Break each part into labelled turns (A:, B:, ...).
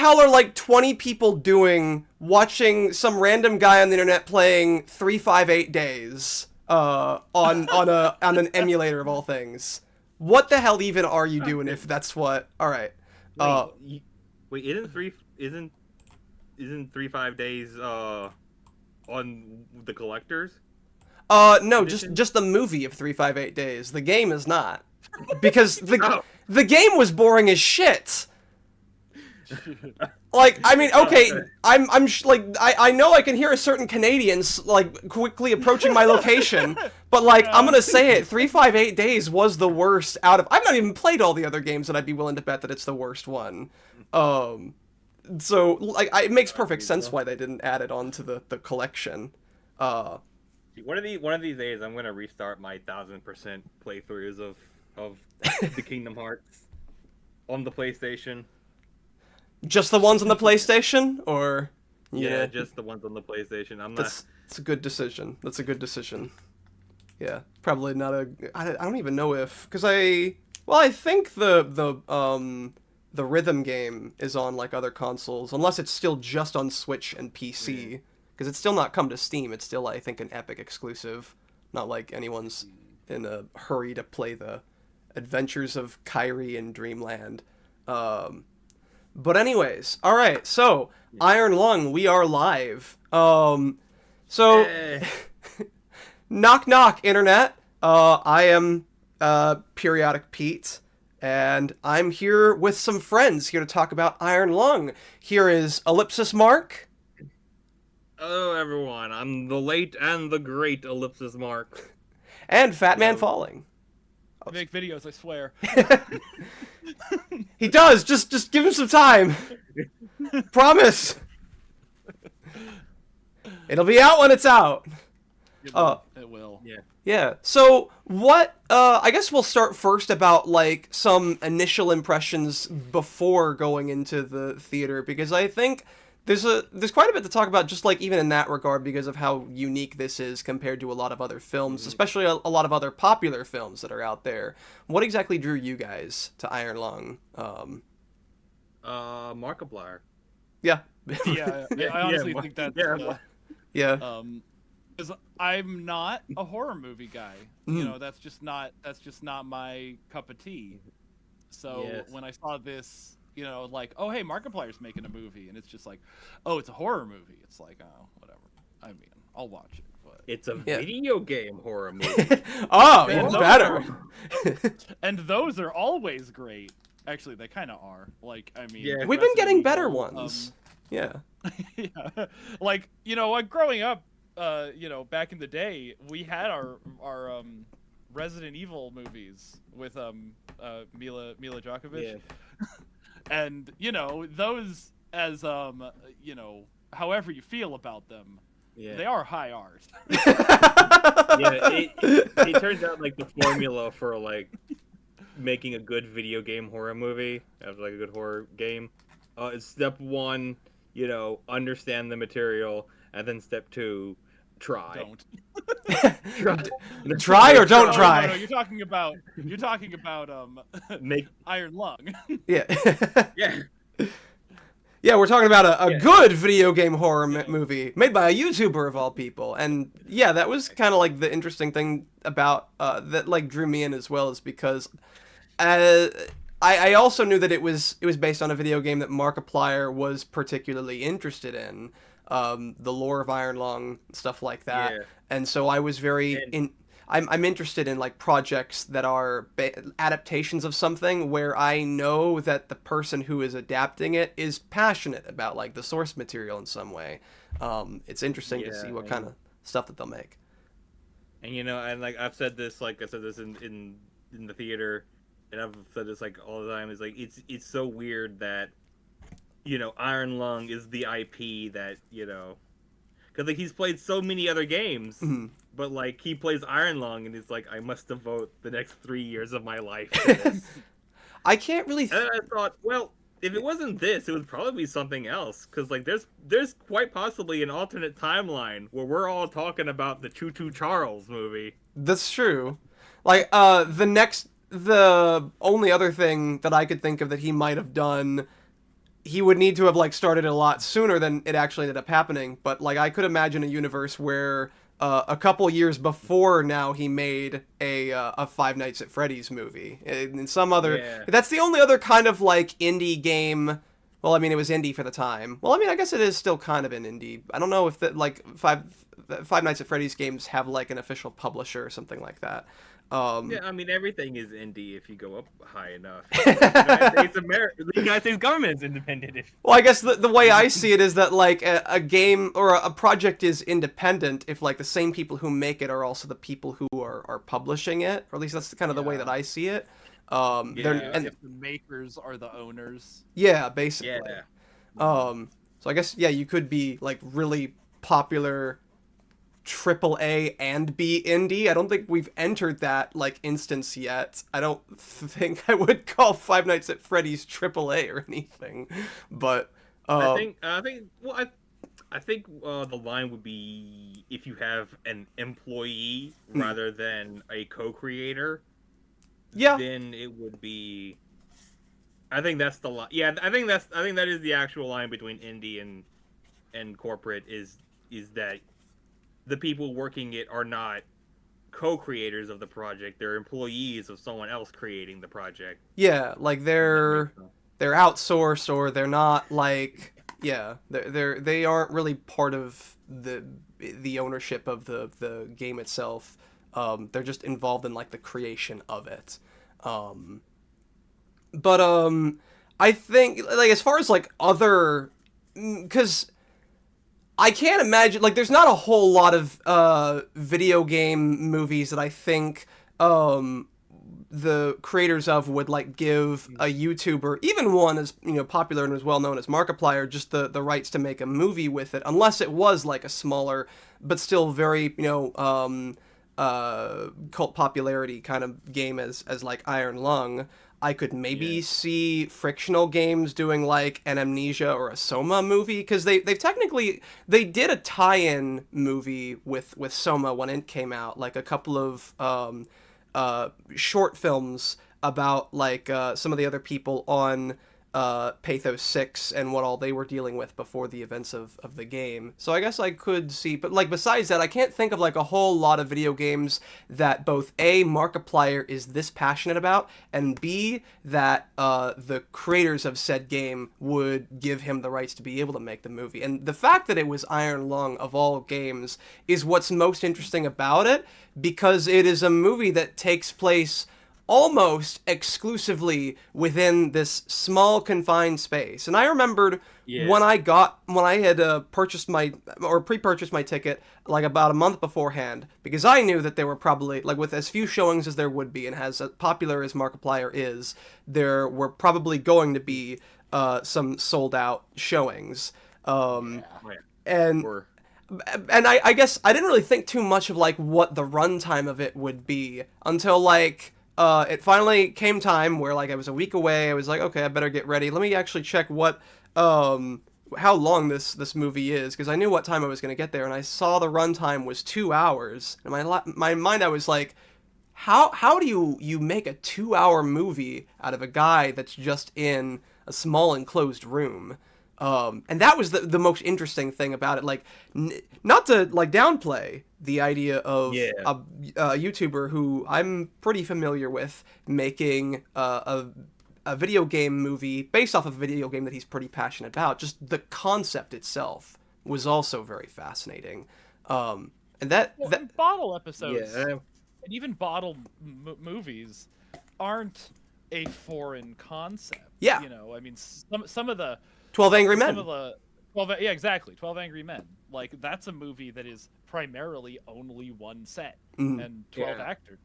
A: hell are like 20 people doing watching some random guy on the internet playing 358 Days on an emulator of all things? What the hell even are you doing if that's what? All right.
B: Wait, isn't 3-5 days on the collectors?
A: No,
B: edition?
A: just the movie of 358 Days. The game is not. Because the game was boring as shit. Like, I mean, okay, I know I can hear a certain Canadians, like, quickly approaching my location, but, like, I'm gonna say it, 358 Days was the worst out of... I've not even played all the other games, and I'd be willing to bet that it's the worst one. So, like, it makes perfect sense why they didn't add it onto the collection.
B: One of these days, I'm gonna restart my 1000% playthroughs of the Kingdom Hearts on the PlayStation.
A: Just the ones on the PlayStation, or
B: yeah, just the ones on the PlayStation.
A: That's a good decision. That's a good decision. Yeah, probably not a. I don't even know if because I think the rhythm game is on like other consoles, unless it's still just on Switch and PC. Because it's still not come to Steam. It's still, I think, an Epic exclusive. Not like anyone's in a hurry to play the Adventures of Kairi in Dreamland. But anyways, all right. So Iron Lung, we are live. Knock knock, internet. I am PeriodicPete, and I'm here with some friends here to talk about Iron Lung. Here is EllipsisMark.
B: Hello, everyone. I'm the late and the great EllipsisMark.
A: And FatmanFalling.
C: I make videos, I swear.
A: He does. Just give him some time. Promise. It'll be out when it's out.
C: It will.
B: Yeah.
A: Yeah. So what? I guess we'll start first about like some initial impressions before going into the theater, because I think there's quite a bit to talk about, just like even in that regard, because of how unique this is compared to a lot of other films, especially a lot of other popular films that are out there. What exactly drew you guys to Iron Lung?
B: Markiplier.
A: Yeah.
C: Yeah, I honestly think that's
A: yeah.
C: because I'm not a horror movie guy. You know, that's just not my cup of tea. So when I saw this, you know, like, oh, hey, Markiplier's making a movie, and it's just like, oh, it's a horror movie. It's like, oh, whatever. I mean, I'll watch it, but
B: it's a video game horror movie.
A: Oh, even better.
C: And those are always great. Actually, they kind of are. Like, I mean,
A: we've been getting better ones. Yeah.
C: Yeah. Like, you know, like growing up, you know, back in the day, we had our Resident Evil movies with Mila Djokovic. Yeah. And, you know, those, as, you know, however you feel about them, they are high art.
B: Yeah, it turns out, like, the formula for, like, making a good video game horror movie, as, like, a good horror game, is step one, you know, understand the material, and then step two, try.
A: Try or don't try.
C: No, you're talking about
B: make
C: Iron Lung.
A: Yeah.
B: Yeah.
A: Yeah, we're talking about a good video game horror movie made by a YouTuber of all people. And yeah, that was kind of like the interesting thing about that like drew me in as well, is because I also knew that it was based on a video game that Markiplier was particularly interested in. The lore of Iron Lung, stuff like that. Yeah. And so I was I'm interested in like projects that are adaptations of something where I know that the person who is adapting it is passionate about like the source material in some way. It's interesting to see what kind of stuff that they'll make.
B: And you know, and like I've said this, like I said this in the theater, and I've said this like all the time, is like it's so weird that, you know, Iron Lung is the IP that, you know, because like he's played so many other games, but like he plays Iron Lung, and he's like, I must devote the next 3 years of my life to this.
A: I can't really.
B: And I thought, well, if it wasn't this, it would probably be something else, because like there's quite possibly an alternate timeline where we're all talking about the Choo Choo Charles movie.
A: That's true. Like the only other thing that I could think of that he might have done he would need to have like started a lot sooner than it actually ended up happening. But like I could imagine a universe where a couple years before now he made a Five Nights at Freddy's movie. In some other, that's the only other kind of like indie game. Well, I mean, it was indie for the time. Well, I mean, I guess it is still kind of an indie. I don't know if that like Five Nights at Freddy's games have like an official publisher or something like that.
B: Yeah, I mean, everything is indie if you go up high enough. The United States government is independent.
A: Well, I guess the way I see it is that like a game or a project is independent if like the same people who make it are also the people who are publishing it, or at least that's kind of the way that I see it.
C: And if the makers are the owners.
A: Yeah, basically.
B: Yeah.
A: So I guess you could be like really popular AAA and be indie. I don't think we've entered that like instance yet. I don't think I would call Five Nights at Freddy's AAA or anything. But
B: I think the line would be if you have an employee rather than a co-creator.
A: Yeah.
B: Then it would be. I think that's the line. Yeah, I think that is the actual line between indie and corporate is that the people working it are not co-creators of the project; they're employees of someone else creating the project.
A: Yeah, like they're outsourced, or they're not like they aren't really part of the ownership of the game itself. They're just involved in like the creation of it. But I think like as far as like other, because I can't imagine like there's not a whole lot of video game movies that I think the creators of would like give a YouTuber, even one as popular and as well known as Markiplier, just the rights to make a movie with it, unless it was like a smaller but still very cult popularity kind of game as like Iron Lung. I could maybe see Frictional Games doing like an Amnesia or a Soma movie, because they did a tie-in movie with Soma when it came out, like a couple of short films about like some of the other people on Pathos 6 and what all they were dealing with before the events of the game. So I guess I could see, but like besides that, I can't think of like a whole lot of video games that both A, Markiplier is this passionate about, and B, that the creators of said game would give him the rights to be able to make the movie. And the fact that it was Iron Lung of all games is what's most interesting about it, because it is a movie that takes place almost exclusively within this small confined space. And I remembered when I had pre-purchased my ticket like about a month beforehand, because I knew that there were probably, like with as few showings as there would be and as popular as Markiplier is, there were probably going to be some sold out showings. And I guess I didn't really think too much of like what the runtime of it would be until like it finally came time where like I was a week away. I was like, okay, I better get ready. Let me actually check what how long this movie is, because I knew what time I was going to get there, and I saw the runtime was 2 hours. In my mind, I was like, how do you make a 2-hour movie out of a guy that's just in a small enclosed room? And that was the most interesting thing about it. Like, not to like downplay the idea of a YouTuber who I'm pretty familiar with making a video game movie based off of a video game that he's pretty passionate about. Just the concept itself was also very fascinating. And
C: bottle episodes and even bottle movies aren't a foreign concept.
A: Yeah,
C: I mean, some of the
A: 12 Angry Men.
C: Some of the 12 Angry Men. Like, that's a movie that is primarily only one set and 12 actors.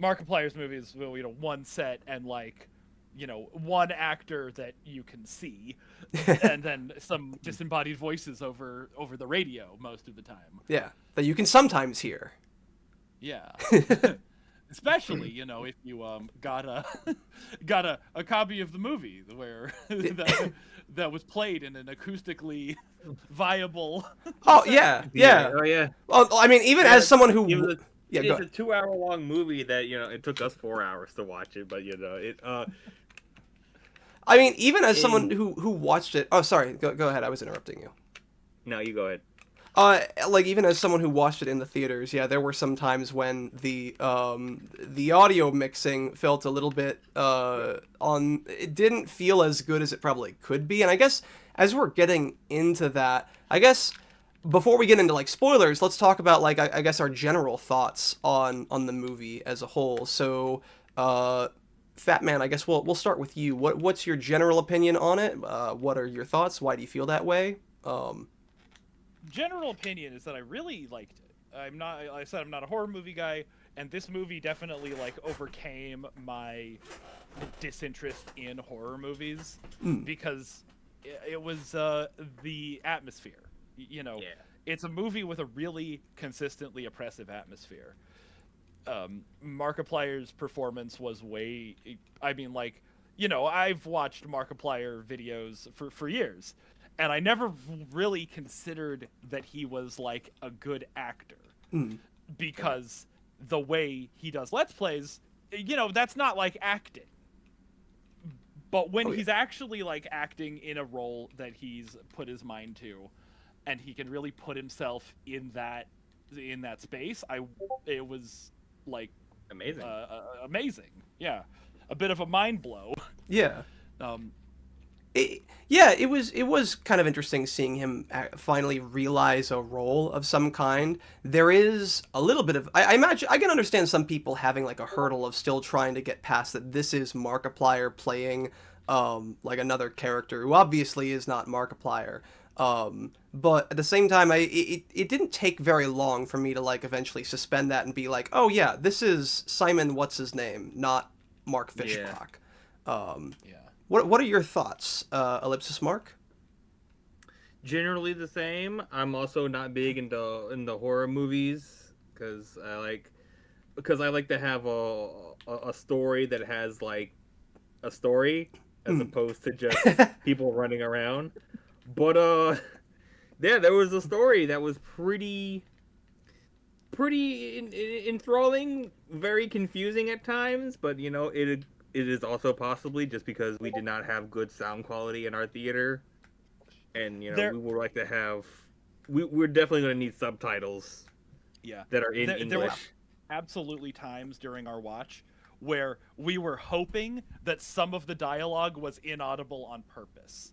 C: Markiplier's movie is one set and like one actor that you can see, and then some disembodied voices over the radio most of the time.
A: Yeah, that you can sometimes hear.
C: Yeah. Especially, if you got a copy of the movie where that was played in an acoustically viable.
A: Oh yeah.
B: Oh yeah.
A: Well, I mean, even as someone who
B: it's a 2-hour-long movie that it took us 4 hours to watch it, but
A: I mean, even as someone who watched it. Oh, sorry. Go ahead. I was interrupting you.
B: No, you go ahead.
A: Like even as someone who watched it in the theaters, yeah, there were some times when the audio mixing felt a little bit it didn't feel as good as it probably could be. And I guess as we're getting into that, I guess before we get into like spoilers, let's talk about like I guess our general thoughts on the movie as a whole. So, Fat Man, I guess we'll start with you. What's your general opinion on it? What are your thoughts? Why do you feel that way?
C: General opinion is that I really liked it. I said I'm not a horror movie guy, and this movie definitely like overcame my disinterest in horror movies because it was the atmosphere. You know, it's a movie with a really consistently oppressive atmosphere. Markiplier's performance was I mean, like, you know, I've watched Markiplier videos for years. And I never really considered that he was, like, a good actor. Because the way he does Let's Plays, you know, that's not, like, acting. But when he's actually, like, acting in a role that he's put his mind to, and he can really put himself in that space, it was, like...
B: Amazing.
C: Amazing, yeah. A bit of a mind blow.
A: Yeah. It was kind of interesting seeing him finally realize a role of some kind. There is a little bit of I imagine I can understand some people having like a hurdle of still trying to get past that this is Markiplier playing like another character who obviously is not Markiplier. But at the same time, it didn't take very long for me to like eventually suspend that and be like, oh yeah, this is Simon what's his name, not Mark Fishbach.
C: Yeah.
A: What are your thoughts, EllipsisMark?
B: Generally the same. I'm also not big into horror movies because I like to have a story that has like a story as opposed to just people running around. But yeah, there was a story that was pretty enthralling, very confusing at times, but you know it is also possibly just because we did not have good sound quality in our theater, and you know we would like to have. We're definitely going to need subtitles.
C: Yeah,
B: that are in English.
C: There were absolutely times during our watch where we were hoping that some of the dialogue was inaudible on purpose.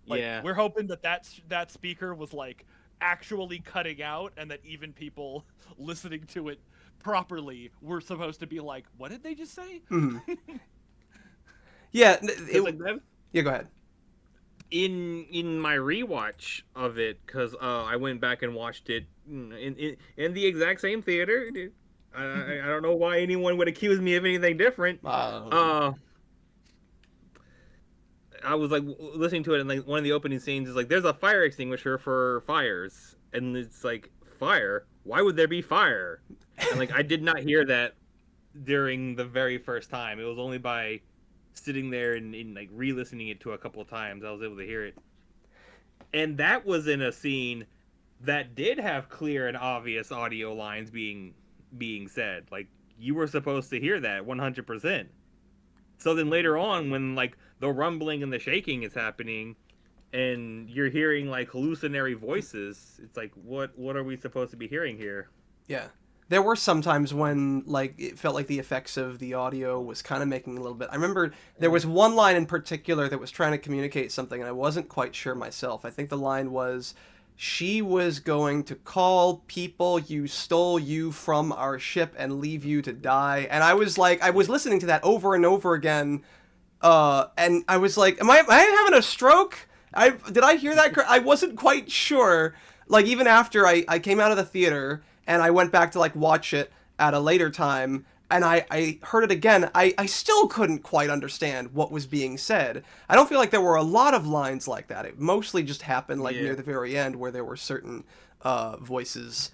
C: Like,
B: yeah,
C: we're hoping that speaker was like actually cutting out, and that even people listening to it properly were supposed to be like, what did they just say?
A: Yeah,
B: yeah,
A: go ahead.
B: In my rewatch of it, because I went back and watched it in the exact same theater. I don't know why anyone would accuse me of anything different. I was like listening to it, and like one of the opening scenes is like, "There's a fire extinguisher for fires," and it's like, "Fire? Why would there be fire?" And like I did not hear that during the very first time. It was only by sitting there and like re-listening it to a couple of times I was able to hear it. And that was in a scene that did have clear and obvious audio lines being said. Like you were supposed to hear that 100%. So then later on, when like the rumbling and the shaking is happening, and you're hearing like hallucinatory voices, it's like, what are we supposed to be hearing here?
A: Yeah, there were some times when like it felt like the effects of the audio was kind of making a little bit. I remember there was one line in particular that was trying to communicate something, and I wasn't quite sure myself. I think the line was, "She was going to call people you stole you from our ship and leave you to die." And I was like, I was listening to that over and over again, and I was like, am I having a stroke? Did I hear that? I wasn't quite sure. Like even after I came out of the theater and I went back to like watch it at a later time, and I heard it again, I still couldn't quite understand what was being said. I don't feel like there were a lot of lines like that. It mostly just happened like near the very end where there were certain voices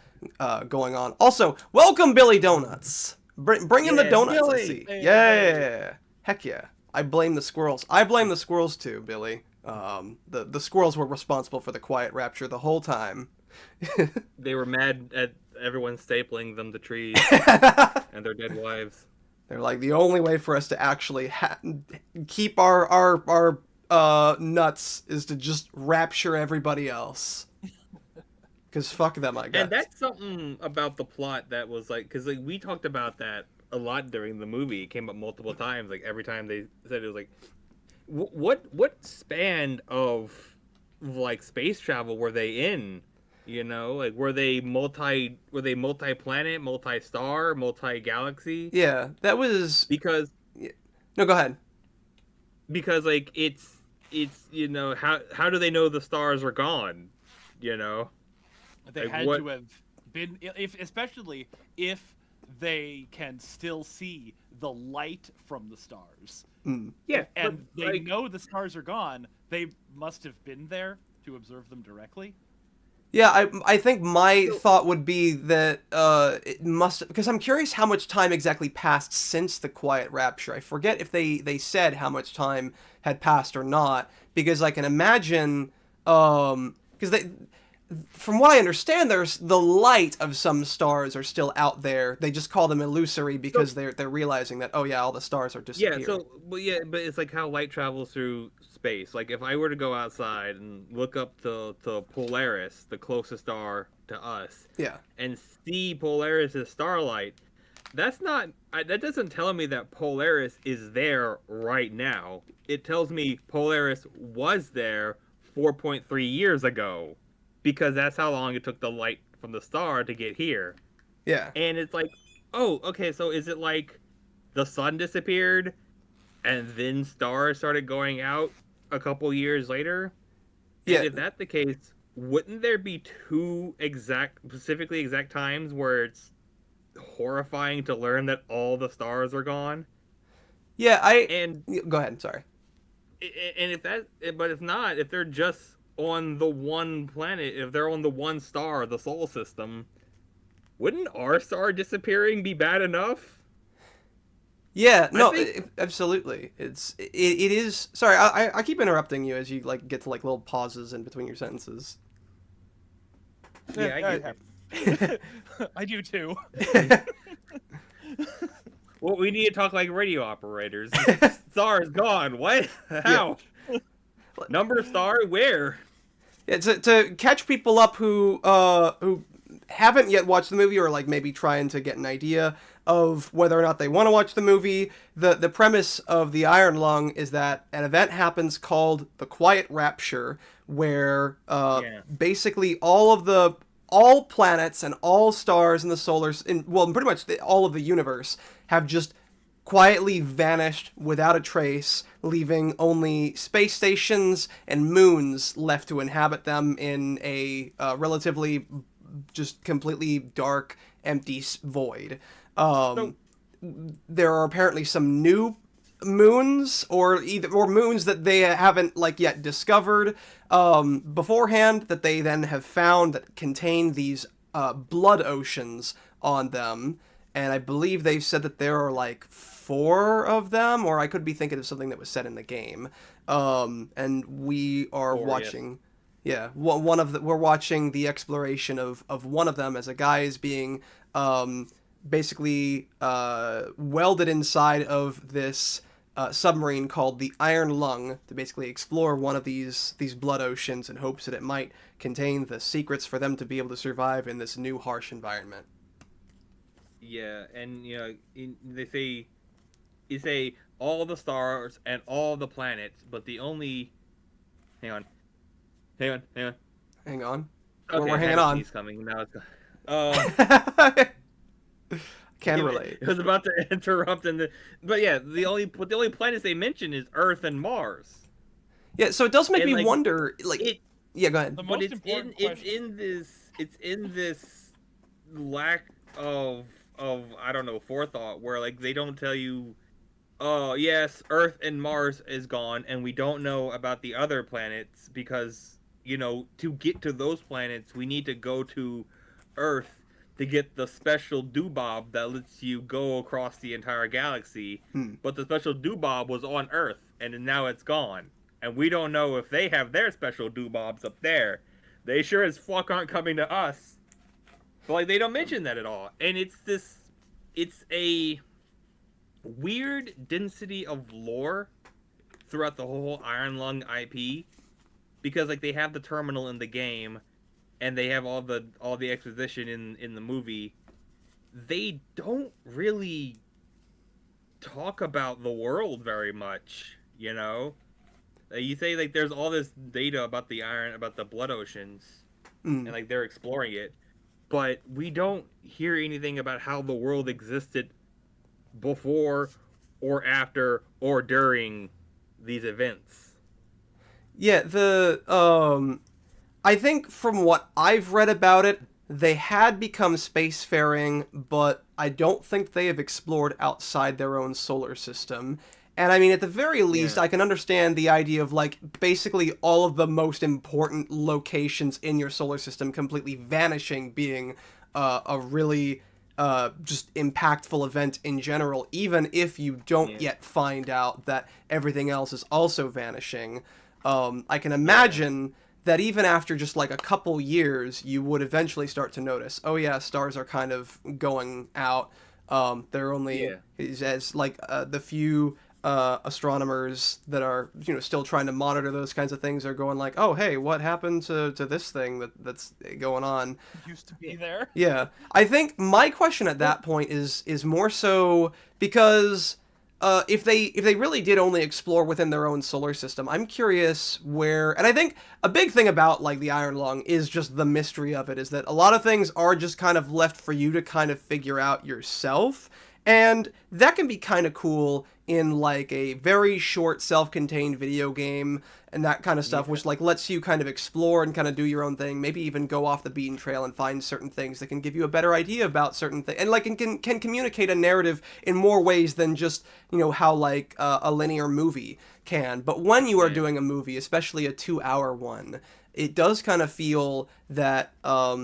A: going on. Also, welcome Billy Donuts. Bring in the donuts,
B: Billy.
A: I see. Yeah. Heck yeah. I blame the squirrels. I blame the squirrels too, Billy. The squirrels were responsible for the quiet rapture the whole time.
B: They were mad at everyone stapling them to trees and their dead wives.
A: They're like, the only way for us to actually keep our nuts is to just rapture everybody else. Because fuck them, I guess.
B: And that's something about the plot that was like, because like we talked about that a lot during the movie. It came up multiple times. Like every time they said it was like, what span of like space travel were they in? You know, like were they multi-planet, multi-star, multi-galaxy?
A: Yeah, that was
B: Because
A: no. Go ahead.
B: Because like it's you know, how do they know the stars are gone? You know.
C: They
B: Like,
C: had
B: what-
C: to have been, especially if they can still see the light from the stars.
B: Yeah,
C: And
B: but,
C: they
B: like,
C: know the stars are gone. They must have been there to observe them directly.
A: Yeah, I think my thought would be that it must, because I'm curious how much time exactly passed since the quiet rapture. I forget if they said how much time had passed or not, because I can imagine because they, from what I understand, there's the light of some stars are still out there. They just call them illusory because they're realizing that, oh yeah, all the stars are disappearing.
B: Yeah, but it's like how light travels through space. Like if I were to go outside and look up to Polaris, the closest star to us,
A: Yeah.
B: and see Polaris' starlight, that doesn't tell me that Polaris is there right now. It tells me Polaris was there 4.3 years ago, because that's how long it took the light from the star to get here.
A: Yeah.
B: And it's like, oh, okay, so is it like the sun disappeared and then stars started going out a couple years later?
A: Yeah.
B: And if that's the case, wouldn't there be two specifically exact times where it's horrifying to learn that all the stars are gone?
A: Yeah,
B: And
A: go ahead, sorry.
B: but if not, if they're just on the one planet, if they're on the one star, the solar system, wouldn't our star disappearing be bad enough?
A: Yeah, no,
B: think-
A: absolutely. It is. Sorry, I keep interrupting you as you like get to like little pauses in between your sentences.
B: Yeah, I get it.
C: I do too.
B: Well, we need to talk like radio operators. Star is gone. What? How? Number of star? Where?
A: Yeah, to catch people up who haven't yet watched the movie or like maybe trying to get an idea of whether or not they want to watch the movie. The premise of the Iron Lung is that an event happens called the Quiet Rapture, where basically all planets and all stars in the pretty much all of the universe have just quietly vanished without a trace, leaving only space stations and moons left to inhabit them in a relatively just completely dark, empty void. There are apparently some new moons or moons that they haven't like yet discovered beforehand that they then have found that contain these blood oceans on them, and I believe they've said that there are like 4 of them, or I could be thinking of something that was said in the game. And we are watching we're watching the exploration of one of them as a guy is being basically welded inside of this submarine called the Iron Lung to basically explore one of these blood oceans in hopes that it might contain the secrets for them to be able to survive in this new harsh environment.
B: Yeah, and you know, you say all the stars and all the planets, but the only hang on.
A: Hang on.
B: Okay,
A: We're hanging on.
B: He's coming now. It's
A: Can relate.
B: I was about to interrupt, but yeah, the only planets they mention is Earth and Mars.
A: Yeah, so it does make
B: And,
A: me
B: like,
A: wonder. Like, yeah, go ahead.
C: The
B: But
C: most important question.
B: it's in this lack of I don't know, forethought, where like they don't tell you, oh yes, Earth and Mars is gone, and we don't know about the other planets because, you know, to get to those planets we need to go to Earth to get the special doobob that lets you go across the entire galaxy. But the special doobob was on Earth, and now it's gone. And we don't know if they have their special doobobs up there. They sure as fuck aren't coming to us. But like, they don't mention that at all. And it's weird density of lore throughout the whole Iron Lung IP, because like they have the terminal in the game, and they have all the exposition in the movie. They don't really talk about the world very much, you know. You say like there's all this data about the blood oceans, and like they're exploring it, but we don't hear anything about how the world existed before or after or during these events.
A: Yeah, I think from what I've read about it, they had become spacefaring, but I don't think they have explored outside their own solar system. And I mean, at the very least, I can understand the idea of, like, basically all of the most important locations in your solar system completely vanishing being a really just impactful event in general, even if you don't yet find out that everything else is also vanishing. I can imagine that even after just like a couple years, you would eventually start to notice, oh yeah, stars are kind of going out. They're only as like the few astronomers that are, you know, still trying to monitor those kinds of things are going like, oh hey, what happened to this thing that's going on?
C: Used to be there.
A: Yeah, I think my question at that point is more so because if they really did only explore within their own solar system, I'm curious where. And I think a big thing about like the Iron Lung is just the mystery of it, is that a lot of things are just kind of left for you to kind of figure out yourself, and that can be kind of cool in like a very short self-contained video game and that kind of stuff, which like lets you kind of explore and kind of do your own thing, maybe even go off the beaten trail and find certain things that can give you a better idea about certain things, and like can communicate a narrative in more ways than just, you know, how like a linear movie can. But when you are doing a movie, especially a 2-hour one, it does kind of feel that a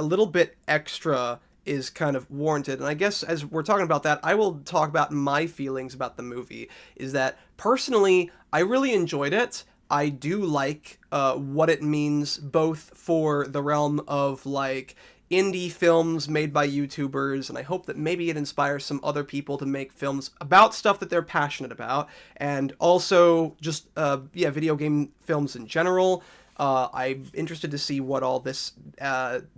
A: little bit extra is kind of warranted. And I guess as we're talking about that, I will talk about my feelings about the movie, is that personally, I really enjoyed it. I do like what it means both for the realm of like indie films made by YouTubers, and I hope that maybe it inspires some other people to make films about stuff that they're passionate about, and also just video game films in general. I'm interested to see what all this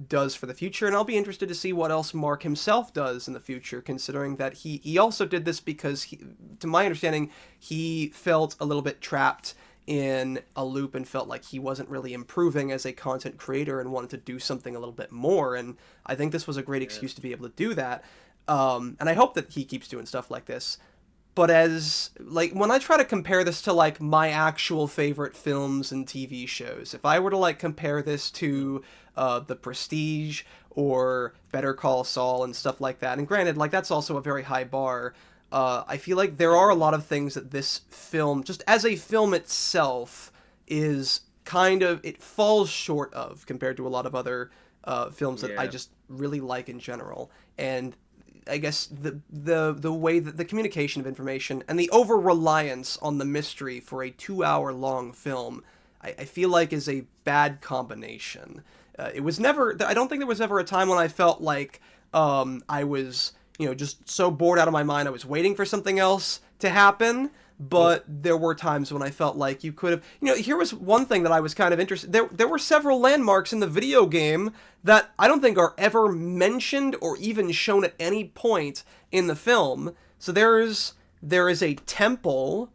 A: does for the future, and I'll be interested to see what else Mark himself does in the future, considering that he also did this because, to my understanding, he felt a little bit trapped in a loop and felt like he wasn't really improving as a content creator and wanted to do something a little bit more, and I think this was a great excuse to be able to do that. And I hope that he keeps doing stuff like this. But as, like, when I try to compare this to, like, my actual favorite films and TV shows, if I were to, like, compare this to The Prestige or Better Call Saul and stuff like that, and granted, like, that's also a very high bar, I feel like there are a lot of things that this film, just as a film itself, is kind of, it falls short of compared to a lot of other films that I just really like in general. And I guess the way that the communication of information and the over-reliance on the mystery for a 2-hour long film, I feel like is a bad combination. It was never, I don't think there was ever a time when I felt like I was, you know, just so bored out of my mind I was waiting for something else to happen. But there were times when I felt like you could have, you know, here was one thing that I was kind of interested, there were several landmarks in the video game that I don't think are ever mentioned or even shown at any point in the film. So there is a temple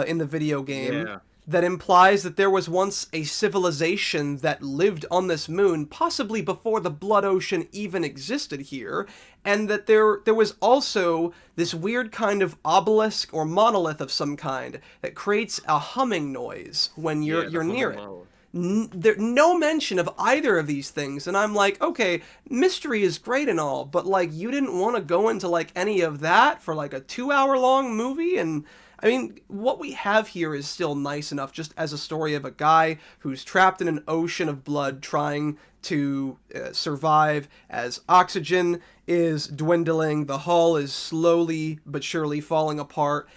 A: in the video game that implies that there was once a civilization that lived on this moon, possibly before the Blood Ocean even existed here, and that there was also this weird kind of obelisk or monolith of some kind that creates a humming noise when you're near it. No mention of either of these things, and I'm like, okay, mystery is great and all, but like you didn't want to go into like any of that for like a 2-hour long movie. And I mean, what we have here is still nice enough just as a story of a guy who's trapped in an ocean of blood trying to survive as oxygen is dwindling. The hull is slowly but surely falling apart.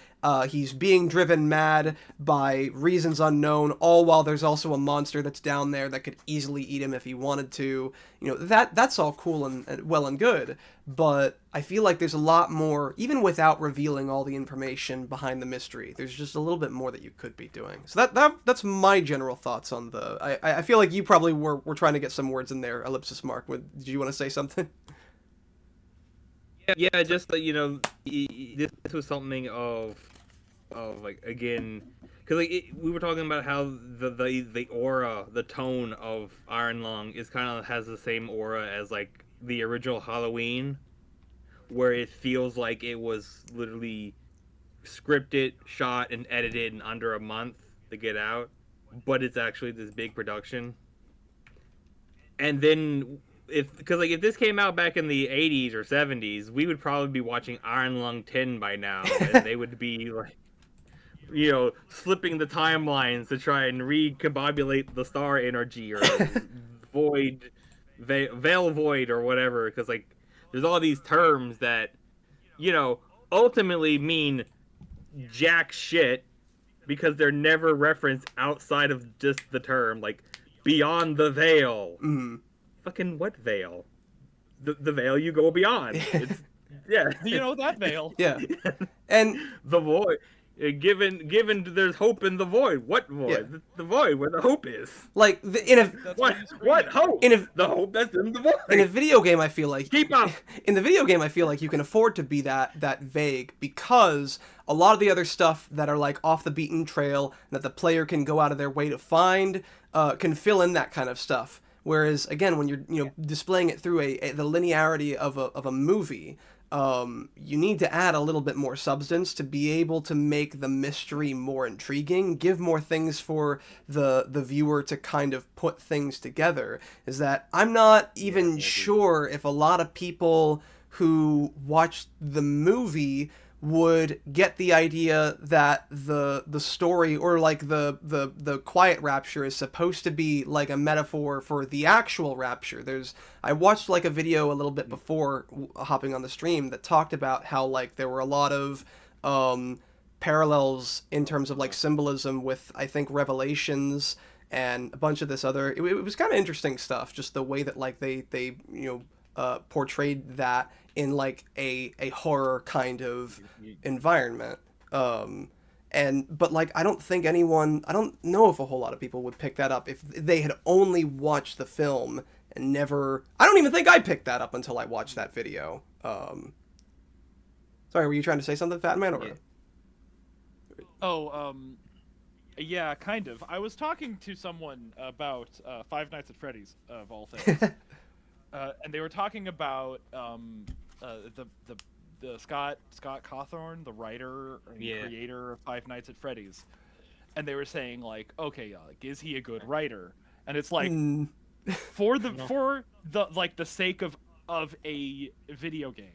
A: He's being driven mad by reasons unknown, all while there's also a monster that's down there that could easily eat him if he wanted to. You know, that's all cool and well and good, but I feel like there's a lot more, even without revealing all the information behind the mystery. There's just a little bit more that you could be doing. So that's my general thoughts on the... I feel like you probably were trying to get some words in there, Ellipsis Mark. Did you want to say something?
B: Yeah, just that, you know, this was something of like, again, because like we were talking about how the aura, the tone of Iron Lung is kind of has the same aura as like the original Halloween, where it feels like it was literally scripted, shot, and edited in under a month to get out, but it's actually this big production. And then if this came out back in the 80s or 70s, we would probably be watching Iron Lung 10 by now, and they would be like, you know, slipping the timelines to try and recombobulate the star energy or veil void or whatever, because like there's all these terms that, you know, ultimately mean jack shit because they're never referenced outside of just the term, like beyond the veil.
A: Mm.
B: Fucking what veil? The veil you go beyond. It's, yeah.
C: You know that veil.
A: Yeah. And
B: the void. Given there's hope in the void. What void?
A: Yeah.
B: The void where the hope is.
A: Like
B: What hope? The hope that's in the void.
A: In a video game, I feel like
B: keep up.
A: In the video game, I feel like you can afford to be that vague, because a lot of the other stuff that are like off the beaten trail that the player can go out of their way to find can fill in that kind of stuff. Whereas again, when you're displaying it through the linearity of a movie, you need to add a little bit more substance to be able to make the mystery more intriguing, give more things for the viewer to kind of put things together. Is that I'm not even sure if a lot of people who watched the movie would get the idea that the story, or like the quiet rapture, is supposed to be like a metaphor for the actual rapture. I watched like a video a little bit before hopping on the stream that talked about how like there were a lot of parallels in terms of like symbolism with, I think, Revelations and a bunch of this other. It was kind of interesting stuff, just the way that like they portrayed that in like a horror kind of environment. But like I don't know if a whole lot of people would pick that up if they had only watched the film and never. I don't even think I picked that up until I watched that video. Sorry, were you trying to say something, Fatman? Or...
C: Oh, yeah, kind of. I was talking to someone about Five Nights at Freddy's, of all things. And they were talking about the Scott Cawthon, the writer and creator of Five Nights at Freddy's, and they were saying like, okay, like, is he a good writer? And it's like, for the sake of a video game,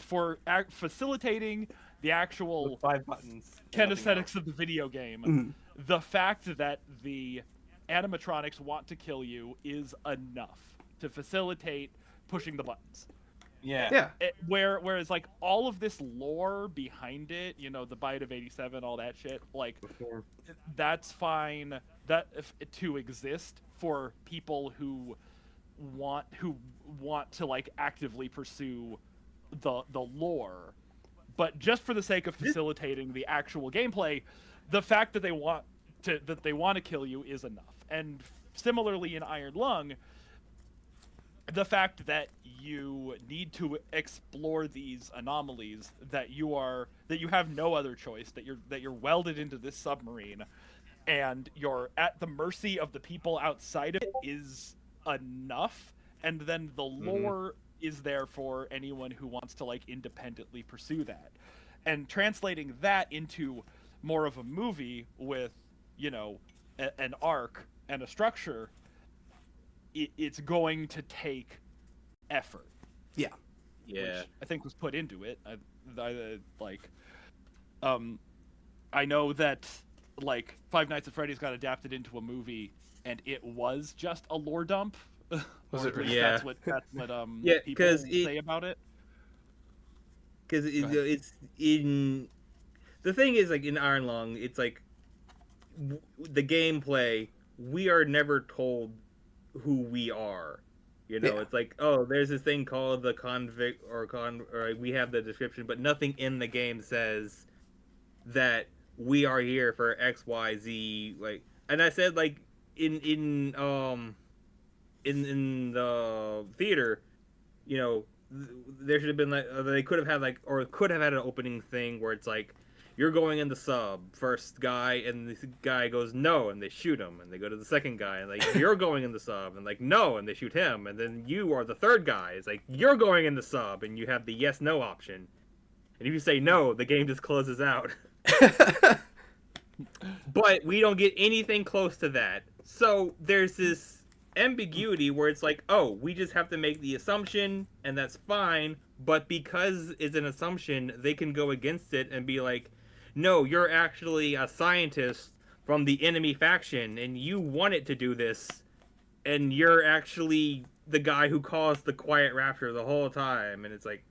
C: for facilitating the actual
D: 5 buttons
C: kinesthetics of the video game, the fact that the animatronics want to kill you is enough to facilitate pushing the buttons.
A: Yeah.
C: Whereas like all of this lore behind it, you know, the bite of 87, all that shit, like that's fine to exist for people who want to like actively pursue the lore, but just for the sake of facilitating the actual gameplay, the fact that they want to kill you is enough. And similarly in Iron Lung, the fact that you need to explore these anomalies, that you have no other choice, that you're welded into this submarine, and you're at the mercy of the people outside of it, is enough. And then the lore is there for anyone who wants to like independently pursue that. And translating that into more of a movie with, you know, an arc and a structure, it's going to take effort.
A: Yeah.
C: Which I think was put into it. I know that like Five Nights at Freddy's got adapted into a movie, and it was just a lore dump.
A: Was
C: Or
A: it
C: at least
A: really?
B: Yeah.
C: That's what
B: Yeah,
C: people
B: 'cause
C: say about it.
B: Because it's in the thing is like in Iron Lung, it's like the gameplay. We are never told who we are. You know,
A: Yeah.
B: it's like, oh, there's this thing called the convict or we have the description, but nothing in the game says that we are here for X, Y, Z. Like, and I said like in the theater, you know, there should have been like they could have had like or could have had an opening thing where it's like you're going in the sub first guy and this guy goes no and they shoot him and they go to the second guy and like you're going in the sub and like no and they shoot him and then you are the third guy. It's like you're going in the sub and you have the yes no option, and if you say no the game just closes out. But we don't get anything close to that, so there's this ambiguity where it's like, oh, we just have to make the assumption and that's fine, but because it's an assumption they can go against it and be like, no, you're actually a scientist from the enemy faction and you wanted to do this and you're actually the guy who caused the quiet rapture the whole time. And it's like,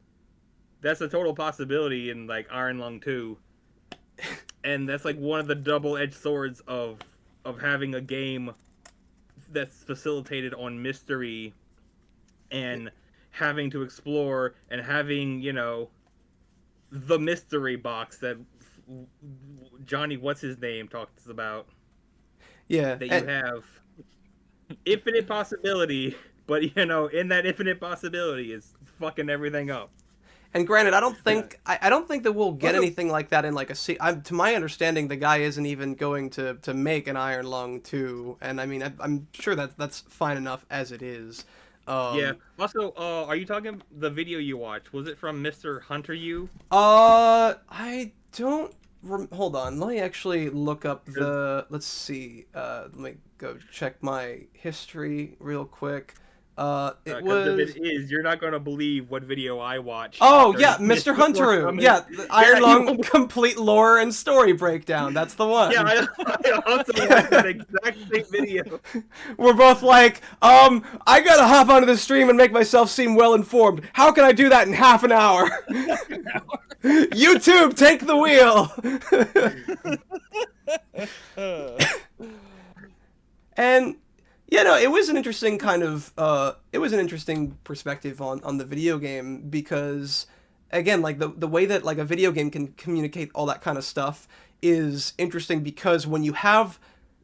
B: that's a total possibility in like Iron Lung 2. And that's like one of the double-edged swords of having a game that's facilitated on mystery and having to explore and having, you know, the mystery box that Johnny what's his name talks about.
A: Yeah.
B: That you have infinite possibility, but you know, in that infinite possibility is fucking everything up.
A: And granted, I don't think I don't think that we'll get anything like that in like a to my understanding, the guy isn't even going to make an Iron Lung 2, and I mean I'm sure that's fine enough as it is.
B: Yeah. Also, are you talking the video you watched? Was it from Mr. Hunter You?
A: I don't. Hold on. Let me actually look up the. Let's see. Let me go check my history real quick. It was.
B: If it is, you're not gonna believe what video I watched.
A: Oh yeah, Mr. Hunteru. Yeah, Iron Lung complete lore and story breakdown. That's the one.
B: Yeah, I also watched that exact same video.
A: We're both like, I gotta hop onto the stream and make myself seem well informed. How can I do that in half an hour? YouTube, take the wheel. And yeah, no, it was an interesting kind of it was an interesting perspective on the video game, because again, like the way that like a video game can communicate all that kind of stuff is interesting, because when you have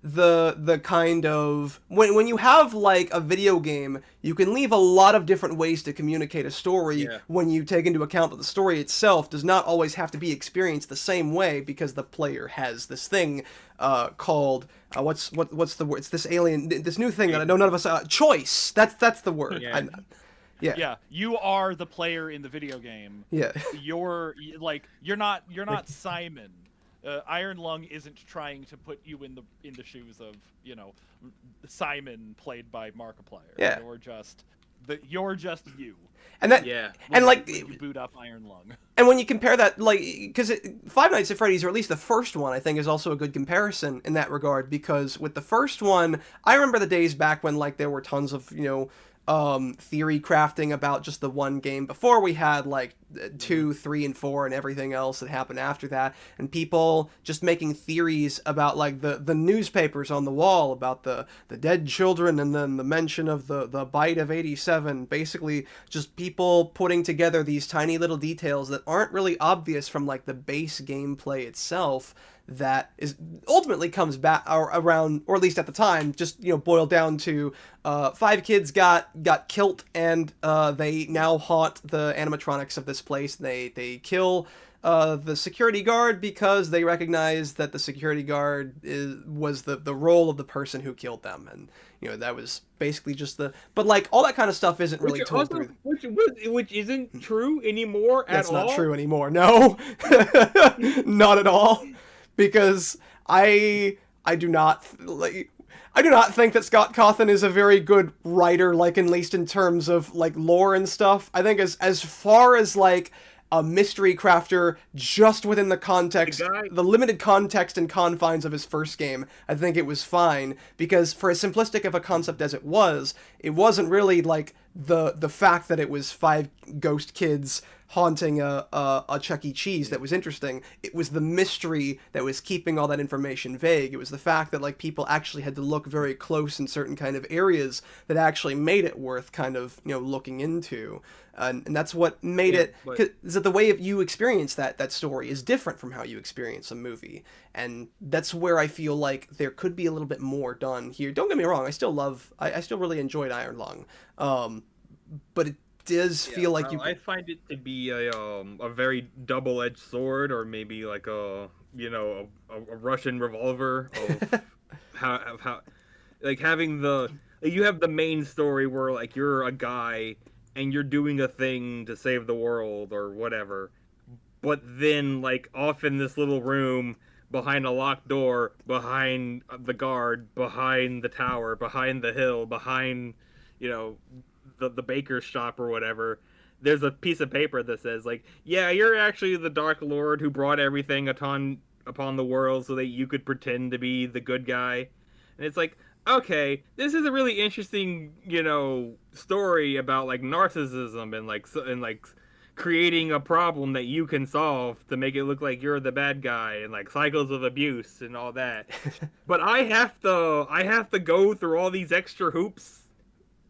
A: the kind of when you have like a video game, you can leave a lot of different ways to communicate a story, when you take into account that the story itself does not always have to be experienced the same way, because the player has this thing called what's the word? It's this alien, this new thing that I know none of us choice. That's the word.
C: Yeah, you are the player in the video game.
A: Yeah.
C: You're not Simon. Iron Lung isn't trying to put you in the shoes of, you know, Simon played by Markiplier.
A: Yeah.
C: You're just you.
A: And that and like
C: when you boot up Iron Lung.
A: And when you compare that, like, because Five Nights at Freddy's, or at least the first one, I think is also a good comparison in that regard, because with the first one, I remember the days back when like there were tons of, you know, theory crafting about just the one game before we had like 2, 3, and 4 and everything else that happened after that, and people just making theories about like the newspapers on the wall about the dead children, and then the mention of the bite of 87, basically just people putting together these tiny little details that aren't really obvious from like the base gameplay itself, that is ultimately comes back around, or at least at the time, just, you know, boiled down to 5 kids got killed, and they now haunt the animatronics of this place. They kill the security guard because they recognize that the security guard was the role of the person who killed them, and you know that was basically just but like all that kind of stuff isn't really told through.
B: Which isn't true anymore at all.
A: That's not true anymore. No, not at all. Because I do not think that Scott Cawthon is a very good writer, like at least in terms of like lore and stuff. I think as far as like a mystery crafter just within the context, the limited context and confines of his first game, I think it was fine, because for as simplistic of a concept as it wasn't really like the fact that it was 5 ghost kids haunting a Chuck E. Cheese that was interesting. It was the mystery that was keeping all that information vague. It was the fact that like people actually had to look very close in certain kind of areas that actually made it worth kind of, you know, looking into. And that's what made it, is that the way you experience that story is different from how you experience a movie. And that's where I feel like there could be a little bit more done here. Don't get me wrong, I still really enjoyed Iron Lung. But it does feel like
B: I find it to be a very double-edged sword, or maybe like a Russian revolver of how like having you have the main story where like you're a guy and you're doing a thing to save the world or whatever, but then like off in this little room behind a locked door, behind the guard, behind the tower, behind the hill, behind the baker's shop or whatever, there's a piece of paper that says like, yeah, you're actually the Dark Lord who brought everything upon the world so that you could pretend to be the good guy. And it's like, okay, this is a really interesting, story about like narcissism and like creating a problem that you can solve to make it look like you're the bad guy, and like cycles of abuse and all that. But I have to go through all these extra hoops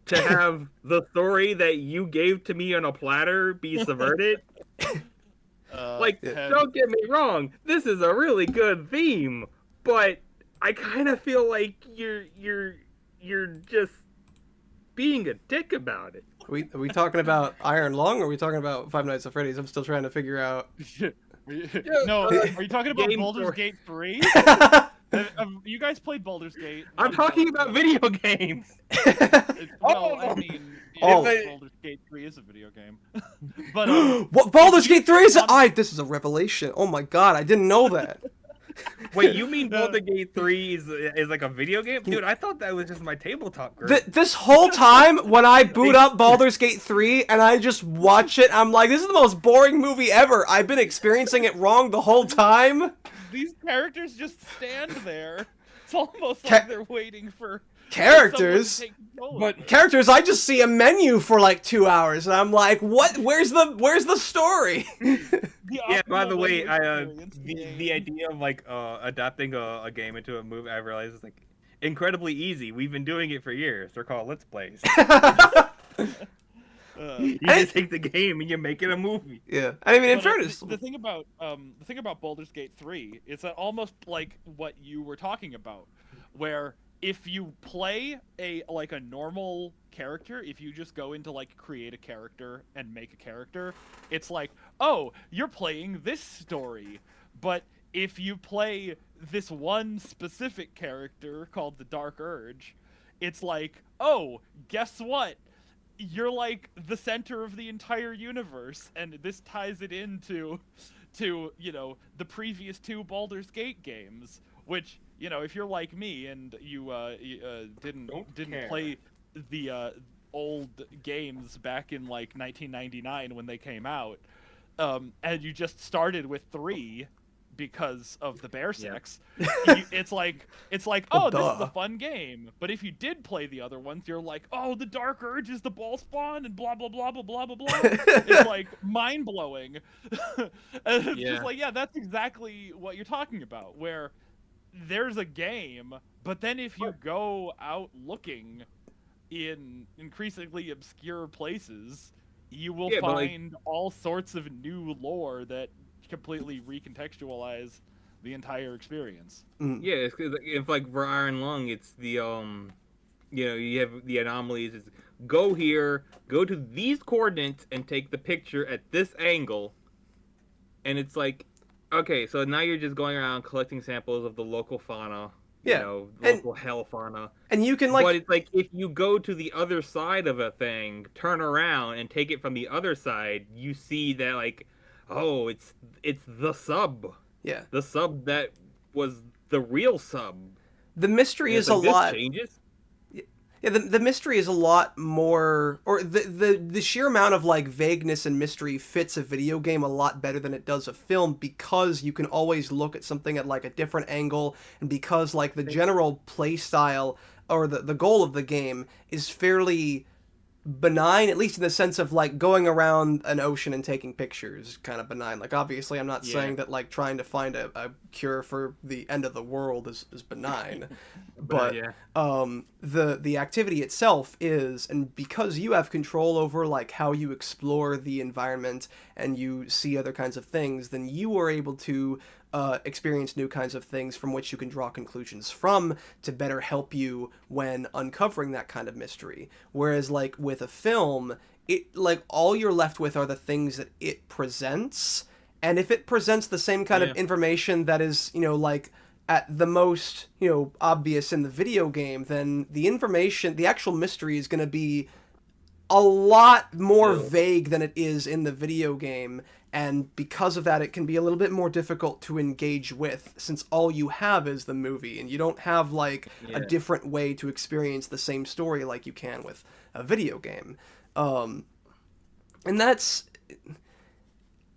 B: to have the story that you gave to me on a platter be subverted. Don't get me wrong, this is a really good theme, but I kind of feel like you're just being a dick about it.
A: Are we talking about Iron Lung, or are we talking about Five Nights at Freddy's? I'm still trying to figure out.
C: No, are you talking about Baldur's Gate 3? You guys played Baldur's Gate.
B: I'm talking about video games.
C: Baldur's Gate 3 is a video game. But
A: what Baldur's Gate 3 is? This is a revelation. Oh my god, I didn't know that.
B: Wait, you mean Baldur's Gate 3 is like a video game? Dude, I thought that was just my tabletop group.
A: This whole time, when I boot up Baldur's Gate 3 and I just watch it, I'm like, this is the most boring movie ever. I've been experiencing it wrong the whole time.
C: These characters just stand there. It's almost like they're waiting for
A: characters. But characters, I just see a menu for like 2 hours, and I'm like, what? Where's the story?
B: Yeah. By the way, the idea of like adapting a game into a movie, I realized is like incredibly easy. We've been doing it for years. They're called Let's Plays. You just take the game and you make it a movie.
A: Yeah, I mean, in fairness,
C: the thing about Baldur's Gate 3 is that almost like what you were talking about, where if you play a normal character, if you just go into like create a character and make a character, it's like, oh, you're playing this story. But if you play this one specific character called the Dark Urge, it's like, oh, guess what? You're like the center of the entire universe, and this ties it into the previous 2 Baldur's Gate games, which, if you're like me and you didn't play the old games back in like 1999 when they came out, and you just started with 3 because of the bear sex, it's like oh, this is a fun game. But if you did play the other ones, you're like, oh, the Dark Urge is the ball spawn and blah blah blah blah blah blah blah. It's like mind blowing. And it's just like, yeah, that's exactly what you're talking about, where there's a game, but then if you go out looking in increasingly obscure places, you will find all sorts of new lore that completely recontextualize the entire experience.
B: Yeah, it's like for Iron Lung, it's the you have the anomalies. It's go here, go to these coordinates, and take the picture at this angle. And it's like, okay, so now you're just going around collecting samples of the local fauna, local hell fauna.
A: And you can
B: but it's like if you go to the other side of a thing, turn around and take it from the other side, you see that like, oh, it's the sub.
A: Yeah.
B: The sub that was the real sub.
A: The mystery is a lot.
B: Changes?
A: Yeah, the mystery is a lot more, or the sheer amount of like vagueness and mystery fits a video game a lot better than it does a film, because you can always look at something at like a different angle, and because like the general play style or the goal of the game is fairly benign, at least in the sense of like going around an ocean and taking pictures, kind of benign. Like obviously I'm not saying that like trying to find a cure for the end of the world is benign, but the activity itself is, and because you have control over like how you explore the environment and you see other kinds of things, then you are able to experience new kinds of things from which you can draw conclusions from to better help you when uncovering that kind of mystery. Whereas like with a film, it like all you're left with are the things that it presents, and if it presents the same kind of information that is, you know, like at the most, you know, obvious in the video game, then the information, the actual mystery is going to be a lot more vague than it is in the video game, and because of that it can be a little bit more difficult to engage with, since all you have is the movie and you don't have like a different way to experience the same story like you can with a video game. And that's,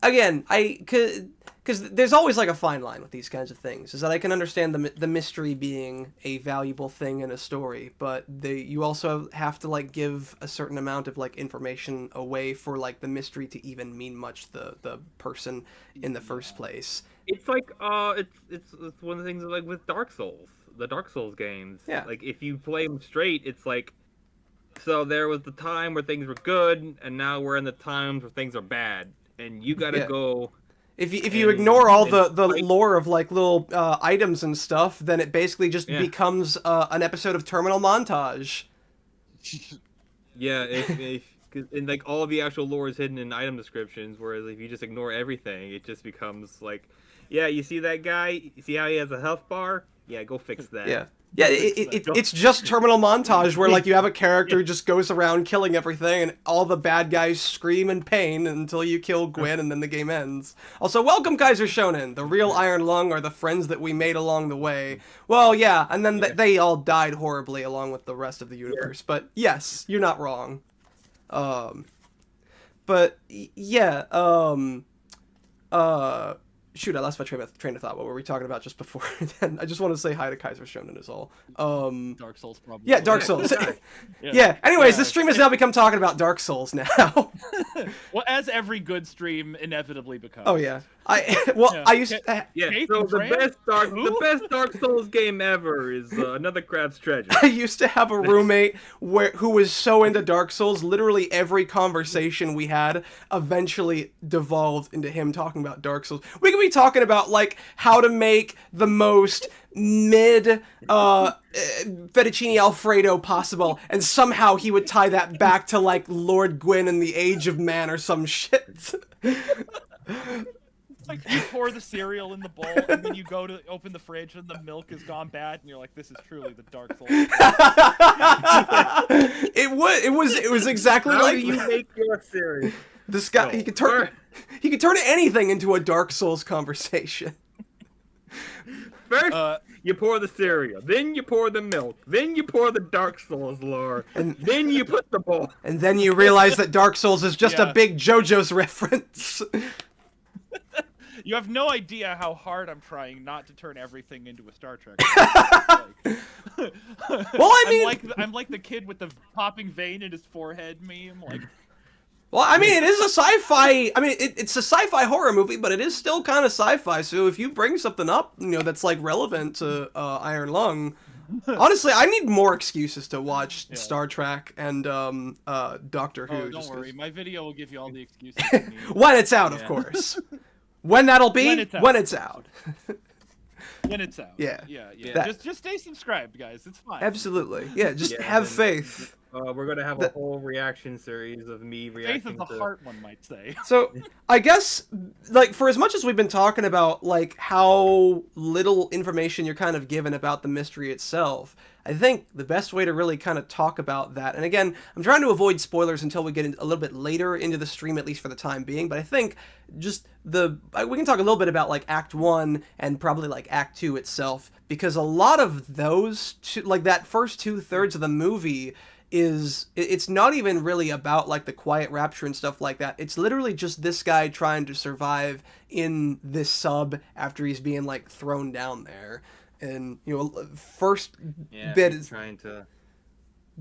A: again, because there's always like a fine line with these kinds of things, is that I can understand the mystery being a valuable thing in a story, but you also have to like give a certain amount of like information away for like the mystery to even mean much to the person in the first place.
B: It's like it's one of the things like with Dark Souls, the Dark Souls games.
A: Yeah.
B: Like if you play them straight, it's like, so there was the time where things were good, and now we're in the times where things are bad, and you gotta go.
A: If you ignore all the lore of like little items and stuff, then it basically just becomes an episode of Terminal Montage.
B: Yeah, and like all the actual lore is hidden in item descriptions, whereas if you just ignore everything, it just becomes like, yeah, you see that guy? You see how he has a health bar? Yeah, go fix that.
A: Yeah. Yeah, it's just Terminal Montage where like you have a character who just goes around killing everything, and all the bad guys scream in pain until you kill Gwyn, and then the game ends. Also, welcome Kaiser Shonen. The real Iron Lung are the friends that we made along the way. Well, yeah, and then they all died horribly along with the rest of the universe. But yes, you're not wrong. But yeah, shoot, I lost my train of thought. What were we talking about just before? I just want to say hi to Kaiser Shonen is all.
C: Dark Souls, probably.
A: Yeah, Dark Souls. Yeah. Anyways, this stream has now become talking about Dark Souls now.
C: Well, as every good stream inevitably becomes.
A: Oh yeah. I used to.
B: So the best Dark Souls game ever is Another Crab's Treasure.
A: I used to have a roommate who was so into Dark Souls, literally every conversation we had eventually devolved into him talking about Dark Souls. We could be talking about like how to make the most mid fettuccine Alfredo possible, and somehow he would tie that back to like Lord Gwyn and the Age of Man or some shit.
C: It's like you pour the cereal in the bowl, and then you go to open the fridge, and the milk has gone bad, and you're like, "This is truly the Dark Souls."
A: It was exactly
B: how
A: like
B: do you make your cereal?
A: This guy, he could turn anything into a Dark Souls conversation.
B: First, you pour the cereal, then you pour the milk, then you pour the Dark Souls lore, and then you put the bowl.
A: And then you realize that Dark Souls is just a big JoJo's reference.
C: You have no idea how hard I'm trying not to turn everything into a Star Trek.
A: Well, I mean,
C: I'm like the kid with the popping vein in his forehead meme. Like,
A: well, I mean, it is a sci-fi. I mean, it's a sci-fi horror movie, but it is still kind of sci-fi. So if you bring something up, you know, that's like relevant to Iron Lung, honestly, I need more excuses to watch Star Trek and Doctor Who.
C: Oh, don't worry, my video will give you all the excuses you need.
A: When it's out, of course. When that'll be? When it's out.
C: When it's out.
A: Yeah.
C: Just stay subscribed, guys. It's fine.
A: Absolutely. Yeah, just have faith.
B: we're gonna have a whole reaction series of me reacting
C: Faith of the heart, one might say.
A: So I guess, like, for as much as we've been talking about, like, how little information you're kind of given about the mystery itself, I think the best way to really kind of talk about that, and again, I'm trying to avoid spoilers until we get a little bit later into the stream, at least for the time being, but I think just we can talk a little bit about, like, Act 1 and probably, like, Act 2 itself, because a lot of those, like, that first 2/3 of the movie it's not even really about like the quiet rapture and stuff like that. It's literally just this guy trying to survive in this sub after he's being like thrown down there. And first bit is
B: trying to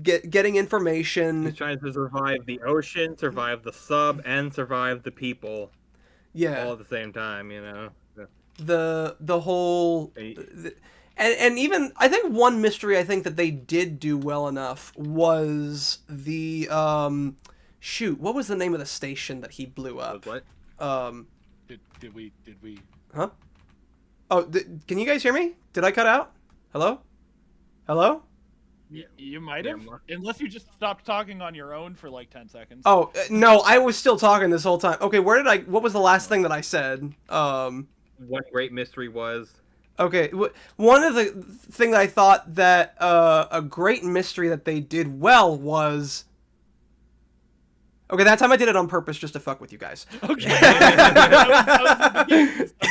A: getting information.
B: He's trying to survive the ocean, survive the sub, and survive the people.
A: Yeah,
B: all at the same time.
A: The whole. And even, I think one mystery I think that they did do well enough was the, shoot, what was the name of the station that he blew up?
B: What?
C: Did we?
A: Huh? Oh, can you guys hear me? Did I cut out? Hello? Hello?
C: You might have, unless you just stopped talking on your own for like 10 seconds.
A: Oh, no, I was still talking this whole time. Okay, what was the last thing that I said?
B: What great mystery was...
A: Okay, one of the thing that I thought that a great mystery that they did well was... Okay, that time I did it on purpose just to fuck with you guys.
C: Okay. I'm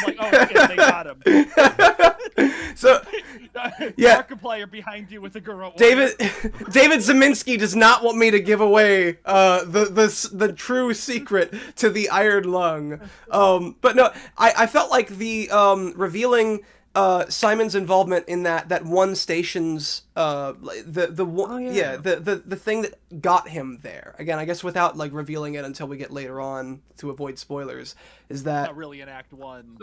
C: like, oh shit, they got him.
A: So, yeah.
C: Markiplier behind you with a gorilla.
A: David Szymanski does not want me to give away the true secret to the iron lung. But no, I felt like the revealing Simon's involvement in that one station's the thing that got him there. Again, I guess without like revealing it until we get later on to avoid spoilers, is that
C: not really an Act 1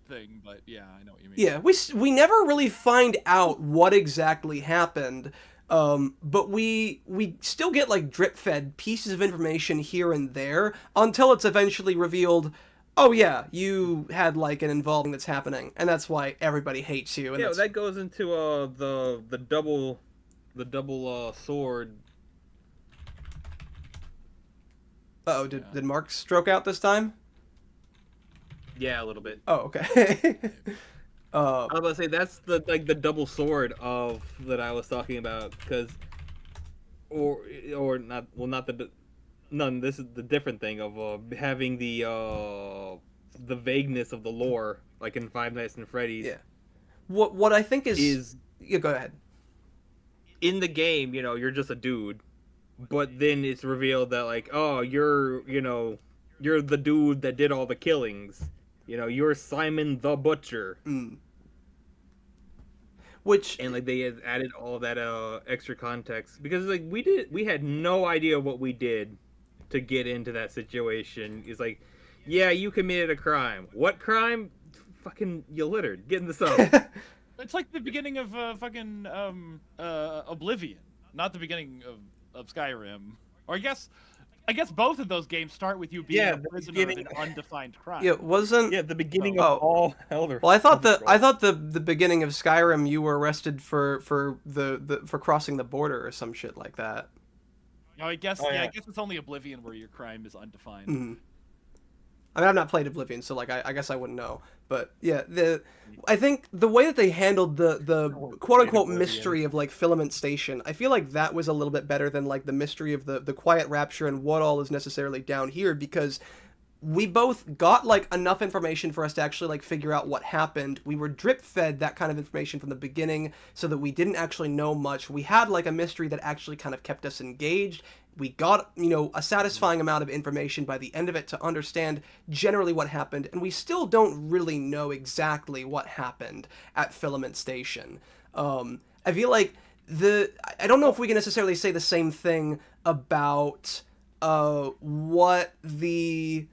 C: thing, but yeah, I know what you mean.
A: Yeah, we never really find out what exactly happened. But we still get like drip fed pieces of information here and there until it's eventually revealed, oh yeah, you had like an involving that's happening, and that's why everybody hates you. And
B: that goes into the double sword.
A: Uh-oh, did Mark stroke out this time?
B: Yeah, a little bit.
A: Oh, okay.
B: I was about to say that's the double sword of that I was talking about, because or not, well, not the none. This is the different thing of having the vagueness of the lore, like in Five Nights at Freddy's.
A: Yeah. What I think is yeah, go ahead.
B: In the game, you're just a dude, but then it's revealed that like, oh, you're the dude that did all the killings. You're Simon the Butcher.
A: Mm.
B: And like they had added all of that extra context, because like we had no idea what we did to get into that situation. It's like, yeah, you committed a crime. What crime? Fucking, you littered. Get in the sun.
C: It's like the beginning of fucking Oblivion, not the beginning of Skyrim. Or I guess both of those games start with you being a prisoner of an undefined crime.
A: Yeah, wasn't
B: the beginning of all Elder.
A: Well, I thought the beginning of Skyrim you were arrested for crossing the border or some shit like that.
C: No, I guess it's only Oblivion where your crime is undefined.
A: Mm-hmm. I mean, I've not played Oblivion, so like I guess I wouldn't know. But yeah, I think the way that they handled the quote unquote mystery of like Filament Station, I feel like that was a little bit better than like the mystery of the quiet rapture and what all is necessarily down here, because we both got like enough information for us to actually like figure out what happened. We were drip fed that kind of information from the beginning so that we didn't actually know much. We had like a mystery that actually kind of kept us engaged. We got, a satisfying amount of information by the end of it to understand generally what happened, and we still don't really know exactly what happened at Filament Station. I feel like I don't know if we can necessarily say the same thing about what the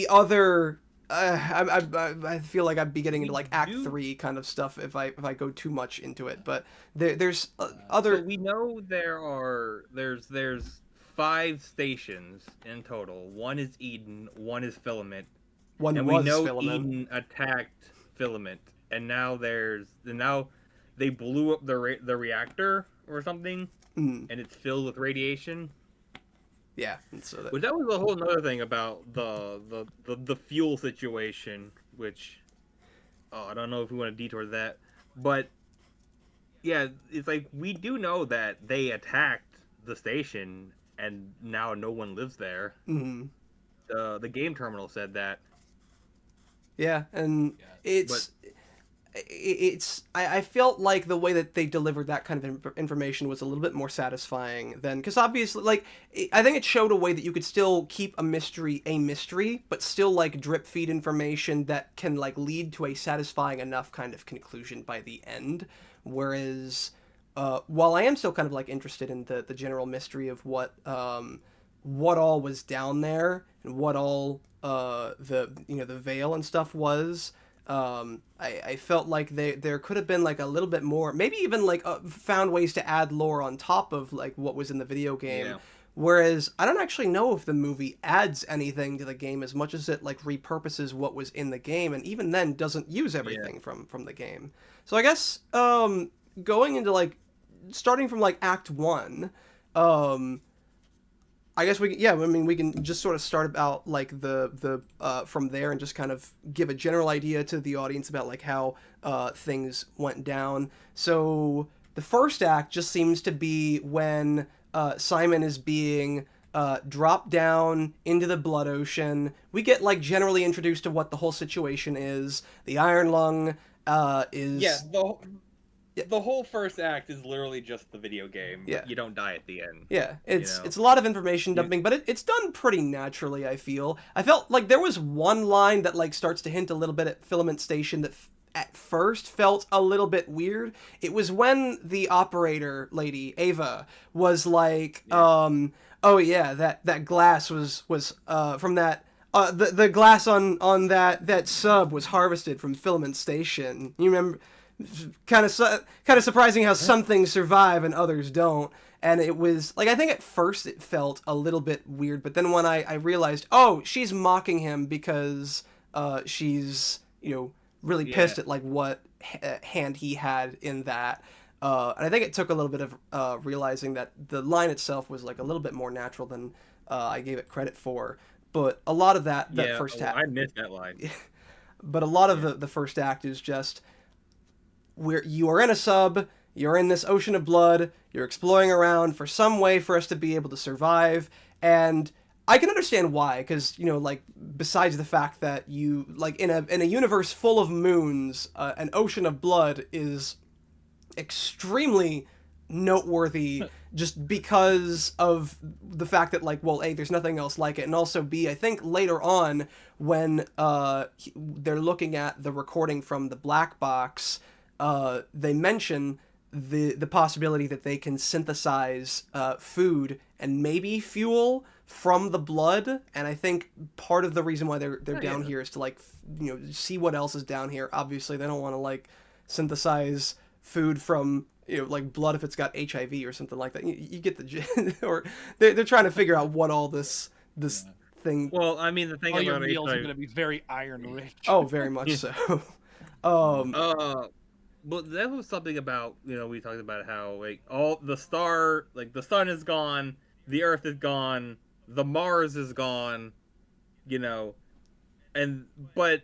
A: other I feel like I'd be getting into like Act 3 kind of stuff if I go too much into it, but there's other.
B: So we know there's 5 stations in total. One is Eden, one is Filament.
A: We
B: know
A: Filament.
B: Eden attacked Filament, and now they blew up the reactor or something,
A: Mm.
B: and it's filled with radiation.
A: Yeah, and so
B: Which that was a whole other thing about the fuel situation, which I don't know if we want to detour that, but yeah, it's like we do know that they attacked the station and now no one lives there.
A: Mm.
B: The game terminal said that.
A: Yeah, and it's I felt like the way that they delivered that kind of information was a little bit more satisfying than, because obviously, like, I think it showed a way that you could still keep a mystery, but still like drip feed information that can like lead to a satisfying enough kind of conclusion by the end. Whereas while I am still kind of like interested in the general mystery of what all was down there and what all the veil and stuff was, I felt like there could have been like a little bit more, maybe even like found ways to add lore on top of like what was in the video game.
B: Yeah.
A: Whereas I don't actually know if the movie adds anything to the game as much as it like repurposes what was in the game, and even then doesn't use everything from the game. So I guess going into like starting from like Act 1, I guess we can just sort of start about like the from there and just kind of give a general idea to the audience about like how things went down. So the first act just seems to be when Simon is being dropped down into the blood ocean. We get like generally introduced to what the whole situation is. The Iron Lung is
B: the whole first act is literally just the video game.
A: Yeah.
B: You don't die at the end.
A: Yeah, it's a lot of information dumping, but it's done pretty naturally, I feel. I felt like there was one line that like starts to hint a little bit at Filament Station that at first felt a little bit weird. It was when the operator lady, Ava, was like, oh yeah, that glass was from that the glass on that sub was harvested from Filament Station. You remember? Kind of surprising how some things survive and others don't. And it was like, I think at first it felt a little bit weird, but then when I realized, oh, she's mocking him because she's really pissed at like what hand he had in that. And I think it took a little bit of realizing that the line itself was like a little bit more natural than I gave it credit for. But a lot of that first act,
B: I missed that line.
A: But a lot of the first act is just where you are in a sub, you're in this ocean of blood, you're exploring around for some way for us to be able to survive, and I can understand why, because like besides the fact that you like in a universe full of moons, an ocean of blood is extremely noteworthy just because of the fact that like, well, A, there's nothing else like it, and also B, I think later on when they're looking at the recording from the black box, they mention the possibility that they can synthesize food and maybe fuel from the blood, and I think part of the reason why they're down here is to like see what else is down here. Obviously, they don't want to like synthesize food from like blood if it's got HIV or something like that. You get the or they're trying to figure out what all this thing.
B: Well, I mean, the thing
C: all
B: about
C: your meals
B: HIV...
C: are going to be very iron rich.
A: Oh, very much so.
B: But that was something about, we talked about how like all the sun is gone, the Earth is gone, the Mars is gone, but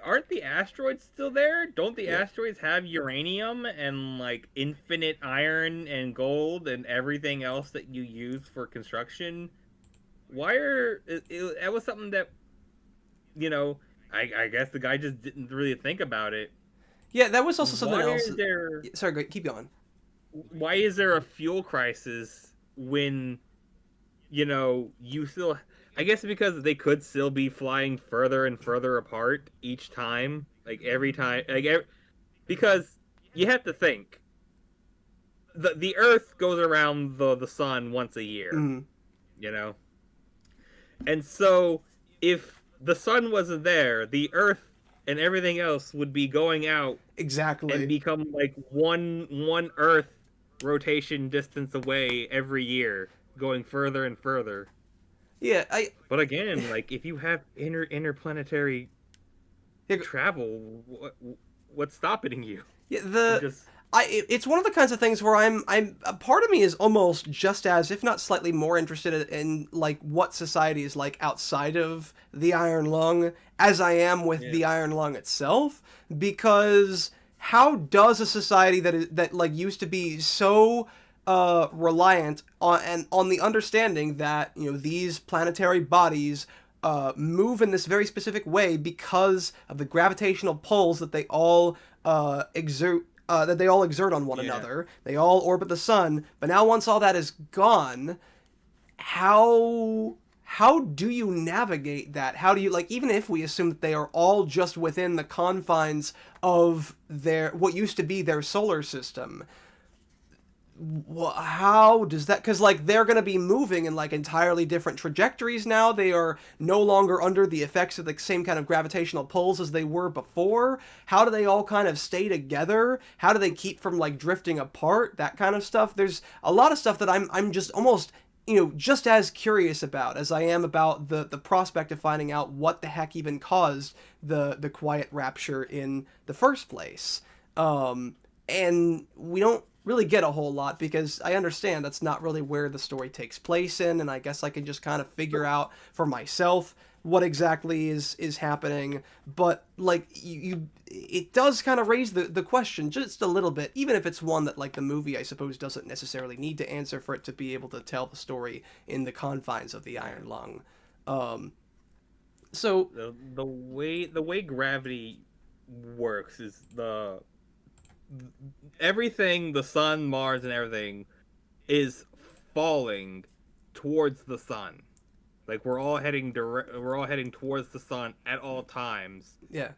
B: aren't the asteroids still there? Don't the asteroids have uranium and like infinite iron and gold and everything else that you use for construction? That was something that, I guess the guy just didn't really think about it.
A: Yeah, that was also something else. Sorry, keep going.
B: Why is there a fuel crisis when, you still... I guess because they could still be flying further and further apart each time. Like, every time... because you have to think. The Earth goes around the sun once a year.
A: Mm-hmm.
B: And so, if the sun wasn't there, the Earth and everything else would be going out
A: exactly
B: and become like one Earth rotation distance away every year, going further and further.
A: Yeah,
B: But again, like if you have interplanetary travel, what's stopping you?
A: Yeah, It's one of the kinds of things where I'm a part of me is almost just as, if not slightly more interested in like what society is like outside of the Iron Lung as I am with the Iron Lung itself, because how does a society that like used to be so reliant on the understanding that, you know, these planetary bodies move in this very specific way because of the gravitational pulls that they all exert on one another. They all orbit the sun, but now once all that is gone, how do you navigate that? How do you, like, even if we assume that they are all just within the confines of their what used to be their solar system, how does that, because like they're going to be moving in like entirely different trajectories now. They are no longer under the effects of the same kind of gravitational pulls as they were before. How do they all kind of stay together? How do they keep from like drifting apart? That kind of stuff. There's a lot of stuff that I'm just almost, you know, just as curious about as I am about the prospect of finding out what the heck even caused the quiet rapture in the first place. And we don't really get a whole lot, because I understand that's not really where the story takes place in, and I guess I can just kind of figure out for myself what exactly is happening. But like it does kind of raise the question just a little bit, even if it's one that like the movie I suppose doesn't necessarily need to answer for it to be able to tell the story in the confines of the Iron Lung. So
B: the way gravity works is everything, the sun, Mars, and everything is falling towards the sun. Like we're all heading towards the sun at all times.
A: Yeah.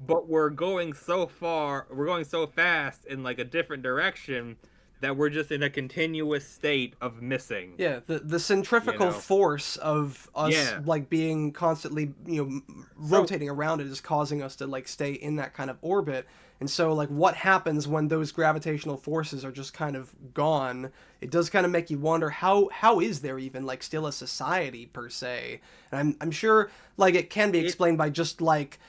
B: But we're going so fast in like a different direction that we're just in a continuous state of missing.
A: Yeah, the centrifugal force of us like being constantly, you know, rotating around it is causing us to like stay in that kind of orbit. And so like what happens when those gravitational forces are just kind of gone? It does kind of make you wonder how is there even like still a society per se? And I'm sure like it can be explained by just like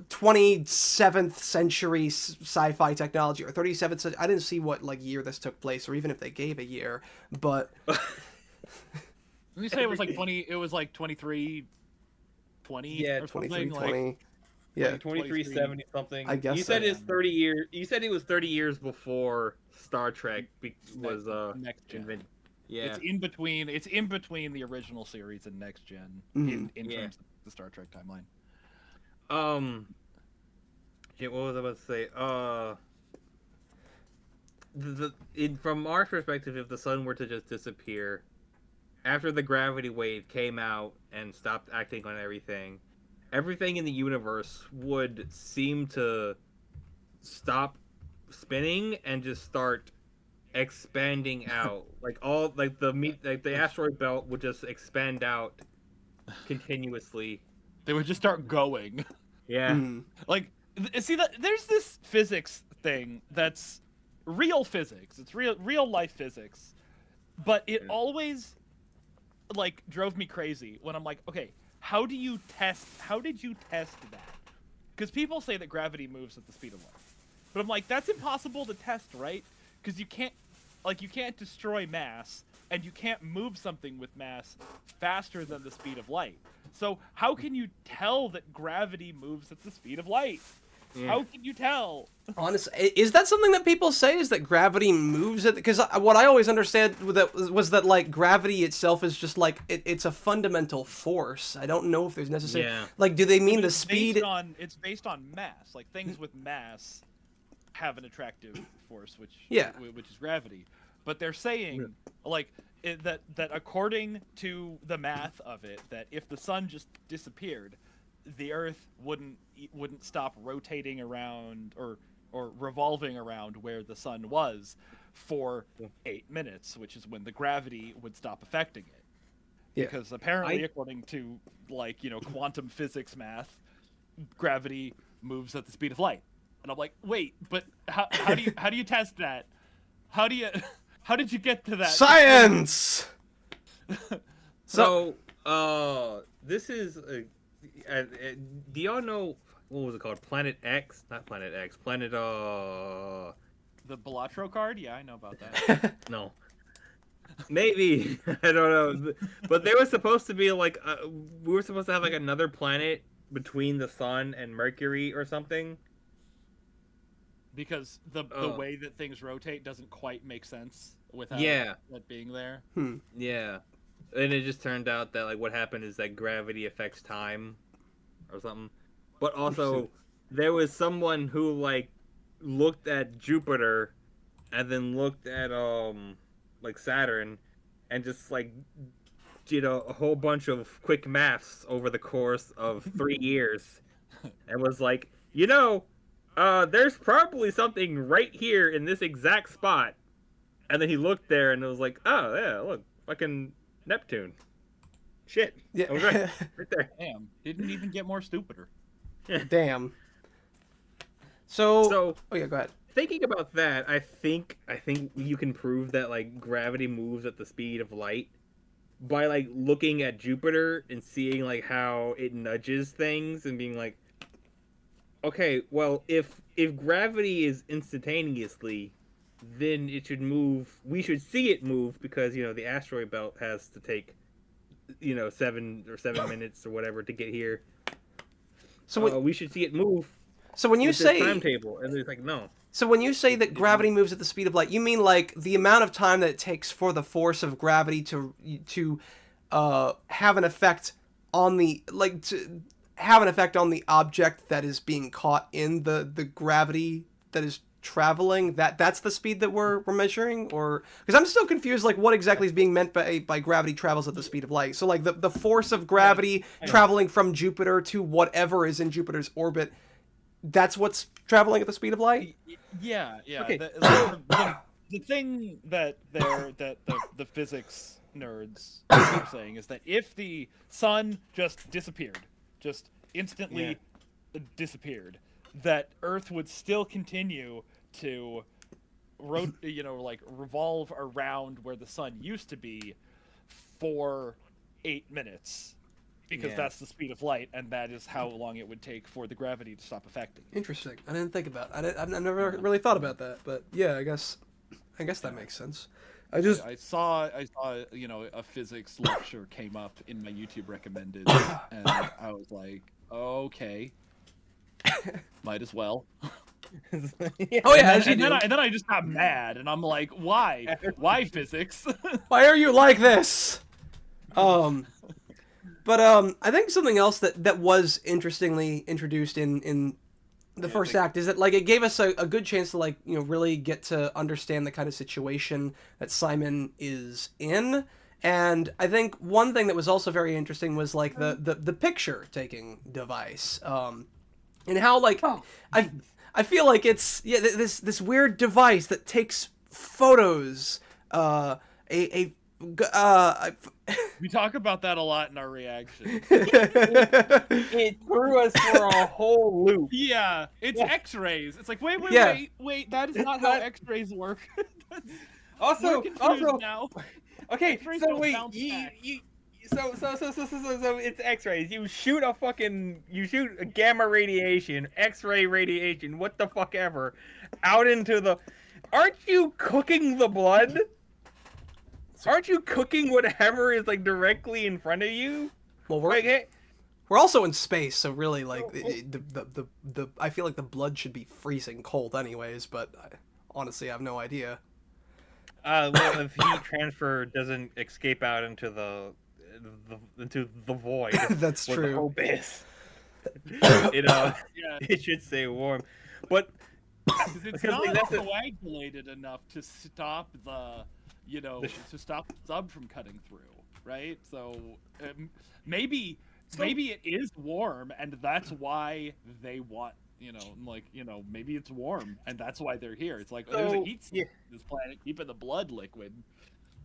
A: 27th century sci-fi technology, or 37th century. I didn't see what like year this took place, or even if they gave a year, but
C: let me say it was like 20, it was like 2320 or something.
A: 2320.
C: Like,
A: Yeah,
B: like 2370 something.
A: I guess
B: you said it's 30 years. You said it was 30 years before Star Trek was
C: next gen.
B: invented. Yeah,
C: it's in between the original series and next gen in terms of the Star Trek timeline.
B: Yeah, what was I about to say? From our perspective, if the sun were to just disappear after the gravity wave came out and stopped acting on everything in the universe would seem to stop spinning and just start expanding out. Like the asteroid belt would just expand out continuously.
C: They would just start going.
B: Yeah.
C: Like, see, there's this physics thing that's real physics. It's real life physics, but it always like drove me crazy when I'm like, okay, how did you test that? Because people say that gravity moves at the speed of light, but I'm like, that's impossible to test, right? Because you can't destroy mass, and you can't move something with mass faster than the speed of light. So how can you tell that gravity moves at the speed of light? Yeah. How can you tell?
A: Honestly, is that something that people say, is that gravity moves it? Because what I always understood was that like gravity itself is just like it's a fundamental force. I don't know if there's necessarily like, do they mean the speed?
C: It's based on mass. Like things with mass have an attractive force, which is gravity. But they're saying like that according to the math of it, that if the sun just disappeared, the Earth wouldn't stop rotating around or revolving around where the sun was for 8 minutes, which is when the gravity would stop affecting it. Yeah. Because apparently, according to like, you know, quantum physics math, gravity moves at the speed of light. And I'm like, wait, but how do you test that? How did you get to that?
A: Science.
B: So, this is. Do y'all know what was it called? Planet X? Not Planet X. Planet
C: The Balatro card? Yeah, I know about that.
B: No. Maybe. I don't know. But there was supposed to be like we were supposed to have like another planet between the sun and Mercury or something.
C: Because the way that things rotate doesn't quite make sense without that being there.
B: Yeah. And it just turned out that like what happened is that gravity affects time or something. But also there was someone who like looked at Jupiter and then looked at like Saturn and just like did a whole bunch of quick maths over the course of 3 years and was like, there's probably something right here in this exact spot. And then he looked there and it was like, oh yeah, look, fucking Neptune. Shit.
A: Yeah.
B: I was right there.
C: Damn. Didn't even get more stupider.
A: Damn. So oh yeah, go ahead.
B: Thinking about that, I think you can prove that like gravity moves at the speed of light by like looking at Jupiter and seeing like how it nudges things and being like, okay, well if gravity is instantaneously, then it should move. We should see it move because the asteroid belt has to take 7 minutes or whatever to get here. So we should see it move.
A: So when you say
B: timetable, and it's like no.
A: So when you say that gravity moves at the speed of light, you mean like the amount of time that it takes for the force of gravity to have an effect on the object that is being caught in the gravity that is traveling? That's the speed that we're measuring, or because I'm still confused, like what exactly is being meant by gravity travels at the speed of light. So like the force of gravity traveling from Jupiter to whatever is in Jupiter's orbit. That's what's traveling at the speed of light?
C: Yeah.
B: Okay.
C: The thing that the physics nerds are saying is that if the sun just disappeared, just instantly disappeared, that Earth would still continue to revolve around where the sun used to be for 8 minutes. Because that's the speed of light, and that is how long it would take for the gravity to stop affecting.
A: Interesting. I didn't think about it. I've never really thought about that, but yeah, I guess that makes sense. I
C: saw a physics lecture came up in my YouTube recommended, and I was like, okay, might as well.
A: Oh yeah,
C: and then I just got mad, and I'm like, why? Why physics?
A: Why are you like this? But I think something else that was interestingly introduced in the first act is that like it gave us a good chance to like really get to understand the kind of situation that Simon is in. And I think one thing that was also very interesting was like the picture taking device, and how like I feel like it's this weird device that takes photos.
C: We talk about that a lot in our reaction.
B: It threw us for a whole loop.
C: Yeah, it's X-rays. It's like wait, that is not how X-rays work.
B: Also,
C: now.
B: Okay,
C: X-rays
B: so
C: don't
B: wait,
C: bounce back.
B: so it's X-rays. You shoot a gamma radiation, X-ray radiation, what the fuck ever, out into the. Aren't you cooking the blood? Aren't you cooking whatever is like directly in front of you?
A: Well, we're also in space, so really like the I feel like the blood should be freezing cold anyways, but honestly I have no idea.
B: Well, if heat transfer doesn't escape out into the void,
A: that's
B: where
A: true.
B: The hope is. It should stay warm, but
C: it's not coagulated enough to stop the. To stop the sub from cutting through, right? So maybe it is warm, and that's why they want, maybe it's warm, and that's why they're here. It's like there's a heat source on this planet keeping the blood liquid.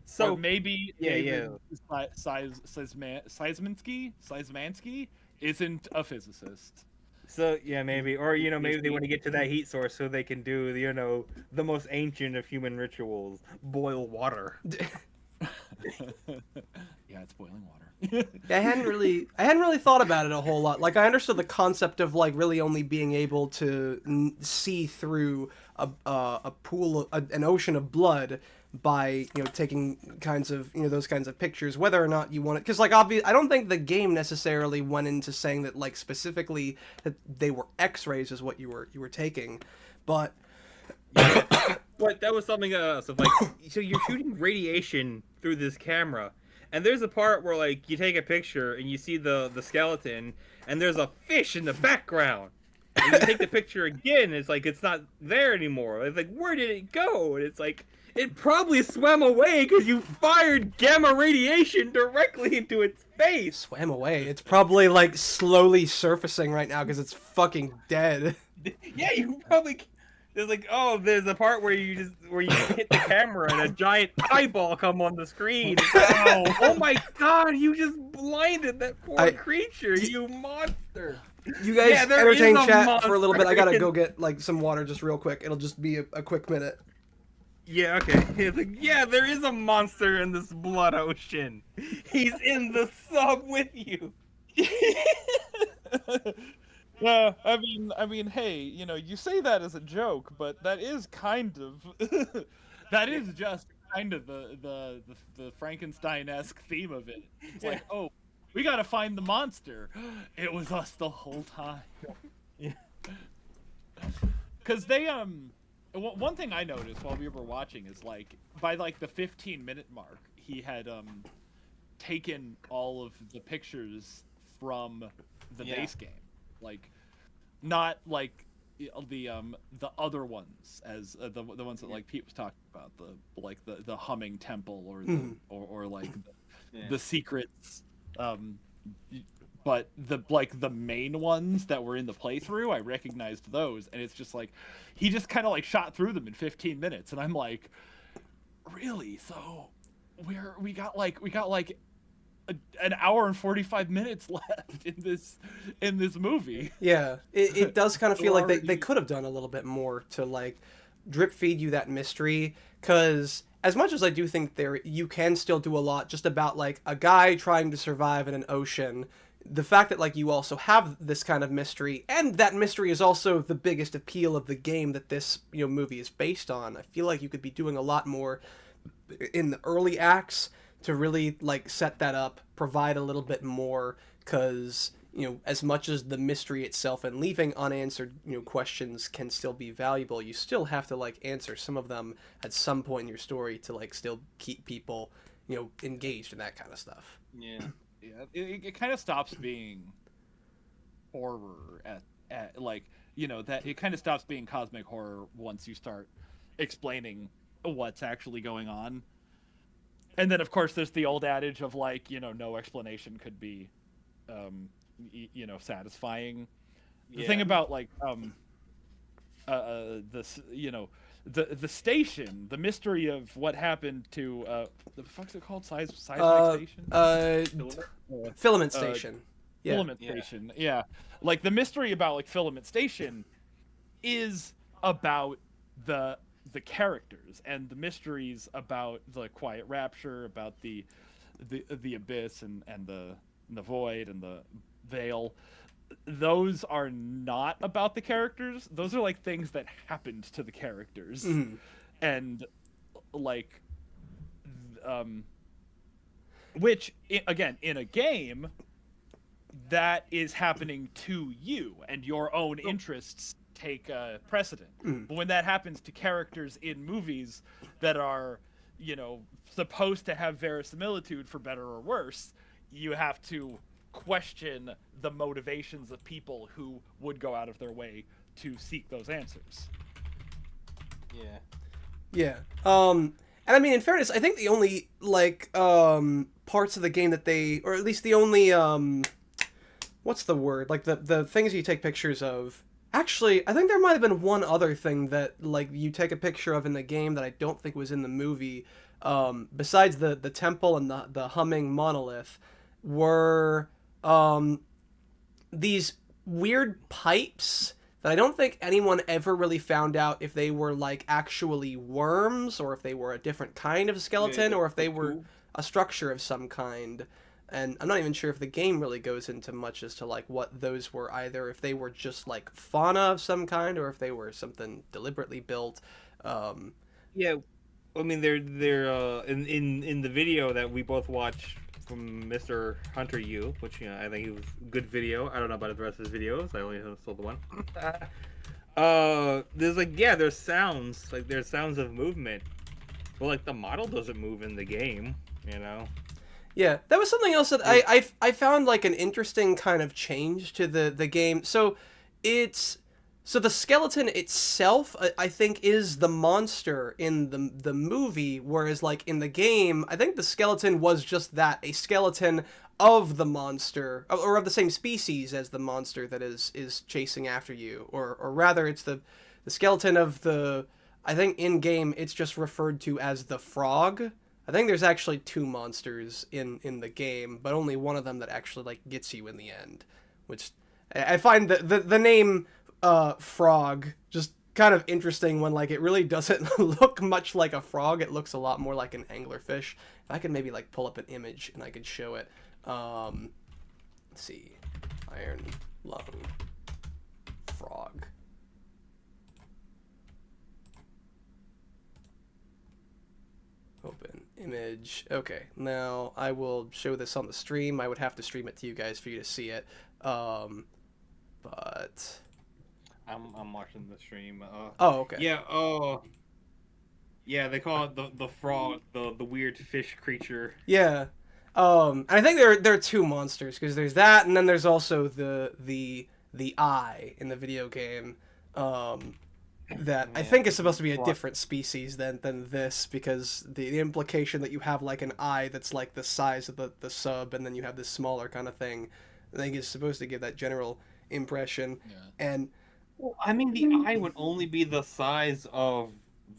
C: So or maybe Szymanski isn't a physicist.
B: So maybe, or maybe they want to get to that heat source so they can do the most ancient of human rituals: boil water.
C: Yeah, it's boiling water.
A: I hadn't really thought about it a whole lot. Like, I understood the concept of like really only being able to see through a pool, an ocean of blood by taking kinds of those kinds of pictures, whether or not you want it. Because like I don't think the game necessarily went into saying that like specifically that they were X-rays is what you were taking, but.
B: But that was something else of like, so you're shooting radiation through this camera, and there's a part where like you take a picture and you see the skeleton, and there's a fish in the background, and you take the picture again, and it's like it's not there anymore. It's like, where did it go? And it's like it probably swam away because you fired gamma radiation directly into its face.
A: Swam away. It's probably like slowly surfacing right now because it's fucking dead.
B: Yeah, you probably. There's like, there's a part where you hit the camera and a giant eyeball come on the screen. Oh my god, you just blinded that poor creature, you monster.
A: You guys entertain chat for a little bit. I gotta go get like some water just real quick. It'll just be a quick minute.
B: Yeah, okay. It's like, yeah, there is a monster in this blood ocean. He's in the sub with you.
C: Yeah, I mean, hey, you say that as a joke, but that is kind of, that is just kind of the Frankenstein-esque theme of it. It's like, oh, we gotta find the monster. It was us the whole time. Yeah. Because they, one thing I noticed while we were watching is like, by like the 15-minute mark, he had taken all of the pictures from the base game. Like, not like the other ones as the ones that like Pete was talking about, the humming temple or or like the secrets, but the main ones that were in the playthrough, I recognized those, and it's just like he just kind of like shot through them in 15 minutes, and I'm like, really? So we got like an hour and 45 minutes left in this movie.
A: Yeah, it does kind of feel like they could have done a little bit more to like drip feed you that mystery, because as much as I do think you can still do a lot just about like a guy trying to survive in an ocean, the fact that like you also have this kind of mystery, and that mystery is also the biggest appeal of the game that this movie is based on. I feel like you could be doing a lot more in the early acts to really like set that up, provide a little bit more, because as much as the mystery itself and leaving unanswered questions can still be valuable, you still have to like answer some of them at some point in your story to like still keep people engaged in that kind of stuff.
B: Yeah.
C: It kind of stops being horror at like that it kind of stops being cosmic horror once you start explaining what's actually going on. And then, of course, there's the old adage of, like, no explanation could be, satisfying. The thing about, like, this, the station, the mystery of what happened to, the fuck's it called? Seismic Station?
A: Filament Station. Yeah.
C: Filament Station, yeah. Like, the mystery about, like, Filament Station is about the characters, and the mysteries about the Quiet Rapture, about the abyss and the void and the veil. Those are not about the characters. Those are like things that happened to the characters, and like, which again in a game that is happening to you and your own interests take precedent. But when that happens to characters in movies that are, supposed to have verisimilitude for better or worse, you have to question the motivations of people who would go out of their way to seek those answers.
A: Yeah. And I mean, in fairness, I think the only like parts of the game that they, or at least the only what's the word? Like the things you take pictures of. Actually, I think there might have been one other thing that like you take a picture of in the game that I don't think was in the movie. Besides the temple and the humming monolith, were these weird pipes that I don't think anyone ever really found out if they were like actually worms or if they were a different kind of skeleton or if they were a structure of some kind. And I'm not even sure if the game really goes into much as to like what those were either, if they were just like fauna of some kind or if they were something deliberately built.
B: Yeah, I mean they're in the video that we both watched from Mr. Hunter U, which I think it was a good video. I don't know about the rest of his videos. I only saw the one. There's like there's sounds of movement, but like the model doesn't move in the game, you know.
A: Yeah, that was something else that I found like an interesting kind of change to the game. So the skeleton itself, I think, is the monster in the movie, whereas like in the game, I think the skeleton was just that, a skeleton of the monster, or of the same species as the monster that is chasing after you, or rather, it's the skeleton of the. I think in game it's just referred to as the frog. I think there's actually 2 monsters in the game, but only one of them that actually like gets you in the end, which I find the name frog just kind of interesting when like it really doesn't look much like a frog. It looks a lot more like an anglerfish. If I could maybe like pull up an image and I could show it. Let's see, iron lung frog. Open image. Okay, now I will show this on the stream. I would have to stream it to you guys for you to see it. But
B: I'm watching the stream.
A: oh, okay.
B: Yeah. Yeah. They call it the frog, the weird fish creature.
A: Yeah. And I think there are 2 monsters because there's that, and then there's also the eye in the video game. That I think is supposed to be a different species than this, because the implication that you have like an eye that's like the size of the sub, and then you have this smaller kind of thing, I think is supposed to give that general impression.
C: Yeah.
A: And
B: Well, I mean, the eye would only be the size of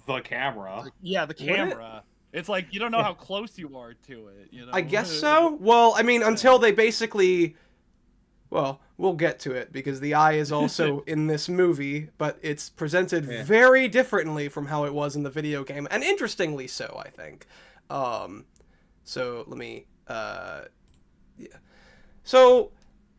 B: the camera.
C: Yeah, the camera. It's like you don't know how close you are to it. You know.
A: I guess so. Well, I mean, until they basically. Well, we'll get to it, because the eye is also in this movie, but it's presented very differently from how it was in the video game, and interestingly so, I think. So let me, yeah. So,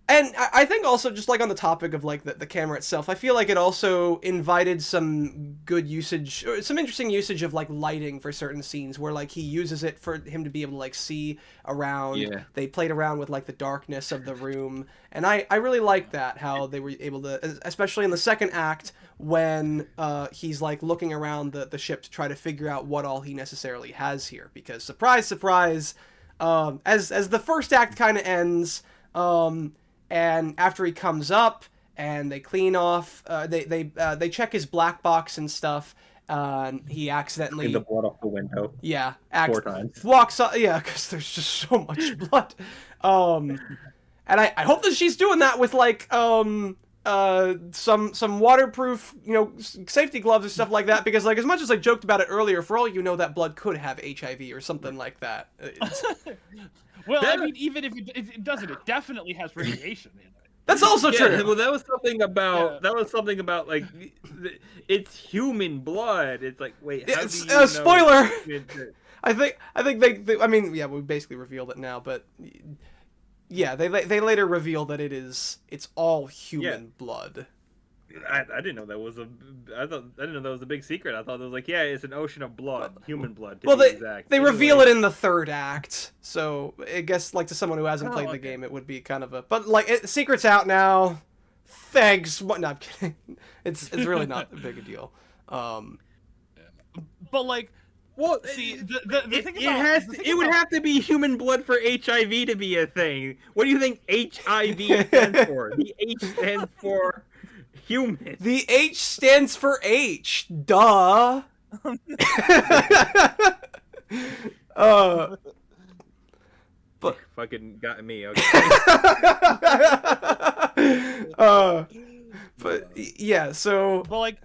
A: and I think also, just like on the topic of like the camera itself, I feel like it also invited some good usage, or some interesting usage of like lighting for certain scenes, where like he uses it for him to be able to like see around.
B: Yeah.
A: They played around with like the darkness of the room, and I really like that, how they were able to, especially in the second act when he's like looking around the ship to try to figure out what all he necessarily has here, because surprise, surprise, as the first act kind of ends, and after he comes up and they clean off, they check his black box and stuff. He accidentally
B: Clean the blood off the window.
A: Yeah,
B: 4 times.
A: Walks up, yeah, because there's just so much blood. And I hope that she's doing that with like some waterproof, safety gloves and stuff like that, because like as much as I joked about it earlier, for all you know, that blood could have HIV or something like that.
C: Well, I mean, even if it doesn't, it definitely has radiation in it.
A: That's also true.
B: Well, that was something about like it's human blood. It's like, wait, how do you know
A: spoiler. I think they I mean, yeah, we basically revealed it now, but yeah, they later reveal that it's all human blood.
B: I didn't know that was I didn't know that was a big secret. I thought it was like, yeah, it's an ocean of blood, human blood.
A: Well, they reveal it in the 3rd act, so I guess like to someone who hasn't played the game, it would be kind of a. But like, secret's out now. Thanks. What? No, I'm kidding. It's really not a big a deal.
C: But like.
B: Well,
C: see, the thing
B: it would have to be human blood for HIV to be a thing. What do you think HIV stands for? The H stands for human.
A: The H stands for H. Duh. But
B: fucking got me. Okay.
A: But yeah, so.
C: Well, like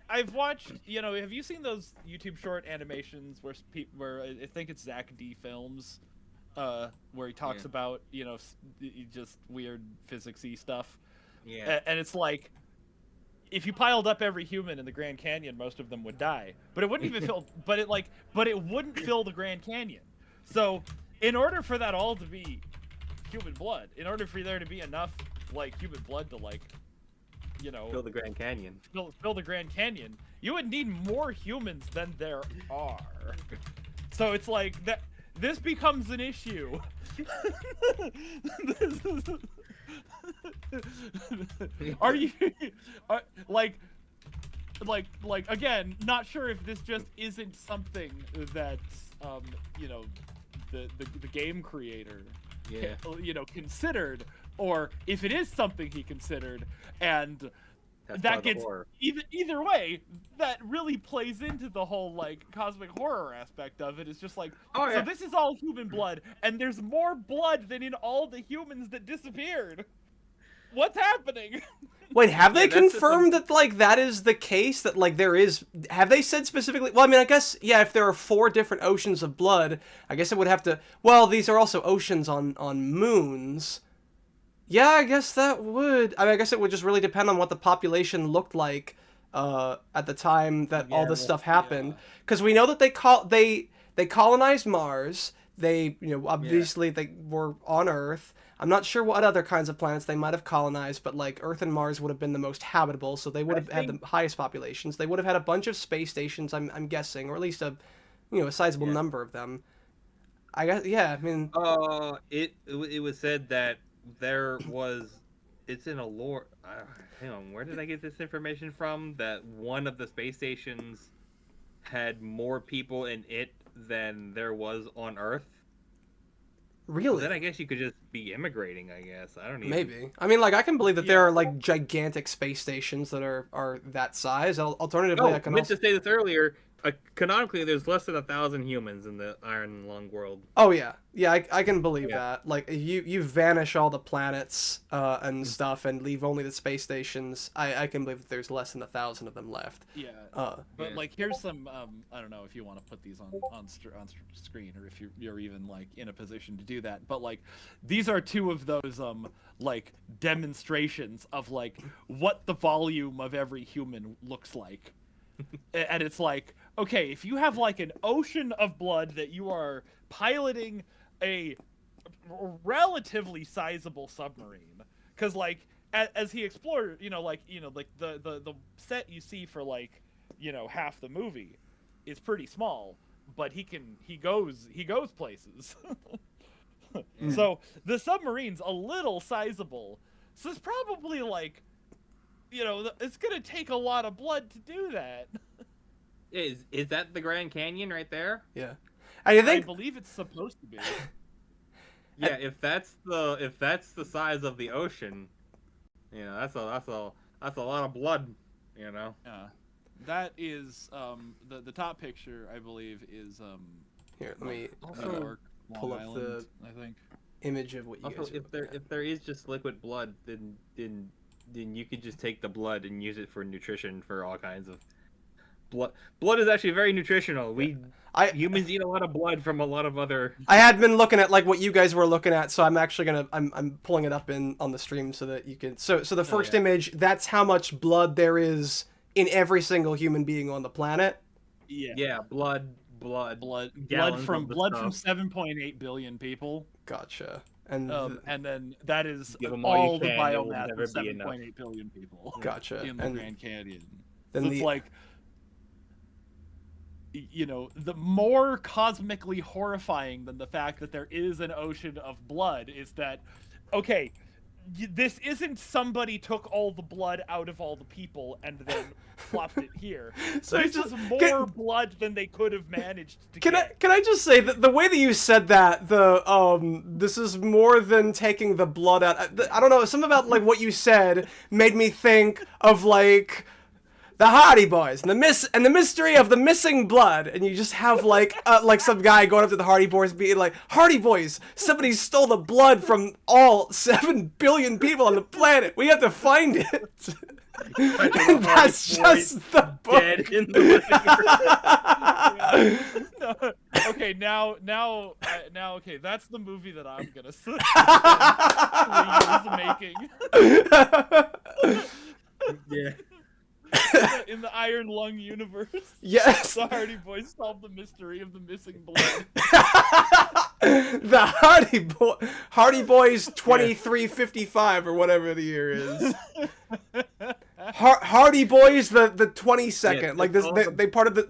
C: I've watched. Have you seen those YouTube short animations where I think it's Zach D Films, where he talks about just weird physics-y stuff.
B: Yeah.
C: And it's like, if you piled up every human in the Grand Canyon, most of them would die. But it wouldn't even fill. But it wouldn't fill the Grand Canyon. So, in order for that all to be human blood, in order for there to be enough like human blood to like, you know,
B: Fill the Grand Canyon.
C: Fill the Grand Canyon, you would need more humans than there are. So it's like that. This becomes an issue. Are you like again? Not sure if this just isn't something that you know, the game creator, you know, considered, or if it is something he considered, and that gets either way, that really plays into the whole like cosmic horror aspect of it. It's just like, so this is all human blood, and there's more blood than in all the humans that disappeared. What's happening?
A: Wait, have they confirmed that like that is the case? That like there is? Have they said specifically? Well, I mean, I guess yeah. If there are 4 different oceans of blood, I guess it would have to. Well, these are also oceans on moons. Yeah, I guess that would. I mean, I guess it would just really depend on what the population looked like at the time that all this stuff happened. Because we know that they colonized Mars. They, you know, obviously they were on Earth. I'm not sure what other kinds of planets they might have colonized, but like Earth and Mars would have been the most habitable, so they would have had the highest populations. They would have had a bunch of space stations, I'm guessing, or at least a sizable number of them. I guess, yeah. I mean,
B: it was said that there was, it's in a lore. Hang on, where did I get this information from? That one of the space stations had more people in it than there was on Earth.
A: Really?
B: Well, then I guess you could just be immigrating, I guess. I don't know.
A: Maybe. I mean, like, I can believe that there are, like, gigantic space stations that are that size. Alternatively, I can
B: meant to say this earlier. Canonically, there's less than 1,000 humans in the Iron Lung world.
A: Oh, yeah. Yeah, I can believe that. Like, you vanish all the planets and stuff and leave only the space stations. I can believe that there's less than 1,000 of them left.
C: Yeah. But, like, here's some, I don't know if you want to put these on screen or if you're even, like, in a position to do that. But, like, these are 2 of those, like, demonstrations of, like, what the volume of every human looks like. And it's like, okay, if you have like an ocean of blood that you are piloting a relatively sizable submarine, because like as he explored, like the set you see for like half the movie is pretty small, but he goes places. So the submarine's a little sizable, so it's probably like, it's gonna take a lot of blood to do that.
B: Is that the Grand Canyon right there?
A: Yeah,
C: I believe it's supposed to be.
B: Yeah, if that's the size of the ocean, that's a lot of blood.
C: Yeah, that is the top picture, I believe, is
A: here. Let me
C: also
A: pull up
C: Island, I think,
A: image of what you
B: also,
A: guys.
B: If there is just liquid blood, then you could just take the blood and use it for nutrition for all kinds of blood. Blood is actually very nutritional. Humans eat a lot of blood from a lot of other.
A: I had been looking at like what you guys were looking at, so I'm actually I'm pulling it up on the stream so that you can. So the first image, that's how much blood there is in every single human being on the planet.
C: Yeah.
B: Yeah, blood from
C: 7.8 billion people.
A: Gotcha.
C: And then that is all the biomass of 7.8 billion people.
A: Gotcha.
C: In the Grand Canyon.
A: Then
C: so it's like, the more cosmically horrifying than the fact that there is an ocean of blood is that, okay, this isn't somebody took all the blood out of all the people and then flopped it here. So this is more blood than they could have managed to get.
A: Can I just say that the way that you said that, this is more than taking the blood out. I don't know, something about like what you said made me think of like the Hardy Boys and the mystery of the missing blood, and you just have like some guy going up to the Hardy Boys being like, Hardy Boys, somebody stole the blood from all 7 billion people on the planet. We have to find it. And that's just the book.
B: Dead in the
C: Okay, now, okay, that's the movie that I'm gonna making.
B: Yeah.
C: In the Iron Lung universe.
A: Yes.
C: The Hardy Boys solved the mystery of the missing blood.
A: The Hardy Boys 2355 or whatever the year is. Hardy Boys the 22nd.
B: Yeah,
A: like this,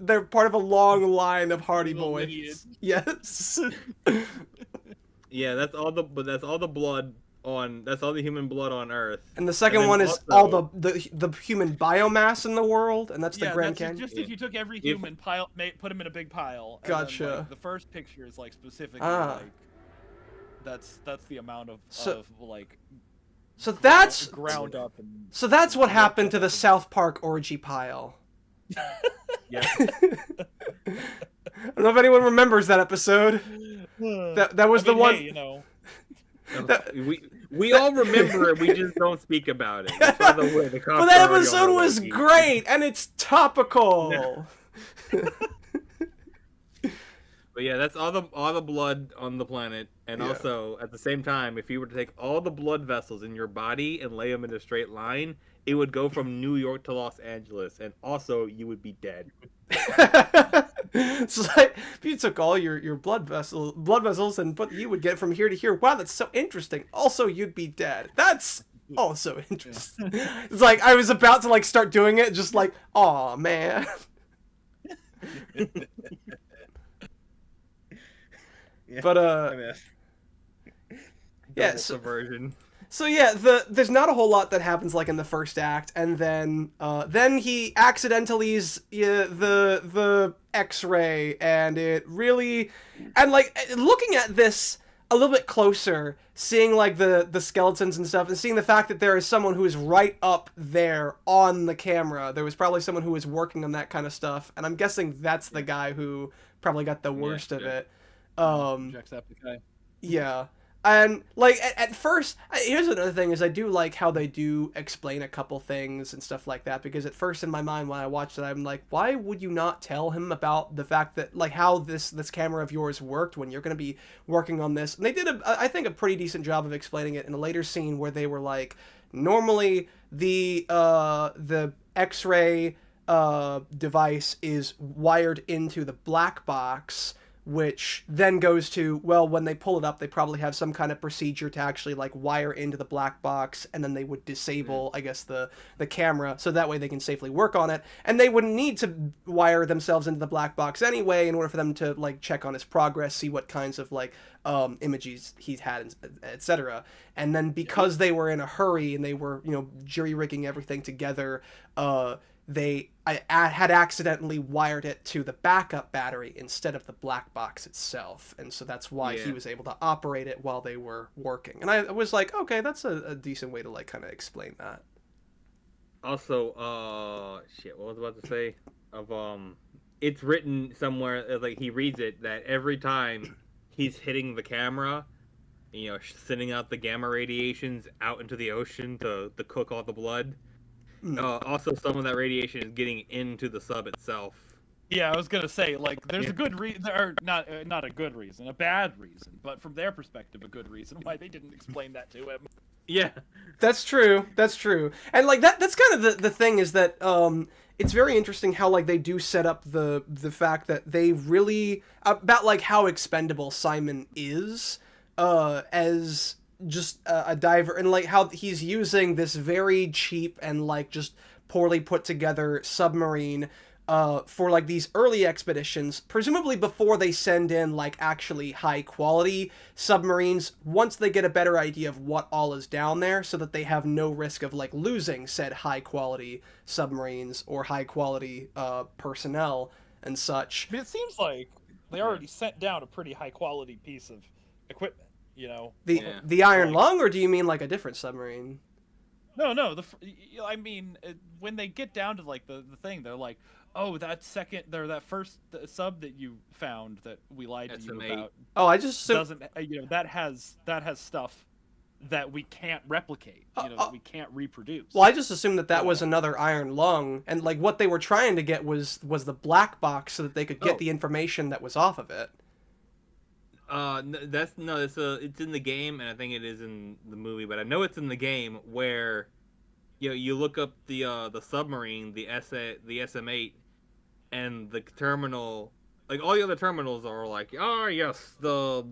A: they're part of a long line of Hardy Boys.
C: Lineage.
A: Yes.
B: Yeah, that's all the blood on. That's all the human blood on Earth.
A: And the second one is all the human biomass in the world, and that's the Grand Canyon.
C: Just if you took every human put them in a big pile. And
A: Gotcha.
C: then, like, the first picture is like specifically like that's the amount of like.
A: So that's
C: ground up. And
A: so that's what happened to the South Park orgy pile.
B: Yeah.
A: I don't know if anyone remembers that episode. That was the one.
C: Hey, you know.
B: We all remember it. We just don't speak about it. By the way,
A: but that episode was great, and it's topical.
B: But yeah, that's all the blood on the planet, and also at the same time, if you were to take all the blood vessels in your body and lay them in a straight line, it would go from New York to Los Angeles, and also you would be dead.
A: So like, if you took all your blood vessels and you would get from here to here. Wow, that's so interesting. Also, you'd be dead. That's also interesting. It's like I was about to like start doing it, just like, aw, man. But yeah,
B: subversion.
A: So yeah, there's not a whole lot that happens like in the first act, and then he accidentallys the X-ray, and it really, and like looking at this a little bit closer, seeing like the skeletons and stuff, and seeing the fact that there is someone who is right up there on the camera. There was probably someone who was working on that kind of stuff, and I'm guessing that's the guy who probably got the worst of it.
C: Jacksepticeye.
A: Yeah. And, like, at first, here's another thing, is I do like how they do explain a couple things and stuff like that, because at first in my mind when I watched it, I'm like, why would you not tell him about the fact that, like, how this camera of yours worked when you're going to be working on this? And they did, I think, a pretty decent job of explaining it in a later scene where they were like, normally the X-ray device is wired into the black box, which then goes to, well, when they pull it up, they probably have some kind of procedure to actually, like, wire into the black box, and then they would disable, I guess, the camera, so that way they can safely work on it. And they wouldn't need to wire themselves into the black box anyway in order for them to, like, check on his progress, see what kinds of, like, images he's had, etc. And then because they were in a hurry and they were, you know, jury-rigging everything together, I had accidentally wired it to the backup battery instead of the black box itself, and so that's why he was able to operate it while they were working. And I was like, okay, that's a decent way to, like, kind of explain that.
B: Also, shit, what was I about to say? It's written somewhere, like, he reads it, that every time he's hitting the camera, you know, sending out the gamma radiations out into the ocean to cook all the blood. Also, some of that radiation is getting into the sub itself.
C: Yeah, I was gonna say, like, there's a good reason, or not a good reason, a bad reason, but from their perspective, a good reason why they didn't explain that to him.
B: Yeah,
A: that's true. That's true. And like that's kind of the thing is that it's very interesting how, like, they do set up the fact that they really about, like, how expendable Simon is as just a diver, and like how he's using this very cheap and, like, just poorly put together submarine for, like, these early expeditions, presumably before they send in, like, actually high quality submarines, once they get a better idea of what all is down there, so that they have no risk of, like, losing said high quality submarines or high quality personnel and such.
C: I mean, it seems like they already sent down a pretty high quality piece of equipment. You know,
A: the Iron Lung, or do you mean like a different submarine?
C: No. I mean, when they get down to, like, the thing, they're like, oh, that first sub that you found that we lied to you about.
A: Oh, I just
C: doesn't, you know, that has stuff that we can't replicate. You know, that we can't reproduce.
A: Well, I just assumed that was another Iron Lung, and, like, what they were trying to get was the black box so that they could get the information that was off of it.
B: It's in the game, and I think it is in the movie, but I know it's in the game where, you know, you look up the submarine, the SM-8, and the terminal Like all the other terminals are like, oh yes, the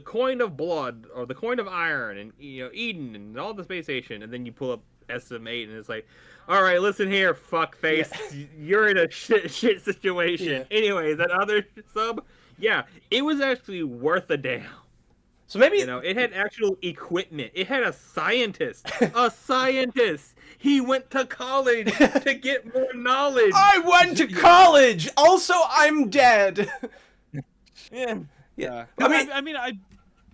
B: coin of blood or the coin of iron, and Eden and all the space station, and then you pull up SM8 and it's like, all right, listen here, fuckface, you're in a shit situation.
A: Yeah.
B: Anyways, that other sub, yeah, it was actually worth a damn.
A: So maybe
B: It had actual equipment. It had a scientist. A scientist. He went to college to get more knowledge.
A: I went to college. Also, I'm dead. Yeah.
C: I mean,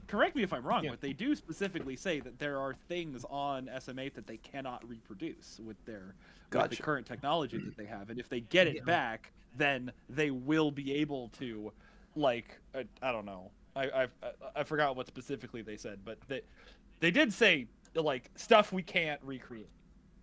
C: correct me if I'm wrong, but they do specifically say that there are things on SM8 that they cannot reproduce with the current technology that they have, and if they get it back, then they will be able to, like, I don't know. I forgot what specifically they said, but they did say like stuff we can't recreate.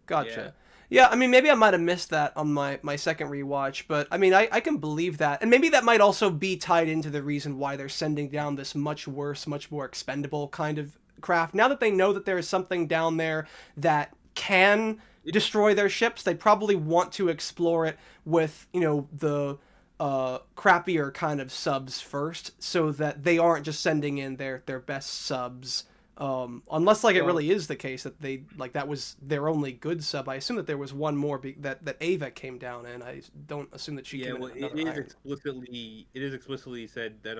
A: Gotcha. Yeah, I mean, maybe I might have missed that on my second rewatch, but I mean, I can believe that. And maybe that might also be tied into the reason why they're sending down this much worse, much more expendable kind of craft. Now that they know that there is something down there that can destroy their ships, they probably want to explore it with, the crappier kind of subs first, so that they aren't just sending in their best subs. Unless it really is the case that they that was their only good sub. I assume that there was one more that Ava came down in. I don't assume that she came in another iron.
B: It is explicitly said that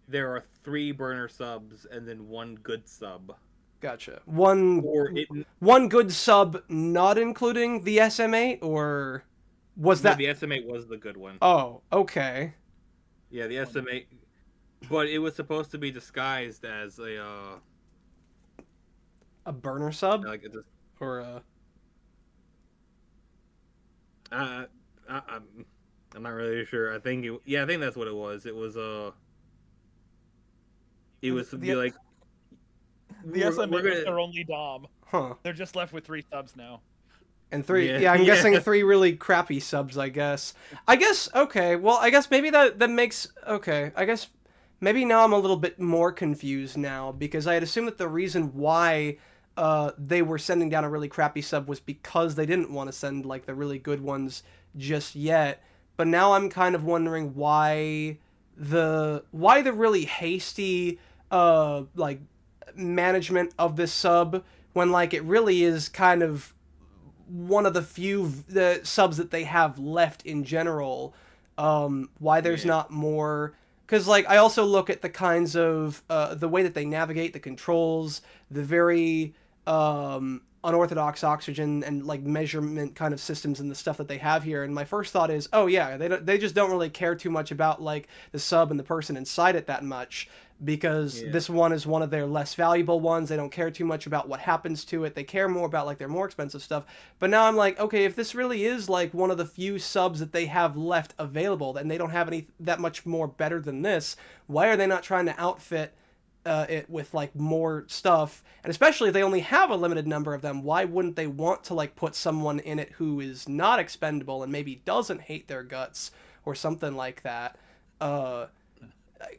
B: there are 3 burner subs and then 1 good sub.
A: Gotcha. One good sub, not including the SM8, or was that
B: the SM8 was the good one?
A: Oh, okay.
B: Yeah, the SM8. But it was supposed to be disguised as a
A: burner sub, or a.
B: I'm not really sure. I think I think that's what it was. It was It was to be like.
C: The SM8 was their only dom.
A: Huh.
C: They're just left with 3 subs now.
A: And 3, I'm guessing 3 really crappy subs. I guess. Okay. Well, I guess maybe that makes okay. I guess. Maybe now I'm a little bit more confused now, because I had assumed that the reason why they were sending down a really crappy sub was because they didn't want to send the really good ones just yet. But now I'm kind of wondering why the really hasty management of this sub, when it really is kind of one of the few subs that they have left in general. Why there's not more. Because, I also look at the kinds of, the way that they navigate, the controls, the very unorthodox oxygen and, measurement kind of systems and the stuff that they have here. And my first thought is, oh, yeah, they just don't really care too much about, the sub and the person inside it that much. Because this one is one of their less valuable ones. They don't care too much about what happens to it. They care more about, their more expensive stuff. But now I'm like, okay, if this really is, one of the few subs that they have left available, and they don't have any that much more better than this, why are they not trying to outfit it with, more stuff? And especially if they only have a limited number of them, why wouldn't they want to, put someone in it who is not expendable and maybe doesn't hate their guts or something like that?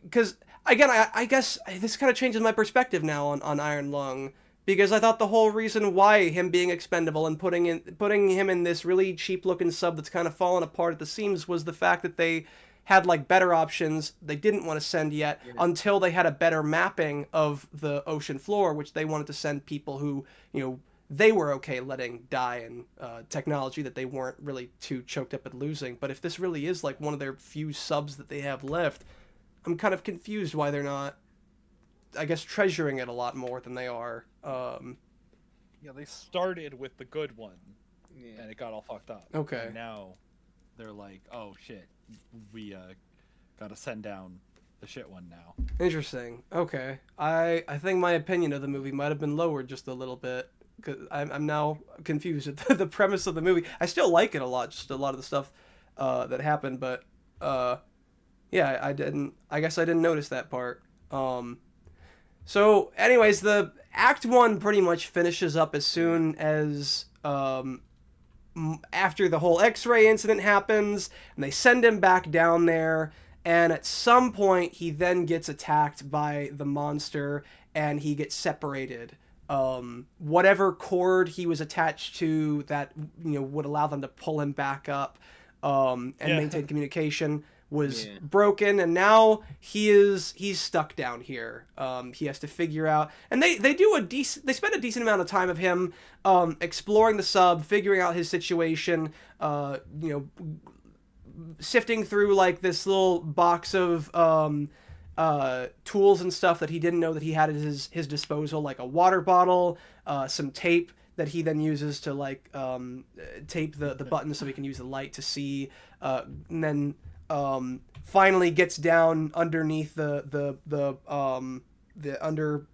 A: Because... Again, I guess this kind of changes my perspective now on Iron Lung, because I thought the whole reason why him being expendable and putting him in this really cheap-looking sub that's kind of fallen apart at the seams was the fact that they had better options they didn't want to send yet until they had a better mapping of the ocean floor, which they wanted to send people who, they were okay letting die in technology that they weren't really too choked up at losing. But if this really is one of their few subs that they have left, I'm kind of confused why they're not, I guess, treasuring it a lot more than they are.
C: They started with the good one, and it got all fucked up.
A: Okay.
C: And now they're like, oh shit, we gotta send down the shit one now.
A: Interesting. Okay. I think my opinion of the movie might have been lowered just a little bit, because I'm now confused at the premise of the movie. I still like it a lot, just a lot of the stuff that happened, but... yeah, I guess I didn't notice that part. So, anyways, the Act 1 pretty much finishes up as soon as, after the whole X-ray incident happens, and they send him back down there, and at some point, he then gets attacked by the monster, and he gets separated. Whatever cord he was attached to that, would allow them to pull him back up, and maintain communication was
B: Yeah.
A: broken, and now he's stuck down here. He has to figure out, and they spend a decent amount of time of him exploring the sub, figuring out his situation, sifting through like this little box of tools and stuff that he didn't know that he had at his disposal, like a water bottle, some tape that he then uses to like tape the buttons so he can use the light to see, and then finally gets down underneath the under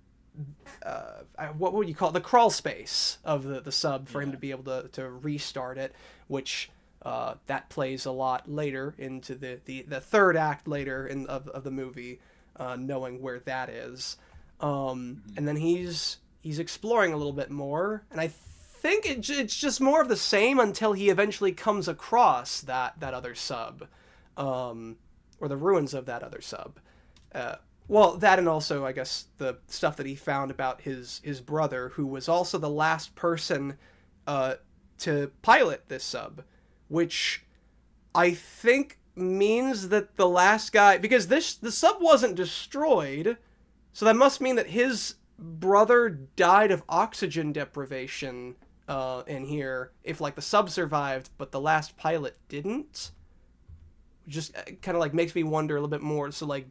A: what would you call it, the crawl space of the sub for him to be able to restart it, which that plays a lot later into the third act later of the movie, knowing where that is, and then he's exploring a little bit more, and I think it's just more of the same until he eventually comes across that other sub, or the ruins of that other sub. Well, that, and also I guess the stuff that he found about his brother, who was also the last person to pilot this sub, which I think means that the last guy, because the sub wasn't destroyed, so that must mean that his brother died of oxygen deprivation in here, if like the sub survived but the last pilot didn't. Just kind of like makes me wonder a little bit more. So like,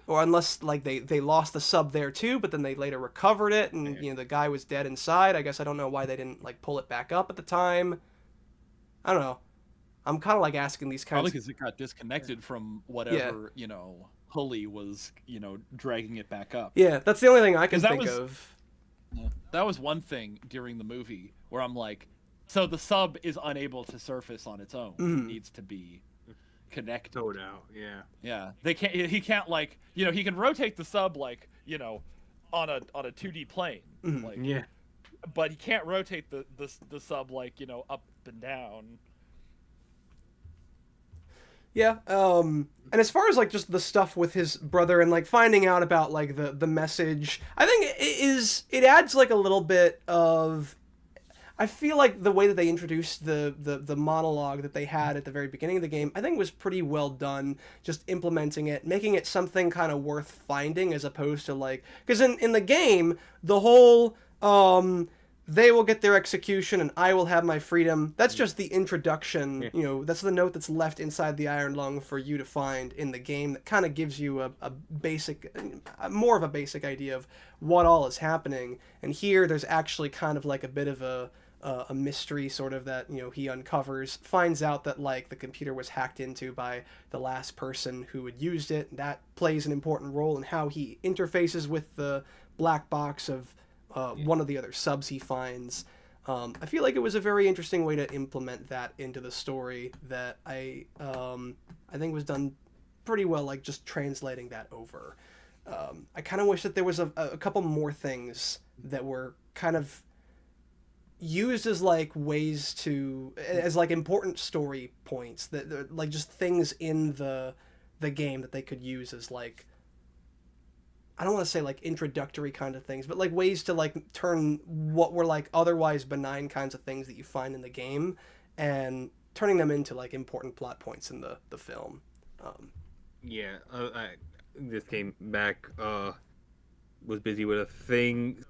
A: or unless like they lost the sub there too, but then they later recovered it, and the guy was dead inside. I guess I don't know why they didn't like pull it back up at the time. I don't know. I'm kind of like asking these kinds.
C: Probably because it got disconnected from whatever pulley was dragging it back up.
A: Yeah, that's the only thing I can think of.
C: That was one thing during the movie where I'm like, so the sub is unable to surface on its own. It needs to be connected.
B: Towed out, yeah.
C: Yeah, he can't like, he can rotate the sub like, on a 2D plane. Like,
B: yeah.
C: But he can't rotate the sub like, up and down.
A: Yeah, and as far as like just the stuff with his brother and like finding out about like the message, I think it adds like a little bit of, I feel like the way that they introduced the monologue that they had at the very beginning of the game, I think was pretty well done, just implementing it, making it something kind of worth finding, as opposed to like, because in the game, the whole they will get their execution and I will have my freedom, that's just the introduction. That's the note that's left inside the Iron Lung for you to find in the game, that kind of gives you a basic, more of a basic idea of what all is happening. And here there's actually kind of like a bit of a mystery sort of that he uncovers, finds out that like the computer was hacked into by the last person who had used it, and that plays an important role in how he interfaces with the black box of one of the other subs he finds. I feel like it was a very interesting way to implement that into the story that I think was done pretty well, like just translating that over. I kind of wish that there was a couple more things that were kind of used as like ways to, as like important story points, that like just things in the game that they could use as like, I don't want to say like introductory kind of things, but like ways to like turn what were like otherwise benign kinds of things that you find in the game and turning them into like important plot points in the film.
B: I just came back, was busy with a thing.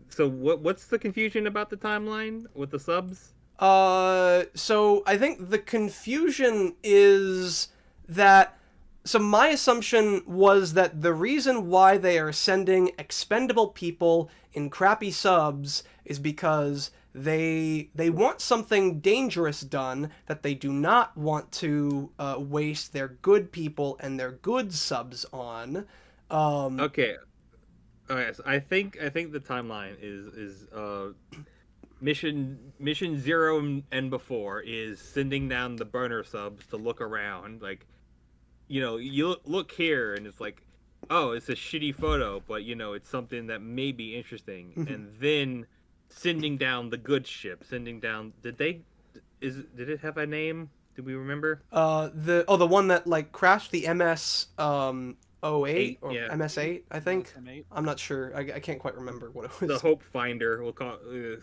B: So what's the confusion about the timeline with the subs?
A: So I think the confusion is that, so my assumption was that the reason why they are sending expendable people in crappy subs is because they want something dangerous done that they do not want to waste their good people and their good subs on.
B: Okay. All right. So I think the timeline is mission 0 and before is sending down the burner subs to look around, like. You look here and it's like, oh, it's a shitty photo, but it's something that may be interesting. And then sending down the good ship, did it have a name? Did we remember?
A: The one that like crashed, the MS 08 or MS8, I think. MS8. I'm not sure. I can't quite remember what it was.
B: The Hope Finder, we'll call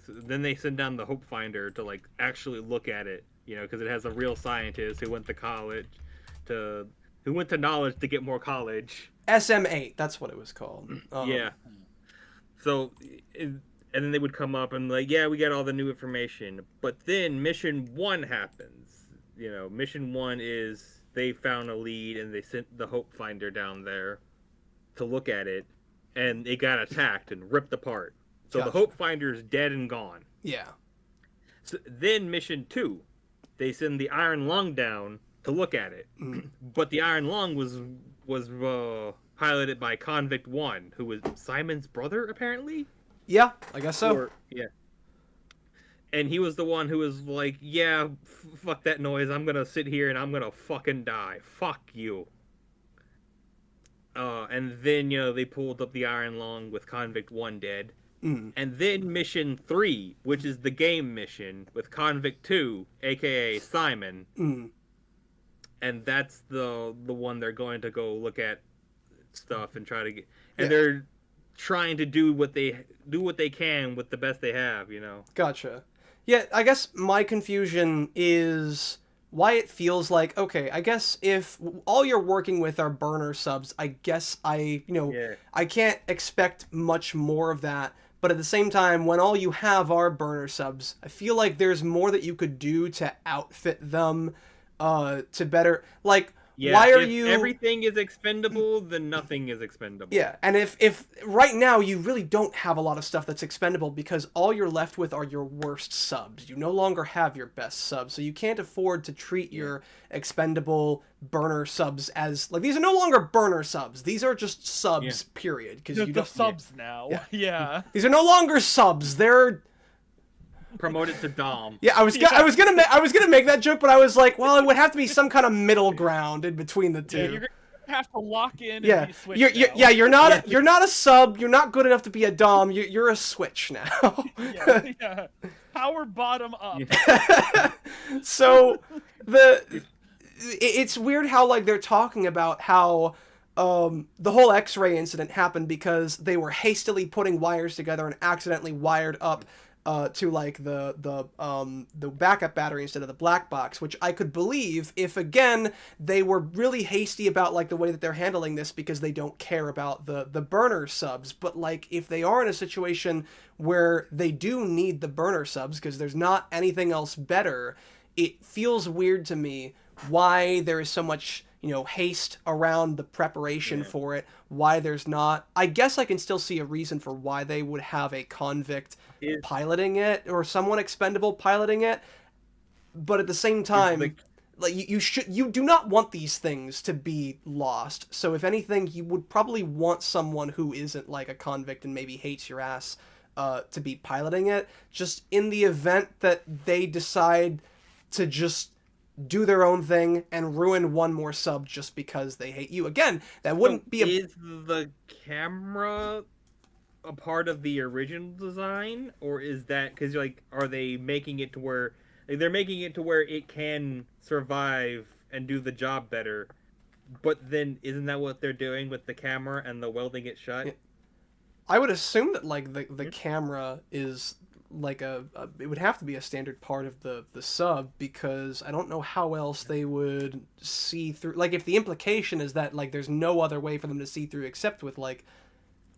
B: then they send down the Hope Finder to like actually look at it, you know, because it has a real scientist who went to who went to knowledge to get more college.
A: SM8, that's what it was called.
B: Yeah. So, and then they would come up and like, yeah, we got all the new information. But then Mission 1 happens. You know, Mission 1 is they found a lead and they sent the Hope Finder down there to look at it, and it got attacked and ripped apart. So
A: Gotcha.
B: the Hope Finder is dead and gone.
A: Yeah.
B: So then Mission 2, they send the Iron Lung down to look at it. But the Iron Lung was piloted by Convict 1, who was Simon's brother, apparently?
A: Yeah, I guess so.
B: Yeah. And he was the one who was like, yeah, fuck that noise. I'm going to sit here and I'm going to fucking die. Fuck you. And then, you know, they pulled up the Iron Lung with Convict 1 dead. And then Mission 3, which is the game mission, with Convict 2, a.k.a. Simon. And that's the one they're going to go look at stuff and try to get... And they're trying to do what they can with the best they have, you know?
A: Gotcha. Yeah, I guess my confusion is why it feels like, okay, I guess if all you're working with are burner subs, I guess I can't expect much more of that. But at the same time, when all you have are burner subs, I feel like there's more that you could do to outfit them to better... Like, why are you...
B: everything is expendable, then nothing is expendable.
A: Yeah, and if right now you really don't have a lot of stuff that's expendable because all you're left with are your worst subs. You no longer have your best subs, so you can't afford to treat your expendable burner subs as... Like, these are no longer burner subs. These are just subs, period.
C: Because you don't... subs now. Yeah.
A: These are no longer subs. They're...
B: promoted to Dom.
A: Yeah, I was gonna make that joke, but I was like, well, it would have to be some kind of middle ground in between the two.
C: Yeah, you're gonna have to lock in.
A: Yeah,
C: and be switched
A: you're not a sub. You're not good enough to be a Dom. You're a switch now.
C: yeah. Power bottom up.
A: So it's weird how like they're talking about how the whole X-ray incident happened because they were hastily putting wires together and accidentally wired up to like the backup battery instead of the black box, which I could believe if again they were really hasty about like the way that they're handling this because they don't care about the burner subs. But like if they are in a situation where they do need the burner subs because there's not anything else better, it feels weird to me why there is so much haste around the preparation for it, why there's not... I guess I can still see a reason for why they would have a convict piloting it, or someone expendable piloting it, but at the same time, like you do not want these things to be lost, so if anything, you would probably want someone who isn't like a convict and maybe hates your ass to be piloting it, just in the event that they decide to just do their own thing and ruin one more sub just because they hate you. Again, that wouldn't be a...
B: Is the camera a part of the original design, or is that because like are they making it to where they're making it to where it can survive and do the job better? But then isn't that what they're doing with the camera and the welding it shut?
A: Yeah. I would assume that like the camera is like it would have to be a standard part of the sub, because I don't know how else they would see through, like if the implication is that like there's no other way for them to see through except with like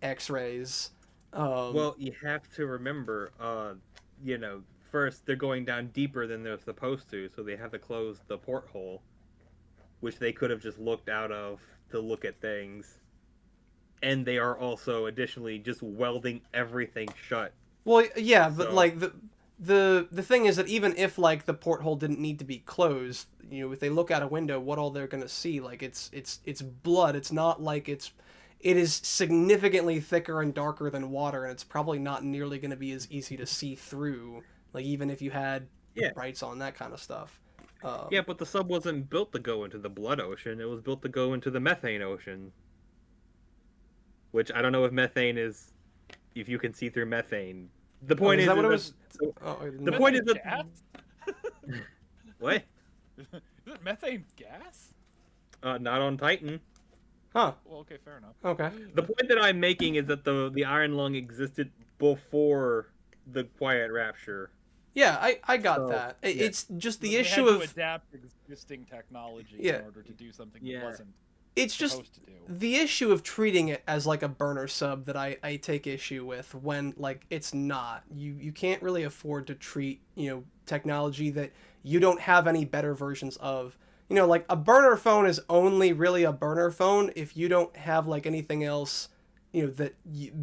A: X-rays.
B: Well, you have to remember, first they're going down deeper than they're supposed to, so they have to close the porthole, which they could have just looked out of to look at things. And they are also additionally just welding everything shut.
A: Well, yeah, but like the thing is that even if like the porthole didn't need to be closed, if they look out a window, what all they're gonna see, like it's blood. It's not like it is significantly thicker and darker than water, and it's probably not nearly gonna be as easy to see through. Like even if you had brights on, that kind of stuff.
B: Yeah, but the sub wasn't built to go into the blood ocean. It was built to go into the methane ocean. Which I don't know if methane is... if you can see through methane. The point is...
A: that what it
B: was?
A: Was?
B: The point is that...
C: gas?
B: What?
C: Is it methane gas?
B: Not on Titan.
A: Huh.
C: Well, okay, fair enough.
A: Okay.
B: The point that I'm making is that the Iron Lung existed before the Quiet Rapture.
A: Yeah, I got
B: So,
A: that.
B: yeah.
A: It's just the
C: They
A: issue
C: had
A: of
C: to adapt existing technology
A: Yeah.
C: in order to do something
B: Yeah.
C: that wasn't
A: it's just
C: supposed to do.
A: the issue of treating it as like a burner sub that I take issue with when like it's not. You can't really afford to treat, technology that you don't have any better versions of. Like a burner phone is only really a burner phone if you don't have like anything else, that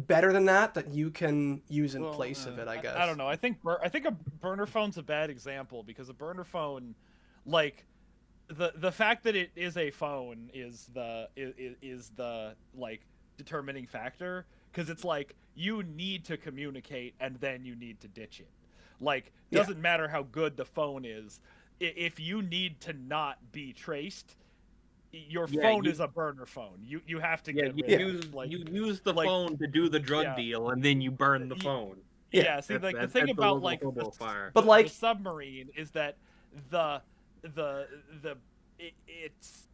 A: better than that you can use in place of it, I guess.
C: I don't know. I think a burner phone's a bad example because a burner phone, like, the fact that it is a phone is the like determining factor, because it's like you need to communicate and then you need to ditch it. Like, doesn't matter how good the phone is, if you need to not be traced, your phone is a burner phone. You have to get rid of it. Like,
B: you use the phone to do the drug deal, and then you burn the phone.
C: Yeah, see, like, the thing about like
A: But like
C: the submarine is that it's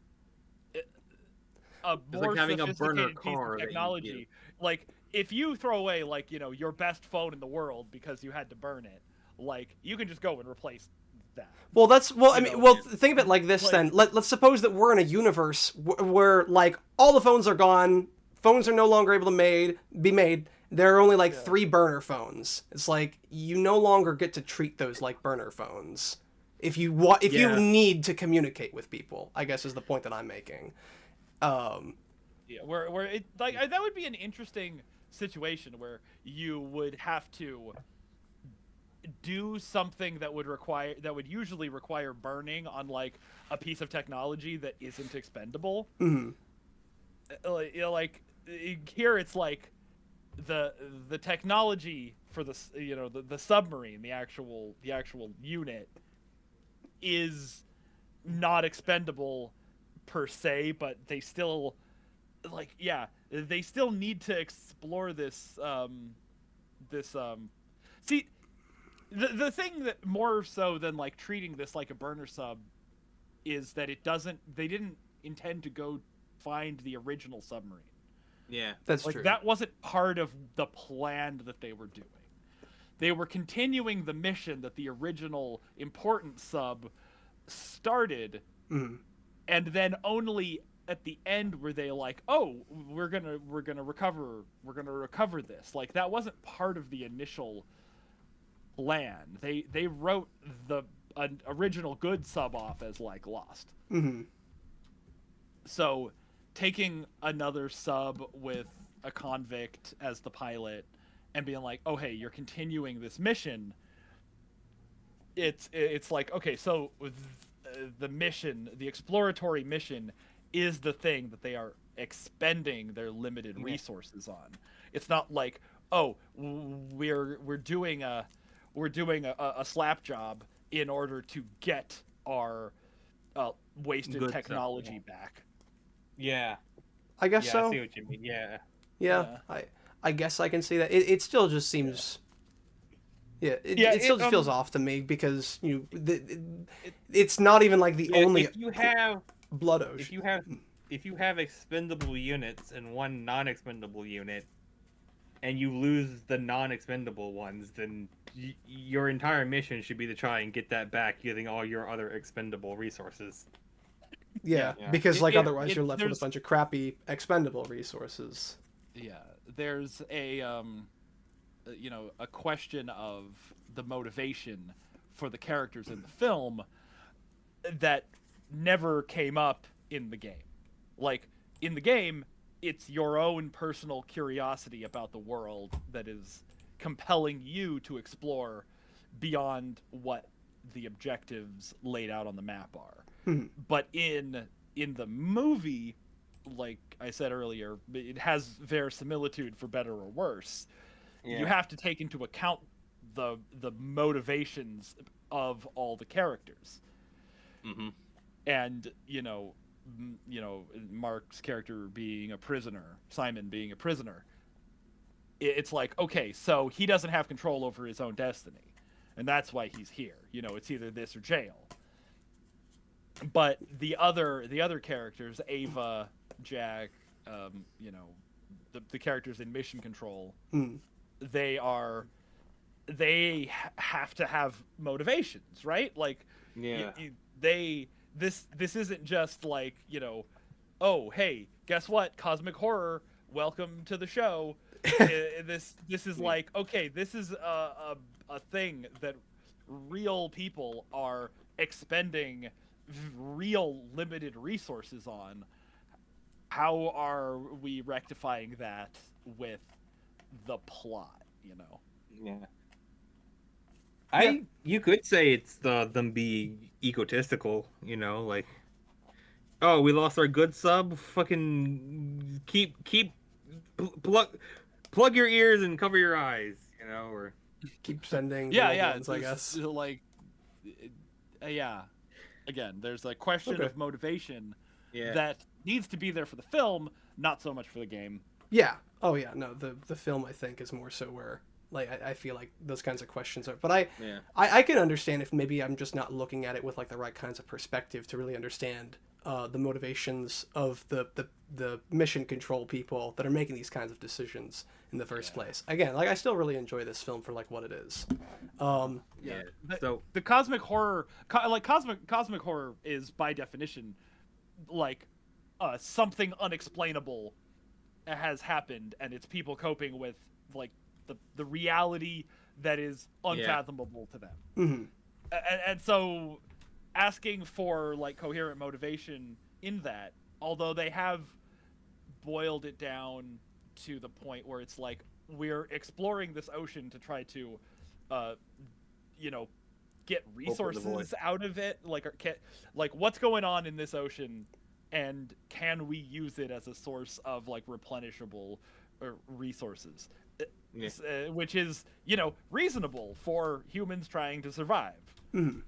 C: a more
B: like having a burner
C: sophisticated piece
B: car
C: of
B: that you
C: technology. Like, if you throw away, like, your best phone in the world because you had to burn it, like, you can just go and replace that.
A: Well, think of it like this, then. Let's suppose that we're in a universe where like all the phones are gone, phones are no longer able to be made. There are only like 3 burner phones. It's like you no longer get to treat those like burner phones if you you need to communicate with people, I guess is the point that I'm making.
C: Where it, like, that would be an interesting situation where you would have to do something that would usually require burning on like a piece of technology that isn't expendable.
A: Mm-hmm.
C: Like here it's like the technology for the submarine, the actual unit, is not expendable per se, but they still they still need to explore this see, the thing that more so than like treating this like a burner sub is that they didn't intend to go find the original submarine.
B: Yeah,
A: that's
C: like,
A: true.
C: That wasn't part of the plan that they were doing. They were continuing the mission that the original important sub started, and then only at the end were they like, "Oh, we're gonna recover this." Like, that wasn't part of the initial plan. They wrote an original good sub off as like lost.
A: Mm-hmm.
C: So taking another sub with a convict as the pilot and being like, "Oh, hey, you're continuing this mission." It's like, okay, so the mission, the exploratory mission, is the thing that they are expending their limited resources on. It's not like, oh, we're doing a slap job in order to get our wasted
B: good
C: technology
B: stuff,
C: back.
B: Yeah.
A: I guess so.
B: I see what you mean. Yeah.
A: Yeah. I guess I can see that. It still just seems. Yeah. It still just feels off to me because it's not even like the only.
B: If you have
A: blood ocean.
B: If you have expendable units and one non-expendable unit, and you lose the non-expendable ones, then your entire mission should be to try and get that back using all your other expendable resources.
A: Yeah. Because otherwise you're left with a bunch of crappy expendable resources.
C: Yeah, there's a question of the motivation for the characters in the film that never came up in the game. Like, in the game, it's your own personal curiosity about the world that is compelling you to explore beyond what the objectives laid out on the map are. But in the movie, like I said earlier, it has verisimilitude for better or worse. Yeah. You have to take into account the motivations of all the characters.
B: Mm-hmm.
C: And Mark's character being a prisoner, Simon being a prisoner, it's like, okay, so he doesn't have control over his own destiny, and that's why he's here. It's either this or jail. But the other characters, Ava, Jack, the characters in Mission Control, they are they have to have motivations, right? Like,
B: Yeah.
C: this isn't just like, oh, hey, guess what? Cosmic horror, welcome to the show. This is like, okay, this is a thing that real people are expending real limited resources on. How are we rectifying that with the plot,
B: Yeah.
A: Yeah.
B: You could say it's them being egotistical, like, oh, we lost our good sub, fucking plug your ears and cover your eyes, or
A: Keep sending the
C: Yeah,
A: old
C: yeah,
A: ones, I guess.
C: like, yeah. Again, there's a question
A: Okay.
C: of motivation
B: yeah.
C: that needs to be there for the film, not so much for the game.
A: Yeah. Oh yeah. No, the film I think is more so where like I feel like those kinds of questions are. But
B: Yeah.
A: I can understand if maybe I'm just not looking at it with like the right kinds of perspective to really understand the motivations of the mission control people that are making these kinds of decisions in the first place. Again, like I still really enjoy this film for like what it is.
B: Yeah.
C: The, the cosmic horror, cosmic horror is by definition like something unexplainable has happened, and it's people coping with like the reality that is unfathomable to them.
A: Mm-hmm.
C: And so asking for like coherent motivation in that, although they have boiled it down to the point where it's like we're exploring this ocean to try to get resources out of it, like what's going on in this ocean, and can we use it as a source of like replenishable resources, which is reasonable for humans trying to survive.
A: Mm-hmm.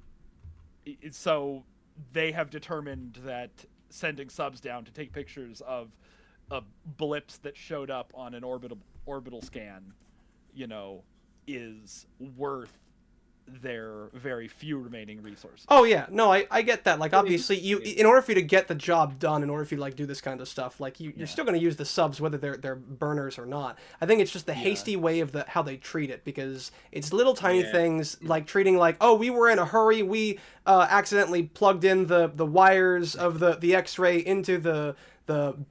C: So they have determined that sending subs down to take pictures of blips that showed up on an orbital scan, is worth their very few remaining resources.
A: Oh yeah, no, I get that. Like obviously, in order for you to get the job done, in order for you to like do this kind of stuff, like you're still going to use the subs whether they're burners or not. I think it's just the hasty way of how they treat it, because it's little tiny things like treating like, oh, we were in a hurry, we accidentally plugged in the wires of the X-ray into the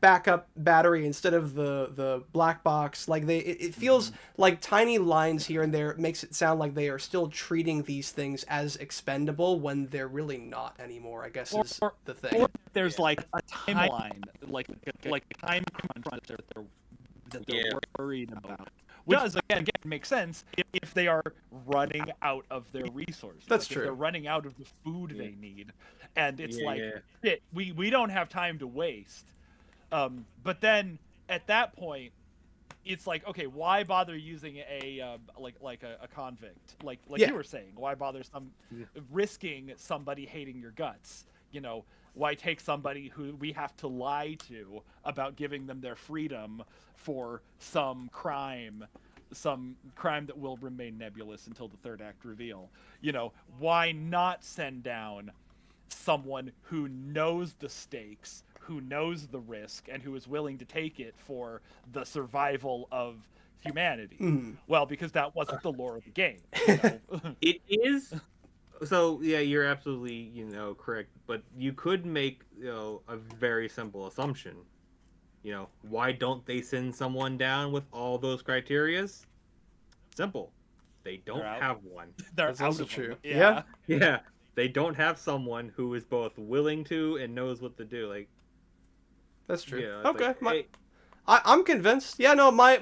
A: backup battery instead of the black box. Like it feels like tiny lines here and there. It makes it sound like they are still treating these things as expendable when they're really not anymore, I guess is the thing.
C: Or there's like a timeline, like a time crunch that they're worried about. Which does again make sense if they are running out of their resources.
A: That's
C: like
A: true.
C: If they're running out of the food they need, and it's shit, we don't have time to waste. But then at that point, it's like, okay, why bother using a convict? Like you were saying, why bother risking somebody hating your guts? Why take somebody who we have to lie to about giving them their freedom for some crime that will remain nebulous until the third act reveal? Why not send down someone who knows the stakes, who knows the risk, and who is willing to take it for the survival of humanity? Well, because that wasn't the lore of the game.
B: It is. So yeah, you're absolutely correct, but you could make a very simple assumption. Why don't they send someone down with all those criterias? Simple, they don't have one.
A: That's also true.
C: Yeah.
B: They don't have someone who is both willing to and knows what to do. Like,
A: that's true.
B: Yeah,
A: okay,
B: like,
A: I'm convinced. Yeah, no, my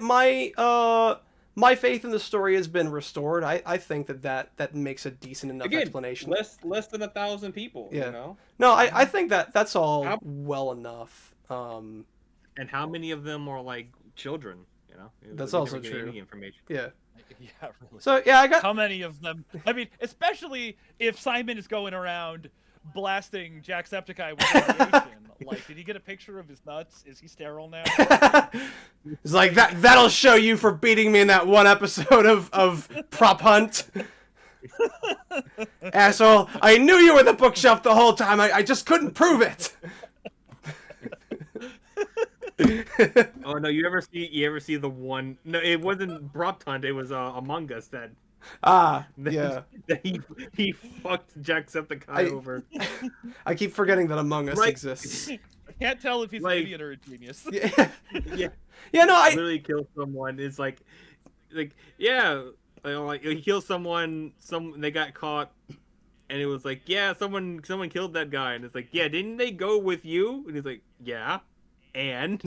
A: faith in the story has been restored. I think that makes a decent enough explanation.
B: Less than 1,000 people.
A: Yeah. No, I think that's all well enough.
B: And how many of them are like children?
A: That's also true.
B: Any information.
A: Yeah.
C: Yeah, really.
A: So yeah, I got
C: how many of them? I mean, especially if Simon is going around blasting Jacksepticeye with radiation. Like, did he get a picture of his nuts? Is he sterile now?
A: It's like that'll show you for beating me in that one episode of Prop Hunt. Asshole! I knew you were the bookshelf the whole time. I just couldn't prove it.
B: Oh no! You ever see the one? No, it wasn't Prop Hunt. It was Among Us that
A: Yeah.
B: That he fucked Jacksepticeye over.
A: I keep forgetting that Among Us
B: Right.
A: exists.
C: I can't tell if he's
B: Like-
C: an idiot or a genius.
A: Yeah.
B: Yeah,
A: Yeah, no, I
B: literally kill someone. It's like yeah, like he kills someone. They got caught, and it was like, yeah, someone killed that guy, and it's like, yeah, didn't they go with you? And he's like, yeah, and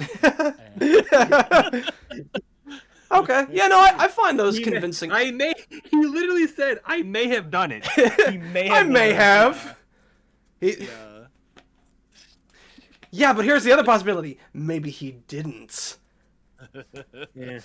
A: Okay. Yeah, no, I find those convincing.
B: He literally said, I may have done it. He may have.
A: I may have.
C: Yeah.
A: Yeah, but here's the other possibility. Maybe he didn't.
B: Yeah.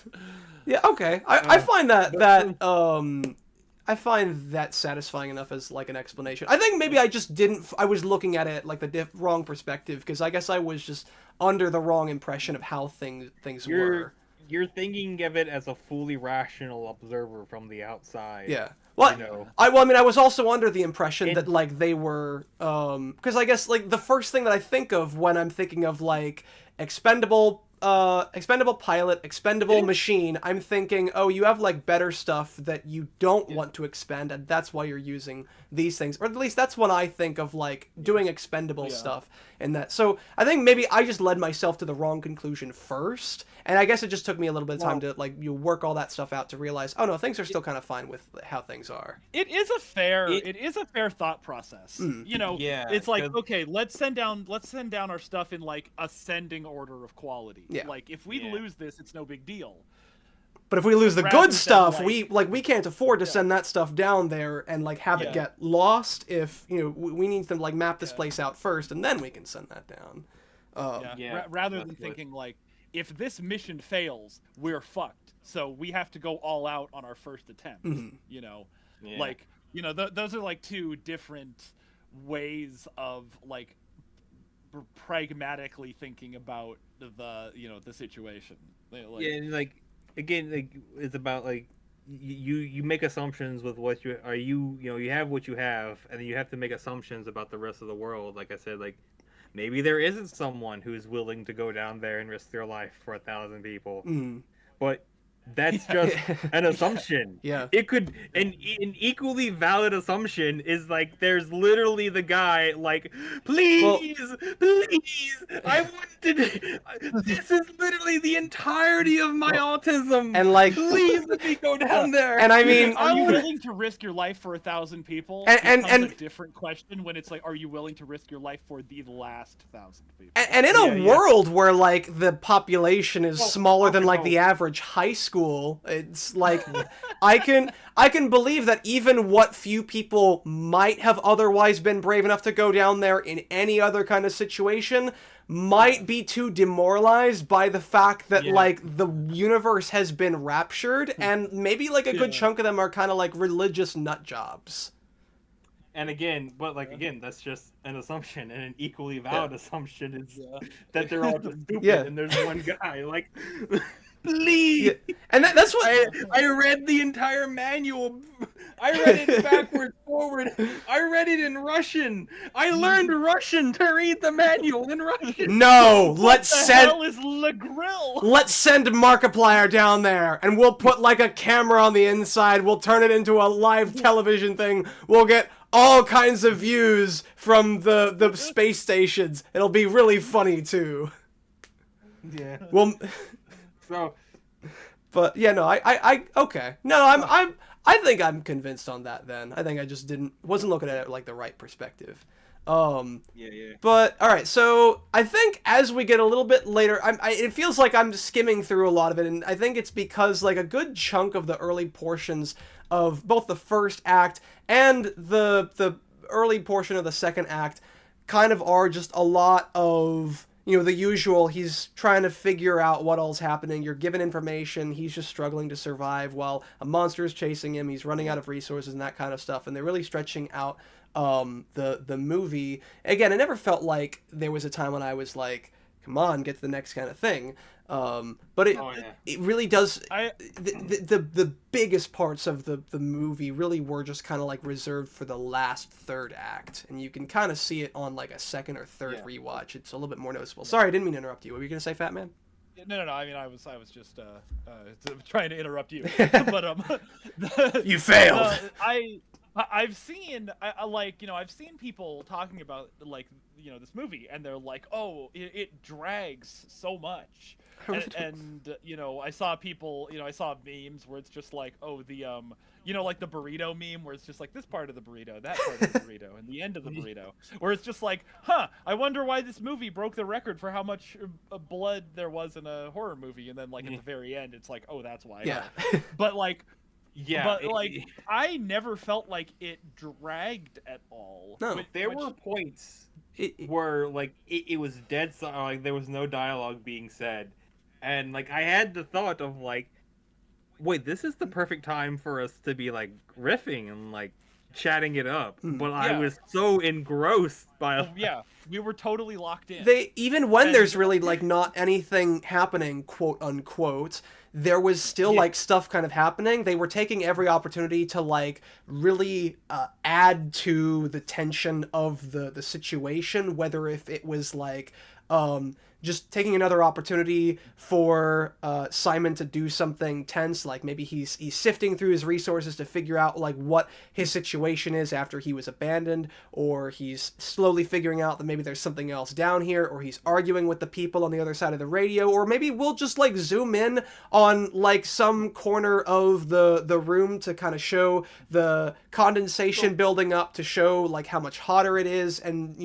A: Yeah, okay. I find I find that satisfying enough as like an explanation. I think maybe I just didn't. I was looking at it like the wrong perspective because I guess I was just under the wrong impression of how things were.
B: You're thinking of it as a fully rational observer from the outside.
A: Yeah. Well,
B: You know.
A: I mean, I was also under the impression that like they were, because I guess like the first thing that I think of when I'm thinking of like expendable pilot, expendable machine, I'm thinking, oh, you have like better stuff that you don't want to expend, and that's why you're using these things, or at least that's when I think of like doing expendable stuff. And that, so I think maybe I just led myself to the wrong conclusion first, and I guess it just took me a little bit of time to like work all that stuff out to realize, oh no, things are still kind of fine with how things are.
C: It is a fair thought process. You know,
B: Yeah,
C: it's like,
B: 'cause-
C: okay, let's send down our stuff in like ascending order of quality.
A: Yeah.
C: Like if we lose this, it's no big deal.
A: But if we lose the
C: Rather
A: good
C: than,
A: stuff,
C: like-
A: we can't afford to send that stuff down there and like have it
C: Yeah.
A: get lost. If we need to like map this place out first, and then we can send that down.
C: Rather than
B: that's what-
C: thinking like, if this mission fails, we're fucked. So we have to go all out on our first attempt. You know,
B: Yeah.
C: like those are like two different ways of like pragmatically thinking about the situation. Like,
B: Yeah, and like again, like it's about like you make assumptions with what you are. You have what you have, and then you have to make assumptions about the rest of the world. Like I said, like maybe there isn't someone who's willing to go down there and risk their life for 1,000 people, but that's just an assumption.
A: Yeah.
B: It could an equally valid assumption is like there's literally the guy like please I wanted this is literally the entirety of my autism
A: and like
B: please let me go down there.
A: and I mean
C: Are you willing to risk your life for 1,000 people?
A: And
C: Becomes a different question when it's like, are you willing to risk your life for the last 1,000 people?
A: and in a world where like the population is smaller than like the average high school, it's like I can believe that even what few people might have otherwise been brave enough to go down there in any other kind of situation might be too demoralized by the fact that like the universe has been raptured, and maybe like a good chunk of them are kind of like religious nut jobs.
B: And again, that's just an assumption, and an equally valid assumption is that they're all just stupid, and there's one guy like please.
A: And that's what
B: I read the entire manual. I read it backwards, forward. I read it in Russian. I learned Russian to read the manual in Russian.
A: No,
C: What the hell is Le Grill?
A: let's send Markiplier down there, and we'll put like a camera on the inside. We'll turn it into a live television thing. We'll get all kinds of views from the space stations. It'll be really funny too.
B: Yeah.
A: Well,
B: So,
A: but yeah, no, I okay. No, I think I'm convinced on that. Then I think I just wasn't looking at it like the right perspective.
B: yeah.
A: But all right, so I think as we get a little bit later, it feels like I'm skimming through a lot of it, and I think it's because like a good chunk of the early portions of both the first act and the early portion of the second act kind of are just a lot of the usual. He's trying to figure out what all's happening. You're given information. He's just struggling to survive while a monster is chasing him. He's running out of resources and that kind of stuff. And they're really stretching out the movie. Again, it never felt like there was a time when I was like, come on, get to the next kind of thing. But it really does. The biggest parts of the movie really were just kind of like reserved for the last third act, and you can kind of see it on like a second or third rewatch. It's a little bit more noticeable. Sorry, I didn't mean to interrupt you. What were you gonna say, Fat Man?
C: No. I mean, I was just trying to interrupt you, but
A: You failed.
C: I've seen I've seen people talking about this movie, and they're like, oh, it drags so much. And I saw people, I saw memes where it's just like, oh, the like the burrito meme where it's just like this part of the burrito, that part of the burrito, and the end of the burrito, where it's just like, I wonder why this movie broke the record for how much blood there was in a horror movie, and then at the very end, it's like, oh, that's why.
A: Yeah.
C: But I never felt like it dragged at all.
A: No,
B: there were points where it was dead silent, there was no dialogue being said. And I had the thought of wait, this is the perfect time for us to be riffing and chatting it up. But I was so engrossed by
C: we were totally locked in.
A: Even when there's really not anything happening, quote unquote, there was still stuff kind of happening. They were taking every opportunity to really add to the tension of the situation, whether if it was just taking another opportunity for Simon to do something tense, maybe he's sifting through his resources to figure out what his situation is after he was abandoned, or he's slowly figuring out that maybe there's something else down here, or he's arguing with the people on the other side of the radio, or maybe we'll just zoom in on some corner of the room to kind of show the condensation building up, to show how much hotter it is, and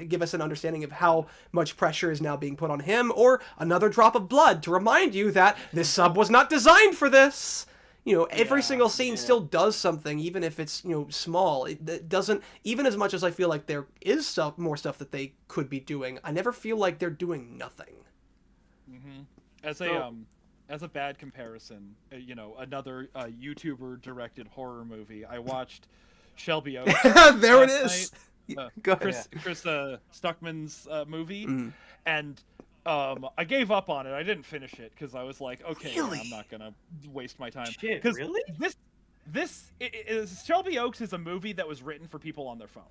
A: give us an understanding of how much pressure is now being put on him, or another drop of blood to remind you that this sub was not designed for this. Every single scene still does something, even if it's small. It doesn't, even as much as I feel like there is more stuff that they could be doing, I never feel like they're doing nothing.
C: As a bad comparison, another YouTuber directed horror movie, I watched Shelby Oaks.
A: There it is.
C: Chris Stuckman's movie, and I gave up on it. I didn't finish it because I was like, okay,
A: really?
C: I'm not gonna waste my time.
B: Shit, really?
C: This Shelby Oaks is a movie that was written for people on their phone.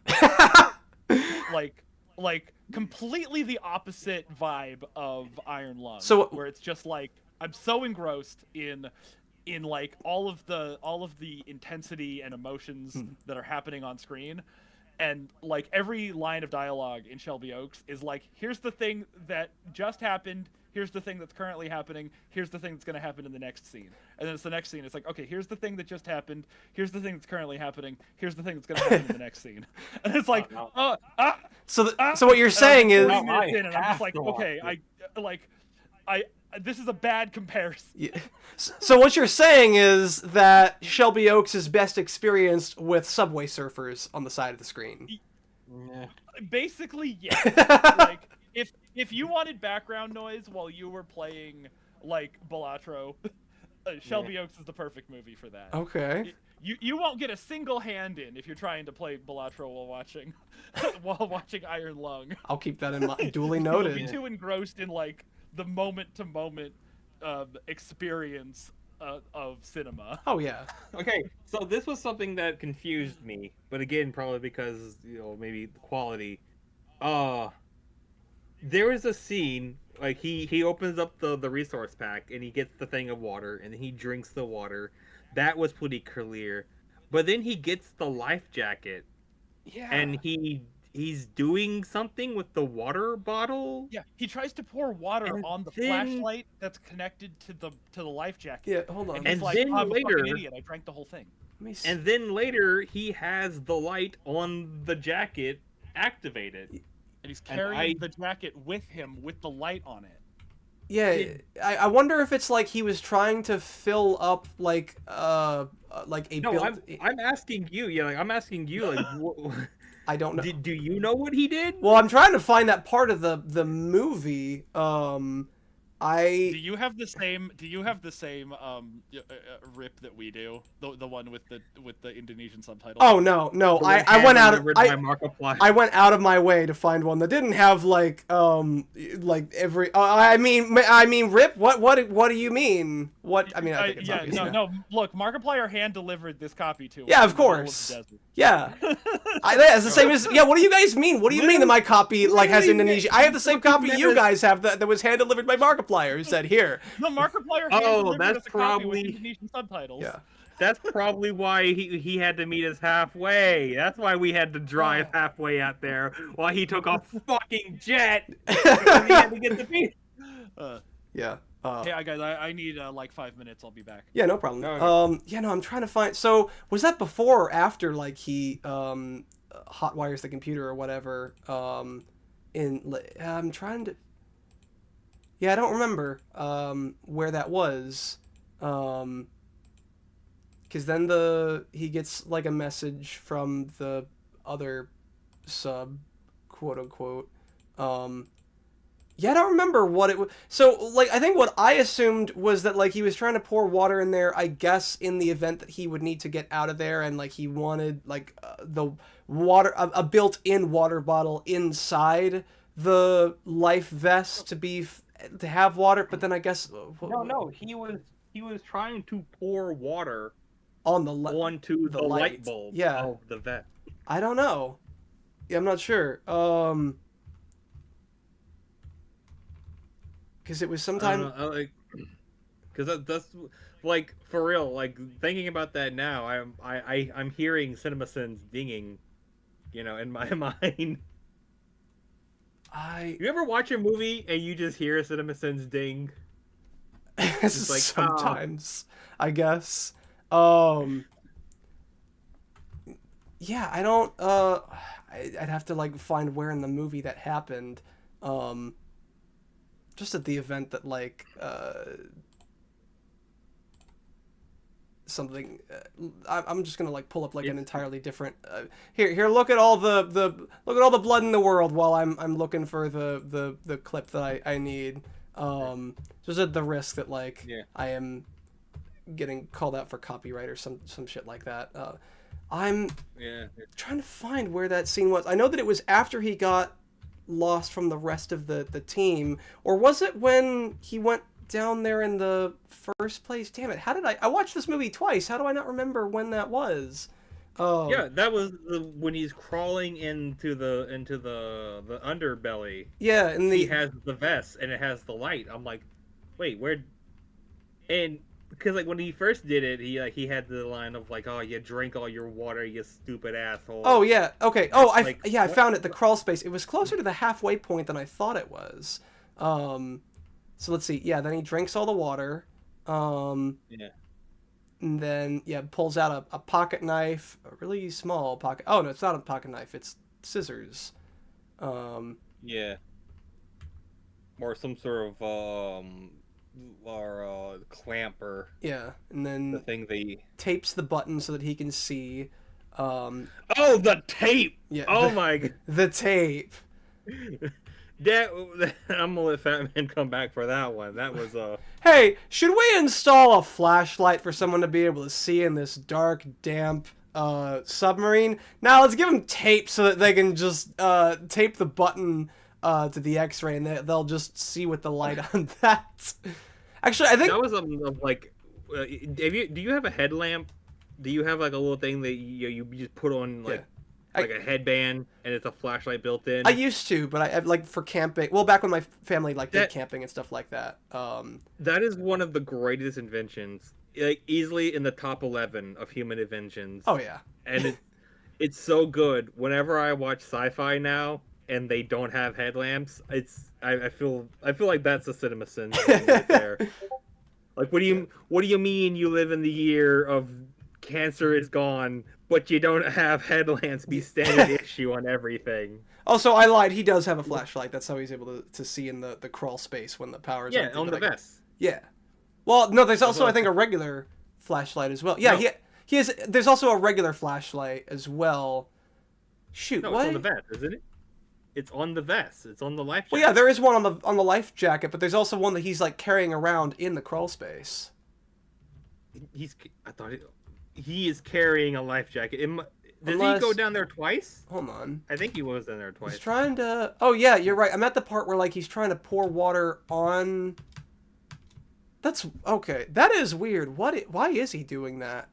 C: Completely the opposite vibe of Iron Lung.
A: So
C: where it's just I'm so engrossed in all of the intensity and emotions that are happening on screen. And every line of dialogue in Shelby Oaks is here's the thing that just happened, here's the thing that's currently happening, here's the thing that's going to happen in the next scene. And then it's the next scene, it's okay, here's the thing that just happened, here's the thing that's currently happening, here's the thing that's going to happen in the next scene. And it's
A: so what you're saying is,
C: and I'm just okay, this is a bad comparison.
A: Yeah. So what you're saying is that Shelby Oaks is best experienced with Subway Surfers on the side of the screen.
B: Yeah.
C: Basically, yeah. If you wanted background noise while you were playing Balatro, Shelby Oaks is the perfect movie for that.
A: Okay.
C: You won't get a single hand in if you're trying to play Balatro while watching Iron Lung.
A: I'll keep that in mind. Duly noted.
C: You'll be too engrossed in the moment-to-moment experience of cinema.
A: Oh yeah.
B: Okay, so this was something that confused me, but again, probably because maybe the quality. There is a scene he opens up the resource pack and he gets the thing of water and he drinks the water. That was pretty clear, but then he gets the life jacket.
C: Yeah.
B: And he's doing something with the water bottle.
C: Yeah, he tries to pour water on the flashlight that's connected to the life jacket.
A: Yeah, hold on.
C: And then I'm later, a fucking idiot. I drank the whole thing.
B: And then later, he has the light on the jacket activated.
C: And he's carrying the jacket with him with the light on it.
A: Yeah, I wonder if it's he was trying to fill up a
B: No, I'm asking you. Yeah, I'm asking you.
A: I don't know.
B: Do you know what he did?
A: Well, I'm trying to find that part of the movie.
C: Do you have the same rip that we do? The one with the Indonesian subtitles?
A: Oh no. I went out of I went out of my way to find one that didn't have every I mean rip. What do you mean? What I mean I think it's obvious.
C: No. Look, Markiplier hand delivered this copy to us.
A: Yeah, of course. Yeah. That's the same as What do you guys mean? What do you mean that my copy like has Indonesia? I have the same copy you guys have that was hand delivered by Markiplier. Who said here?
C: The Markiplier
B: that's
C: us a copy with
B: probably
C: Indonesian subtitles.
A: Yeah.
B: That's probably why he had to meet us halfway. That's why we had to drive halfway out there while he took a fucking jet. Because he had to get the beat.
A: Yeah.
C: Hey, guys, I need like 5 minutes. I'll be back.
A: Yeah, no problem.
B: Okay.
A: I'm trying to find. So was that before or after like he hot wires the computer or whatever? I'm trying to. Yeah, I don't remember where that was. Because then he gets like a message from the other sub, quote unquote. Yeah, I don't remember what it was. So, like, I think what I assumed was that, like, he was trying to pour water in there, I guess, in the event that he would need to get out of there, and, like, he wanted, like, the water, a built-in water bottle inside the life vest to have water, but then I guess...
B: No, he was trying to pour water
A: onto
B: the light bulb of the vest.
A: I don't know. Yeah, I'm not sure. Because it was sometime.
B: Because that's like for real. Like thinking about that now, I'm hearing CinemaSins dinging, in my mind. You ever watch a movie and you just hear CinemaSins ding?
A: It's like sometimes, I guess. Yeah, I don't. I'd have to like find where in the movie that happened. Just at the event that like something. I'm just gonna like pull up like an entirely different. Here, look at all the blood in the world while I'm looking for the clip that I need. Just at the risk that like I am getting called out for copyright or some shit like that. I'm trying to find where that scene was. I know that it was after he got lost from the rest of the team, or was it when he went down there in the first place? Damn it, how did I watched this movie twice, how do I not remember when that was?
B: Yeah, that was when he's crawling into the underbelly.
A: Yeah, and
B: he has the vest and it has the light. I'm like, wait, where? And because like when he first did it, he had the line of like, "Oh, you drink all your water, you stupid asshole."
A: Oh yeah, okay. Oh, I found it. The crawl space. It was closer to the halfway point than I thought it was. So let's see. Yeah, then he drinks all the water.
B: Yeah.
A: And then pulls out a pocket knife, a really small pocket. Oh no, it's not a pocket knife. It's scissors.
B: Yeah. Or some sort of clamper.
A: Yeah, and then
B: the thing they
A: tapes the button so that he can see.
B: Oh, the tape! Yeah. Oh my god.
A: The tape.
B: I'm gonna let Fatman come back for that one. That was
A: Hey, should we install a flashlight for someone to be able to see in this dark, damp submarine? Now let's give them tape so that they can just tape the button to the X-ray, and they'll just see with the light on that. Actually, I think
B: that was like. Do you have a headlamp? Do you have like a little thing that you just put on like a headband and it's a flashlight built in?
A: I used to, but I like for camping. Well, back when my family did camping and stuff like that.
B: That is one of the greatest inventions, like easily in the top 11 of human inventions.
A: Oh yeah,
B: and it's so good. Whenever I watch sci-fi now and they don't have headlamps, I feel like that's a CinemaSins thing right there. Like, what do you mean you live in the year of cancer is gone, but you don't have headlamps be standard issue on everything?
A: Also, I lied. He does have a flashlight. That's how he's able to see in the crawl space when the power's
B: empty. On the vest.
A: Yeah. Well, no, there's also, I think, a regular flashlight as well. Yeah, no. He has. There's also a regular flashlight as well. Shoot,
B: no,
A: what?
B: It's on the vest, isn't it? It's on the vest. It's on the life jacket.
A: Well, yeah, there is one on the life jacket, but there's also one that he's like carrying around in the crawl space.
B: He is carrying a life jacket. Does he go down there twice?
A: Hold on.
B: I think he was down there twice.
A: He's trying to... Oh, yeah, you're right. I'm at the part where, like, he's trying to pour water on... That's... Okay. That is weird. Why is he doing that?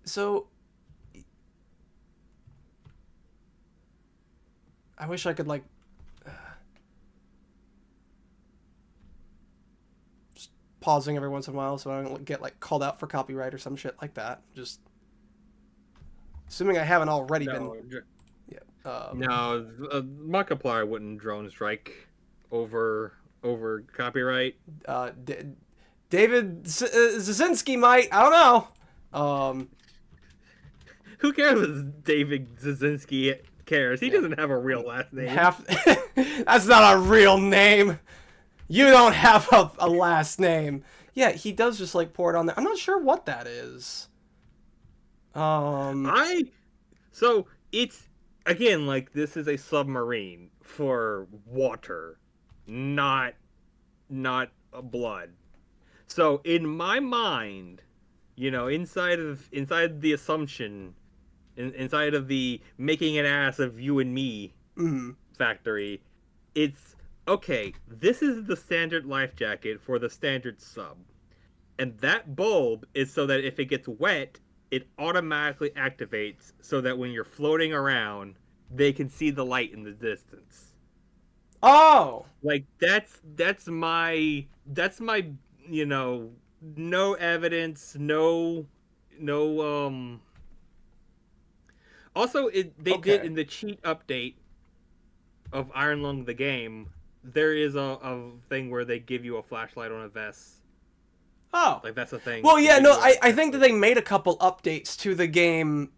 A: So I wish I could like just pausing every once in a while so I don't get like called out for copyright or some shit like that. Just assuming I haven't already been. Yeah.
B: No, Markiplier wouldn't drone strike over copyright.
A: David Szymanski might. I don't know.
B: Who cares what David Szymanski cares? He doesn't have a real last name.
A: That's not a real name. You don't have a last name. Yeah, he does just like pour it on there. I'm not sure what that is.
B: So it's again like this is a submarine for water, not blood. So in my mind, inside the assumption, inside of the making an ass of you and me factory, it's okay. This is the standard life jacket for the standard sub, and that bulb is so that if it gets wet, it automatically activates so that when you're floating around, they can see the light in the distance.
A: Oh,
B: like that's my no evidence, no also they did in the cheat update of Iron Lung the game, there is a thing where they give you a flashlight on a vest.
A: Oh,
B: like that's a thing.
A: Well, yeah, no, I think that they made a couple updates to the game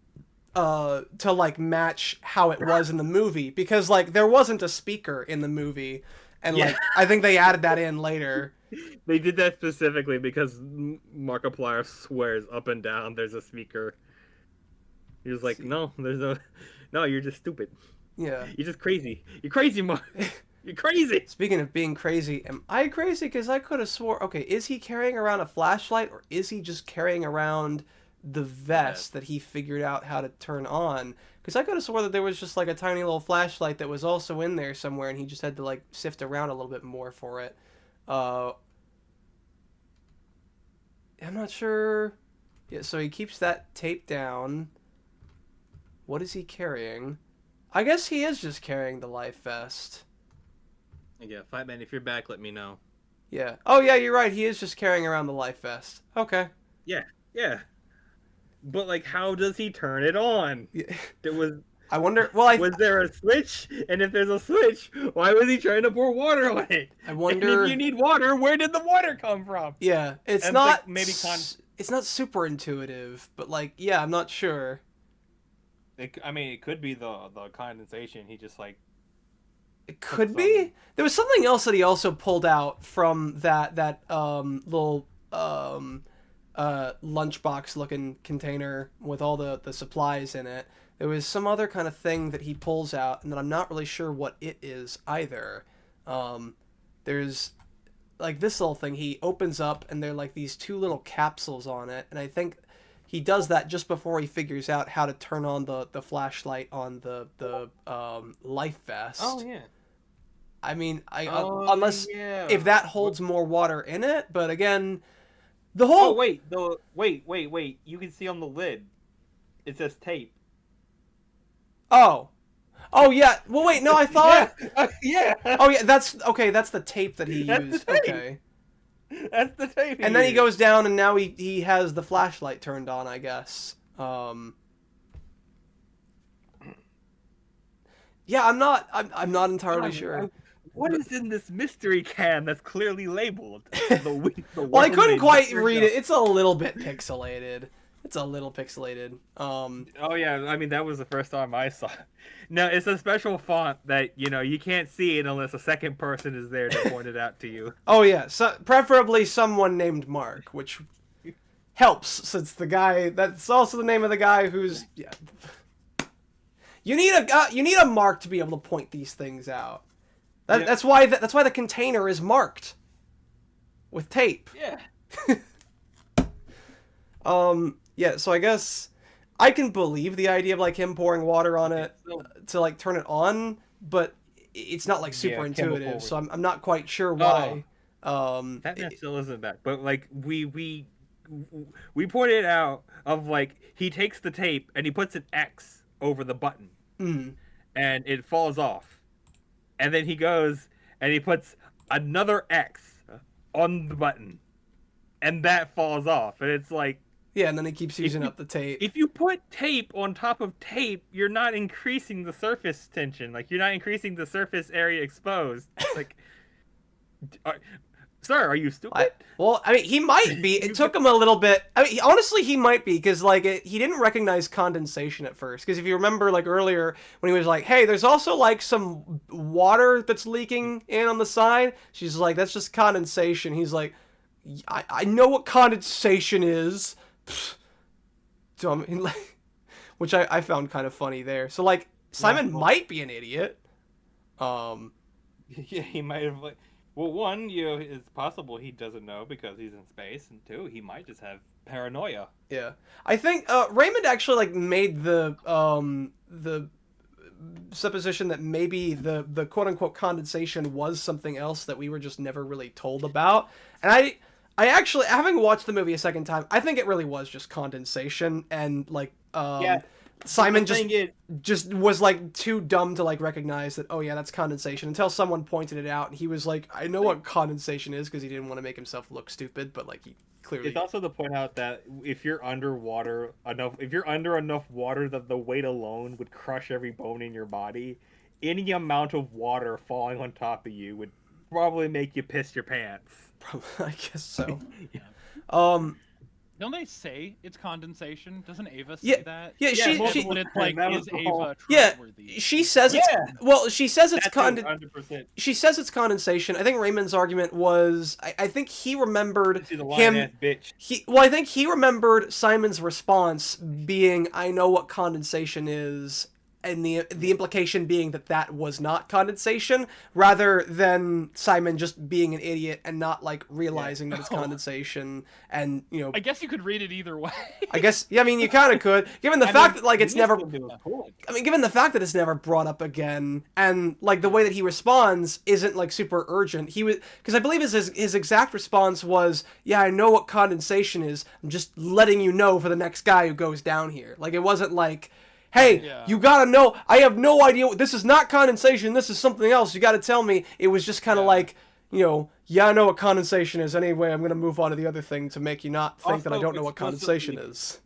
A: to like match how it was in the movie, because like there wasn't a speaker in the movie, and like I think they added that in later.
B: They did that specifically because Markiplier swears up and down there's a speaker. He was like, no, there's no, you're just stupid.
A: Yeah.
B: You're just crazy. You're crazy, Mark. You're crazy.
A: Speaking of being crazy, am I crazy? Because I could have swore, okay, is he carrying around a flashlight, or is he just carrying around the vest that he figured out how to turn on? Because I could have swore that there was just like a tiny little flashlight that was also in there somewhere, and he just had to like sift around a little bit more for it. I'm not sure. Yeah, so he keeps that tape down. What is he carrying? I guess he is just carrying the life vest.
B: Yeah, Fatman, if you're back, let me know.
A: Yeah. Oh, yeah, you're right. He is just carrying around the life vest. Okay.
B: Yeah. But, like, how does he turn it on?
A: Yeah.
B: I wonder, was there a switch? And if there's a switch, why was he trying to pour water on it?
A: I wonder...
B: And if you need water, where did the water come from?
A: Yeah, it's not... Like, it's not super intuitive, but, like, yeah, I'm not sure.
B: It could be the condensation. He just, like...
A: It could be. There was something else that he also pulled out from that little lunchbox looking container with all the supplies in it. There was some other kind of thing that he pulls out, and that I'm not really sure what it is either. There's like this little thing he opens up, and they're like these two little capsules on it, and I think he does that just before he figures out how to turn on the flashlight on the life vest.
B: Oh yeah.
A: I mean, unless if that holds more water in it, but again, the whole.
B: Oh wait! You can see on the lid, it says tape.
A: Oh yeah. Well, wait. No, I thought.
B: Yeah.
A: Oh yeah, that's okay. That's the tape that he used. Okay.
B: That's the tape.
A: And then he goes down, and now he has the flashlight turned on, I guess. Yeah, I'm not entirely sure.
B: What is in this mystery can that's clearly labeled?
A: Well, I couldn't quite read it. It's a little bit pixelated.
B: Oh yeah, I mean that was the first time I saw it. No, it's a special font that you can't see it unless a second person is there to point it out to you.
A: Oh yeah, so preferably someone named Mark, which helps since that's also the name of the guy who's You need a Mark to be able to point these things out. That's why the container is marked with tape.
B: Yeah.
A: Yeah, so I guess I can believe the idea of like him pouring water on it to like turn it on, but it's not like super intuitive, so I'm not quite sure why.
B: That still isn't back, but like we we pointed out of like he takes the tape and he puts an X over the button, and it falls off, and then he goes and he puts another X on the button, and that falls off, and it's like.
A: Yeah, and then he keeps using up the tape.
B: If you put tape on top of tape, you're not increasing the surface tension. Like, you're not increasing the surface area exposed. Like, sir, are you stupid?
A: Well, I mean, he might be. It took him a little bit. I mean, honestly, he might be, because, like, he didn't recognize condensation at first. Because if you remember, like, earlier, when he was like, hey, there's also, like, some water that's leaking in on the side. She's like, that's just condensation. He's like, I know what condensation is. Dumb, which I found kind of funny there. So like Simon might be an idiot.
B: Yeah, he might have like. Well, one, it's possible he doesn't know because he's in space, and two, he might just have paranoia.
A: Yeah, I think Raymond actually like made the supposition that maybe the quote unquote condensation was something else that we were just never really told about, and I actually, having watched the movie a second time, I think it really was just condensation, and like Simon just was like too dumb to like recognize that, oh yeah, that's condensation, until someone pointed it out, and he was like, I know what condensation is, because he didn't want to make himself look stupid, but like he clearly.
B: It's also to point out that if you're underwater enough, if you're under enough water that the weight alone would crush every bone in your body, any amount of water falling on top of you would probably make you piss your pants.
A: I guess so.
B: Yeah.
C: Don't they say it's condensation? Doesn't Ava say that?
A: Yeah, she
C: When it's like, is Ava
A: yeah,
C: trustworthy?
A: she says it's well, she says it's
B: 100%.
A: She says it's condensation. I think Raymond's argument was I think he remembered him.
B: Bitch.
A: I think he remembered Simon's response being, I know what condensation is, and the implication being that was not condensation, rather than Simon just being an idiot and not like realizing that it's condensation. And
C: I guess you could read it either way.
A: I guess, yeah, I mean, you kind of could, given the fact that like it's never. I mean, given the fact that it's never brought up again, and like the way that he responds isn't like super urgent. He was, because I believe his exact response was, yeah, I know what condensation is. I'm just letting you know for the next guy who goes down here. Like, it wasn't like, hey, you gotta know, I have no idea, this is not condensation, this is something else, you gotta tell me. It was just kind of like, yeah, I know what condensation is, anyway, I'm gonna move on to the other thing to make you not think
B: also,
A: that I don't know what condensation is.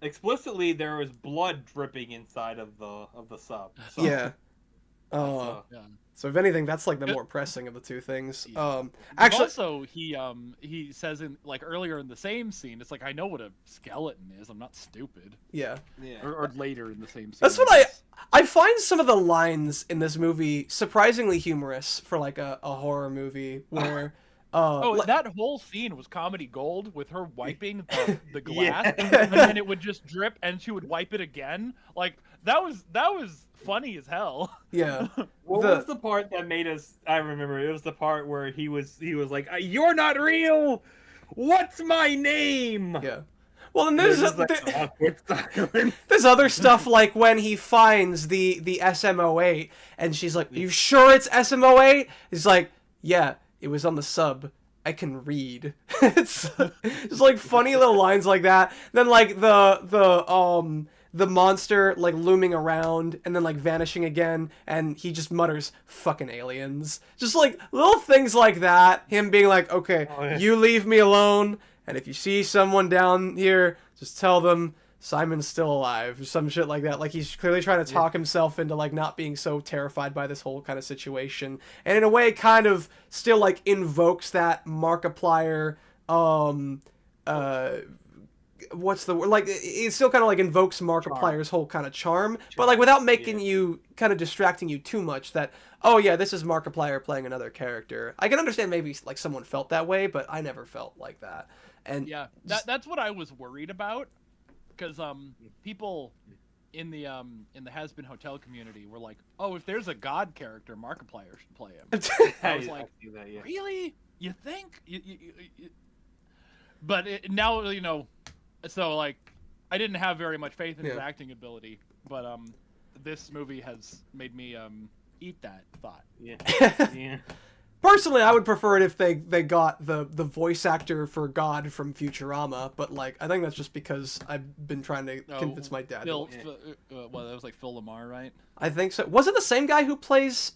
B: Explicitly, there was blood dripping inside of the sub. So.
A: Yeah. So if anything, that's like the more pressing of the two things. Actually,
C: also he says in like earlier in the same scene, it's like, I know what a skeleton is. I'm not stupid.
A: Yeah.
C: Or later in the same scene.
A: That's what I find some of the lines in this movie surprisingly humorous for like a horror movie where.
C: That whole scene was comedy gold, with her wiping the glass, and then it would just drip, and she would wipe it again. Like that was funny as hell.
A: Yeah.
B: What was the part that made us? I remember it was the part where he was like, "You're not real. What's my name?"
A: Yeah. Well, then there's
B: awkward silence.
A: There's other stuff like when he finds the SMO8, and she's like, "You sure it's SMO8?" He's like, "Yeah. It was on the sub. I can read." It's just like funny little lines like that. Then like the monster like looming around and then like vanishing again, and he just mutters, "Fucking aliens." Just like little things like that. Him being like, "Okay, you leave me alone, and if you see someone down here, just tell them Simon's still alive," or some shit like that. Like he's clearly trying to talk himself into like not being so terrified by this whole kind of situation, and in a way kind of still like invokes that Markiplier what's the word, like it still kind of like invokes Markiplier's whole kind of charm, but like without making you kind of distracting you too much that, oh yeah, this is Markiplier playing another character. I can understand maybe like someone felt that way, but I never felt like that. And
C: yeah, that's what I was worried about. Because people in the Has-Been Hotel community were like, oh, if there's a god character, Markiplier should play him. I was like, really? You think? But now, so like, I didn't have very much faith in his acting ability, but this movie has made me eat that thought.
B: Yeah.
A: Personally, I would prefer it if they got the voice actor for God from Futurama, but like I think that's just because I've been trying to convince my dad.
C: Well, that was like Phil Lamar, right?
A: I think so. Was it the same guy who plays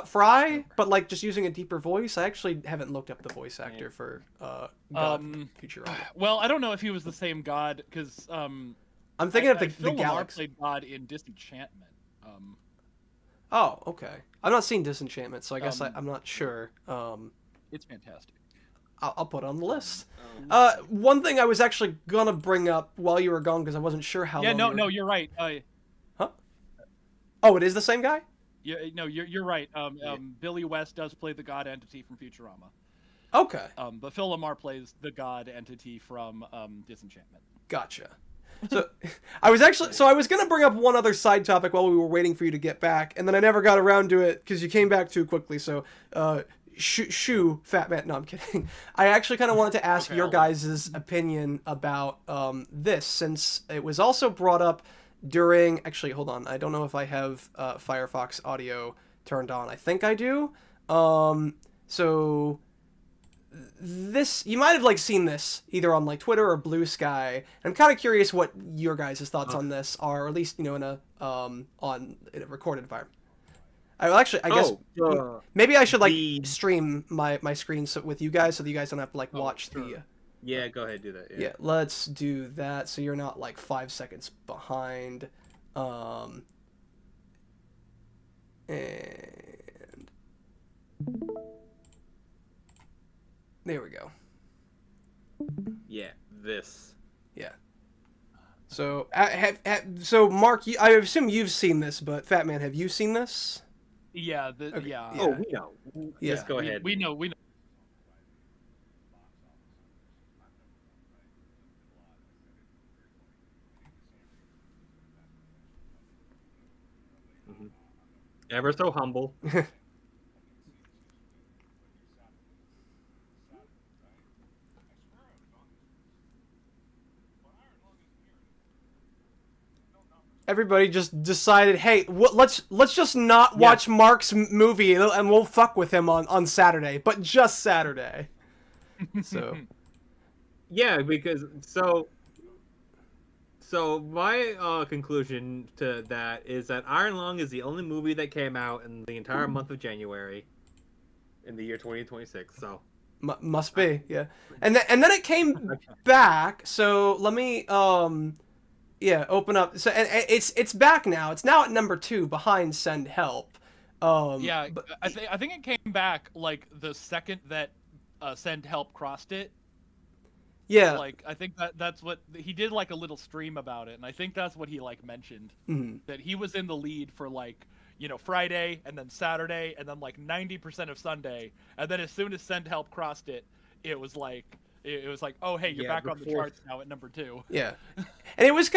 A: Fry, but like just using a deeper voice? I actually haven't looked up the voice actor for God from Futurama.
C: Well, I don't know if he was the same God because
A: I'm thinking of the
C: Phil Lamar
A: galaxy.
C: played God in Disenchantment.
A: Oh, okay. I've not seen Disenchantment, so I guess I'm not sure.
C: It's fantastic.
A: I'll put it on the list. One thing I was actually gonna bring up while you were gone because I wasn't sure how.
C: Yeah,
A: long
C: no, you're right.
A: Huh? Oh, it is the same guy?
C: Yeah, no, you're right. Billy West does play the God entity from Futurama.
A: Okay.
C: But Phil Lamar plays the God entity from Disenchantment.
A: Gotcha. So I was gonna bring up one other side topic while we were waiting for you to get back, and then I never got around to it because you came back too quickly. So, shoo, Fat Man. No, I'm kidding. I actually kind of wanted to ask your guys' opinion about this, since it was also brought up during. Actually, hold on. I don't know if I have Firefox audio turned on. I think I do. So. This, you might have like seen this either on like Twitter or Blue Sky. I'm kind of curious what your guys' thoughts on this are, or at least in a recorded environment. I guess maybe I should stream my screen with you guys so that you guys don't have to watch the.
B: Yeah, go ahead, do that.
A: Yeah, let's do that so you're not 5 seconds behind. And. There we go.
B: Yeah, this.
A: Yeah. So, so Mark, I assume you've seen this, but Fat Man, have you seen this?
C: Yeah.
A: Okay.
C: Yeah.
B: Oh, we know.
A: Yeah.
B: Just go ahead.
C: We know.
B: Ever so humble.
A: Everybody just decided, hey, let's just not watch Mark's movie and we'll fuck with him on Saturday, but just Saturday. So.
B: Yeah, because so my conclusion to that is that Iron Lung is the only movie that came out in the entire month of January in the year 2026. So
A: must be, yeah. And then it came back. So let me open up. So and it's back now. It's now at number 2 behind Send Help.
C: Yeah,
A: but
C: I think it came back the second that Send Help crossed it.
A: Yeah.
C: I think that's what he did, a little stream about it, and I think that's what he mentioned, that he was in the lead for Friday and then Saturday and then 90% of Sunday, and then as soon as Send Help crossed it, it was oh hey, you're back on the charts now at number 2.
A: Yeah. And it was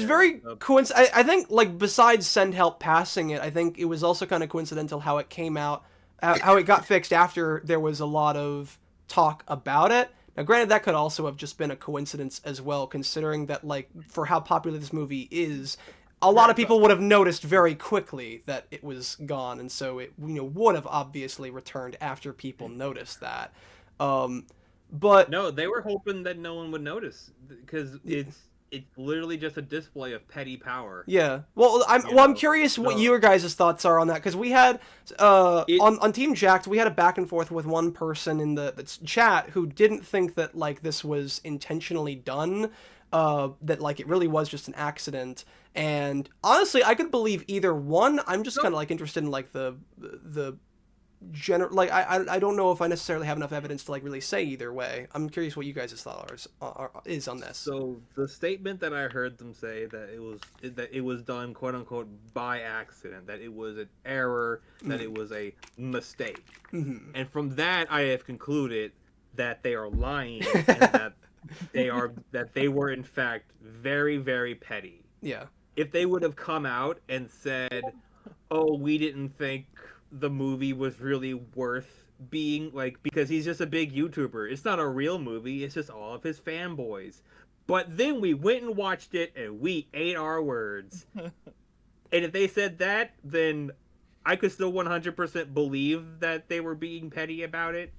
A: very coincidental. I think besides Send Help passing it, I think it was also kind of coincidental how it came out, how it got fixed after there was a lot of talk about it. Now, granted, that could also have just been a coincidence as well, considering that, for how popular this movie is, a lot of people would have noticed very quickly that it was gone, and so it, would have obviously returned after people noticed that. But
B: no, they were hoping that no one would notice because it's literally just a display of petty power.
A: Yeah. Well, I'm curious what your guys' thoughts are on that, because we had on Team Jacked, we had a back and forth with one person in the chat who didn't think that this was intentionally done, that it really was just an accident. And honestly, I could believe either one. I'm just kind of interested in the general, I don't know if I necessarily have enough evidence to really say either way. I'm curious what you guys' thoughts is on this.
B: So the statement that I heard them say that it was done quote unquote by accident, that it was an error, that it was a mistake, and from that I have concluded that they are lying and that they were in fact very, very petty.
A: Yeah.
B: If they would have come out and said, "Oh, we didn't think the movie was really worth being because he's just a big YouTuber. It's not a real movie. It's just all of his fanboys." But then we went and watched it and we ate our words. And if they said that, then I could still 100% believe that they were being petty about it,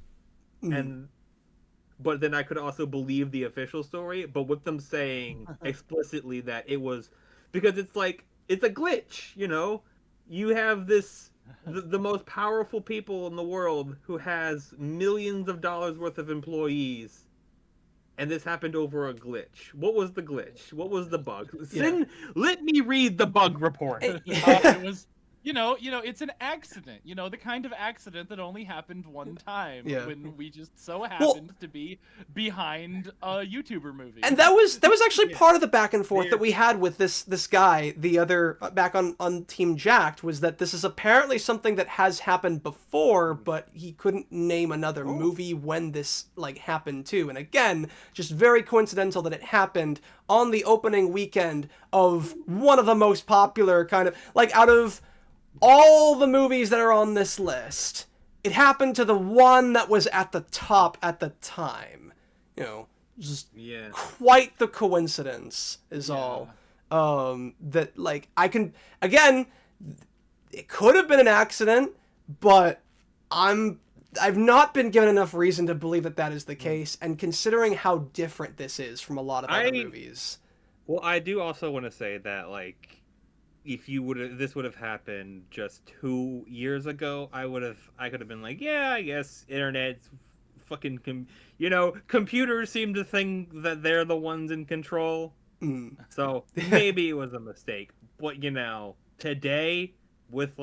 B: but then I could also believe the official story. But with them saying explicitly that it was, because it's like, it's a glitch, you know? You have the most powerful people in the world who has millions of dollars worth of employees, and this happened over a glitch. What was the glitch? What was the bug? Let me read the bug report.
C: It was, it's an accident. The kind of accident that only happened one time when we just so happened to be behind a YouTuber movie.
A: And that was actually part of the back and forth that we had with this guy, the other back on Team Jacked, was that this is apparently something that has happened before, but he couldn't name another movie when this happened too. And again, just very coincidental that it happened on the opening weekend of one of the most popular kind of out of all the movies that are on this list, it happened to the one that was at the top at the time. Just quite the coincidence is all. That I can, again, it could have been an accident, but I've not been given enough reason to believe that is the case, and considering how different this is from a lot of other movies.
B: Well, I do also want to say that, if this would have happened just 2 years ago, I could have been like, yeah, I guess internet's fucking, computers seem to think that they're the ones in control. So maybe it was a mistake. But, today, with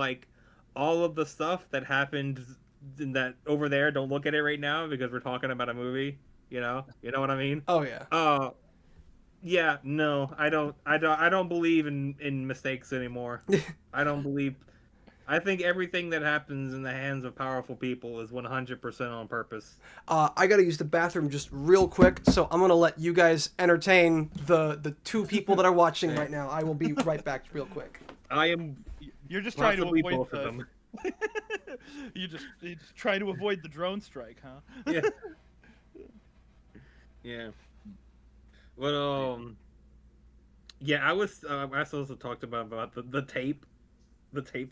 B: all of the stuff that happened in that over there, don't look at it right now because we're talking about a movie, you know what I mean?
A: Oh yeah.
B: Yeah, no, I don't believe in mistakes anymore. I think everything that happens in the hands of powerful people is 100% on purpose.
A: I gotta use the bathroom just real quick, so I'm gonna let you guys entertain the two people that are watching right now. I will be right back real quick.
C: You're just trying to avoid
B: both of them.
C: you just trying to avoid the drone strike, huh?
B: Yeah. Yeah. Well, I also talked about the tape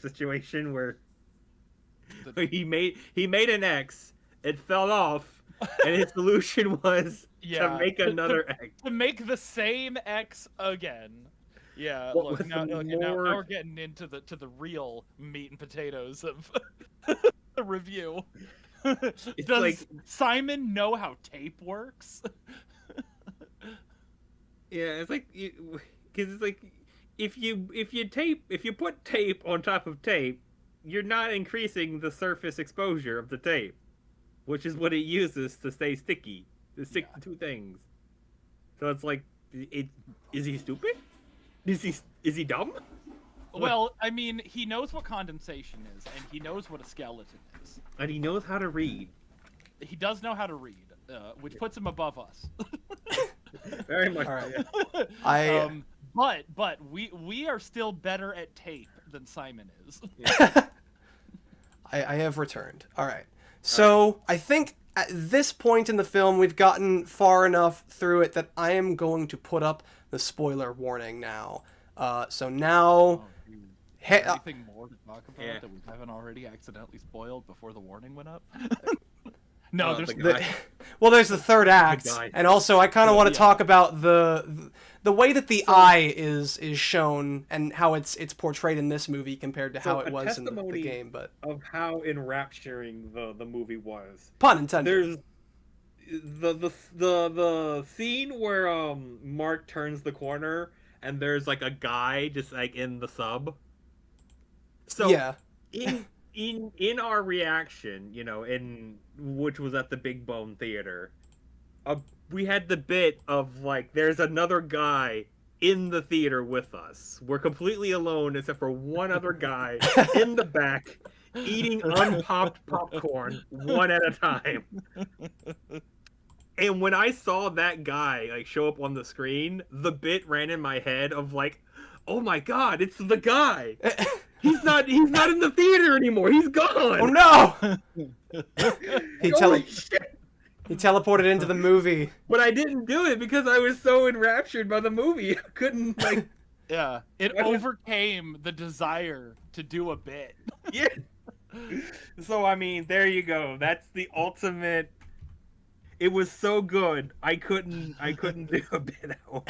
B: situation where he made an X, it fell off, and his solution was to make another X.
C: To make the same X again. Yeah, look, now we're getting into the real meat and potatoes of the review. Does Simon know how tape works?
B: Yeah, it's because it's if you put tape on top of tape, you're not increasing the surface exposure of the tape, which is what it uses to stay sticky, to stick to two things. So it's is he stupid? Is he dumb?
C: Well, I mean, he knows what condensation is, and he knows what a skeleton is,
B: and he knows how to read.
C: He does know how to read, which puts him above us.
B: Very much.
A: All right.
C: But we are still better at tape than Simon is.
A: Yeah. I have returned. All right. So I think at this point in the film we've gotten far enough through it that I am going to put up the spoiler warning now. So now.
C: Anything more to talk about that we haven't already accidentally spoiled before the warning went up? No, there's
A: there's the third act, and also I kind of want to talk about the way that the eye is shown and how it's portrayed in this movie compared to how it was in the game, but
B: of how enrapturing the movie was.
A: Pun intended.
B: There's the scene where Mark turns the corner and there's a guy just in the sub. So
A: yeah.
B: In our reaction, in which was at the Big Bone Theater, we had the bit of there's another guy in the theater with us. We're completely alone except for one other guy in the back eating unpopped popcorn one at a time. And when I saw that guy show up on the screen, the bit ran in my head of oh my god, it's the guy. He's not in the theater anymore. He's gone.
A: Oh no! He teleported into the movie.
B: But I didn't do it because I was so enraptured by the movie. I couldn't
C: Yeah, it overcame the desire to do a bit.
B: Yeah. So I mean, there you go. That's the ultimate. It was so good. I couldn't do a bit out.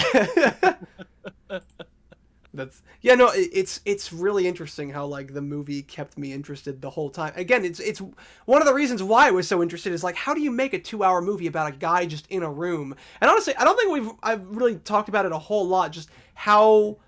A: It's really interesting how like the movie kept me interested the whole time. Again, it's one of the reasons why I was so interested is like, how do you make a 2-hour movie about a guy just in a room? And honestly, I don't think I've really talked about it a whole lot, just how